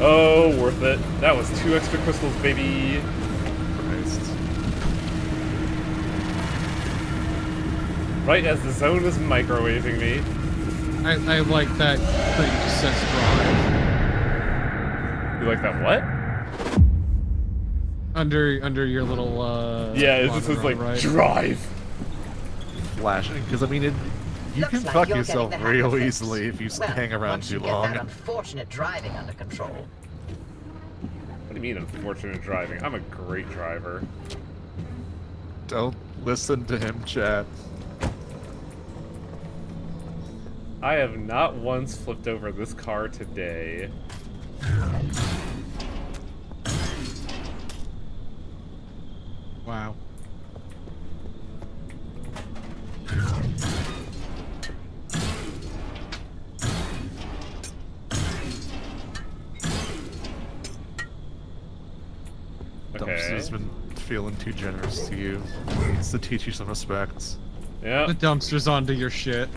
Oh, worth it. That was 2 extra crystals, baby. Christ. Right as the zone is microwaving me. I like that thing just says drive. You like that what? Under your little Yeah, it just says like right. drive. Flashing, because I mean, you Looks can like fuck you're yourself getting the hang real of this. easily if you Well, hang around once too you get long. that unfortunate driving under control. What do you mean unfortunate driving? I'm a great driver. Don't listen to him, chat. I have not once flipped over this car today. Wow. Dumpster's been feeling too generous to you. Needs to teach you some respect. Yeah. The dumpster's onto your shit.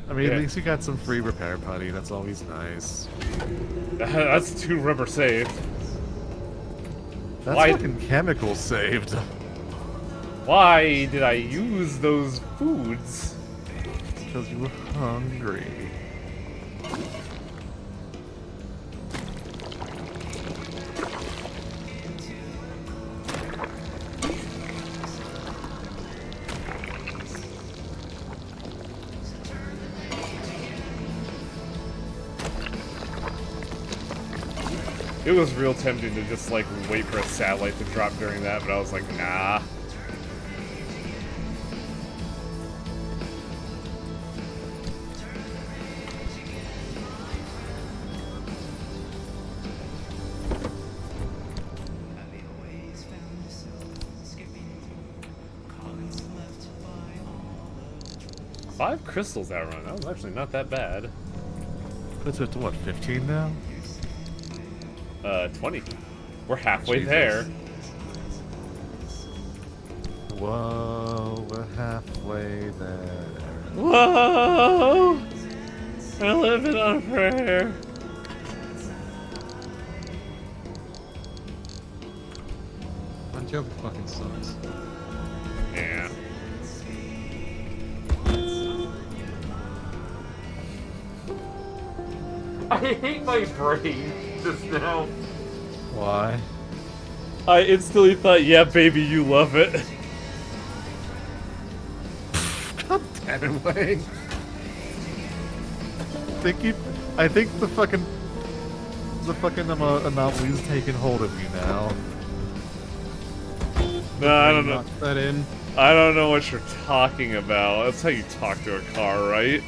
I mean, Yeah. at least you got some free repair putty. That's always nice. That's 2 rubber saved. That's Why- fucking chemicals saved. Why did I use those foods? Because you were hungry. It was real tempting to just like wait for a satellite to drop during that, but I was like, nah. Five crystals that run. That was actually not that bad. Puts it to what, 15 now? 20. We're halfway Jesus. there. Whoa, we're halfway there. Whoa! I'm living on a prayer. Bon Jovi fucking sucks. Yeah. I hate my brain just now. Why? I instantly thought, yeah, baby, you love it. God damn it, Wayne. I think the fucking anomaly's taking hold of you now. No, I don't know. Knock that in. I don't know what you're talking about. That's how you talk to a car, right?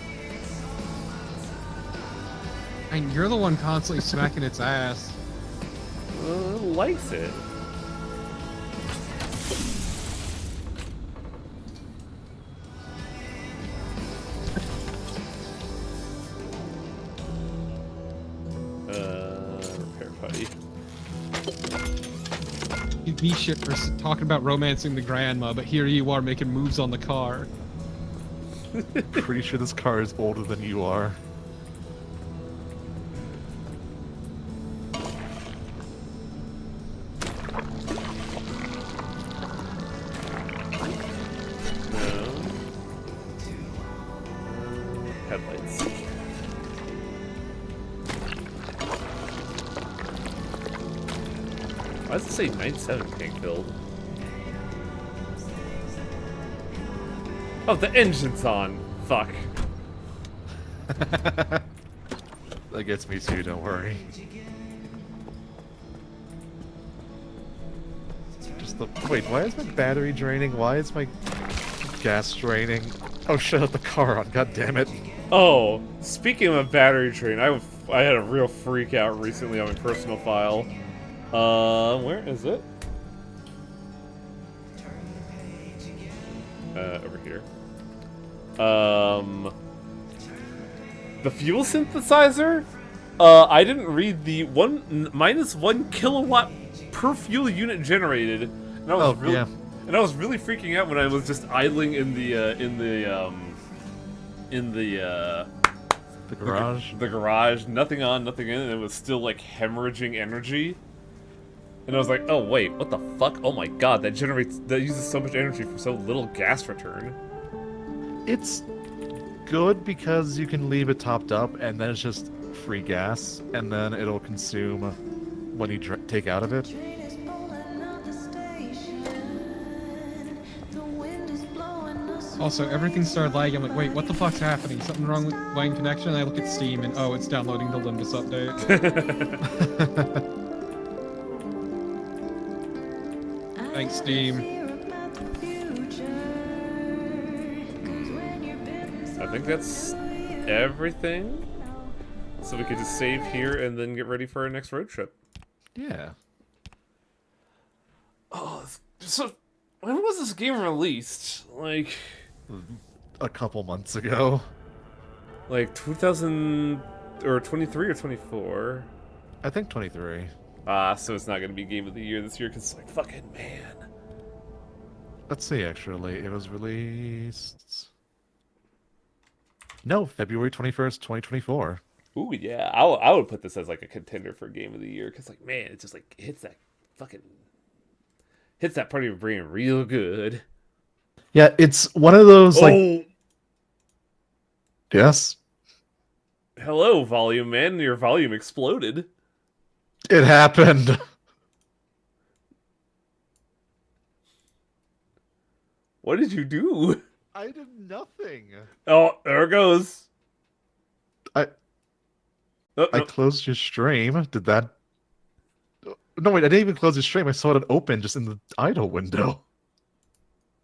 And you're the one constantly smacking its ass. It likes it. Repair putty. You'd be shit for talking about romancing the grandma, but here you are making moves on the car. Pretty sure this car is older than you are. No. Headlights. Why does it say 97 tank filled? Oh, the engine's on. Fuck. That gets me too, don't worry. Just Wait, why is my battery draining? Why is my gas draining? Oh, shut up the car on, god damn it. Oh, speaking of battery drain, I had a real freak out recently on my personal file. Where is it? Over here. The fuel synthesizer? I didn't read the -1 kilowatt per fuel unit generated, and I was and I was really freaking out when I was just idling in the garage. The garage, nothing on, nothing in, and it was still like hemorrhaging energy. And I was like, oh wait, what the fuck? Oh my god, that uses so much energy for so little gas return. It's good because you can leave it topped up, and then it's just free gas, and then it'll consume when you take out of it. Also, everything started lagging. I'm like, wait, what the fuck's happening? Something wrong with line connection? And I look at Steam, and oh, it's downloading the Limbus update. Thanks, Steam. I think that's everything. So we could just save here and then get ready for our next road trip. Yeah. Oh, so when was this game released? Like a couple months ago. Like 2000 or 23 or 24? I think 23. So it's not going to be Game of the Year this year because it's like, fucking man. Let's see, actually. It was released... No, February 21st, 2024. Ooh, yeah. I would put this as like a contender for Game of the Year because, like, man, it just like hits that part of your brain real good. Yeah, it's one of those, like... Yes? Hello, volume man. Your volume exploded. It happened. What did you do? I did nothing. Oh, there it goes. I closed your stream. Did that... No, wait, I didn't even close your stream. I saw it open just in the idle window.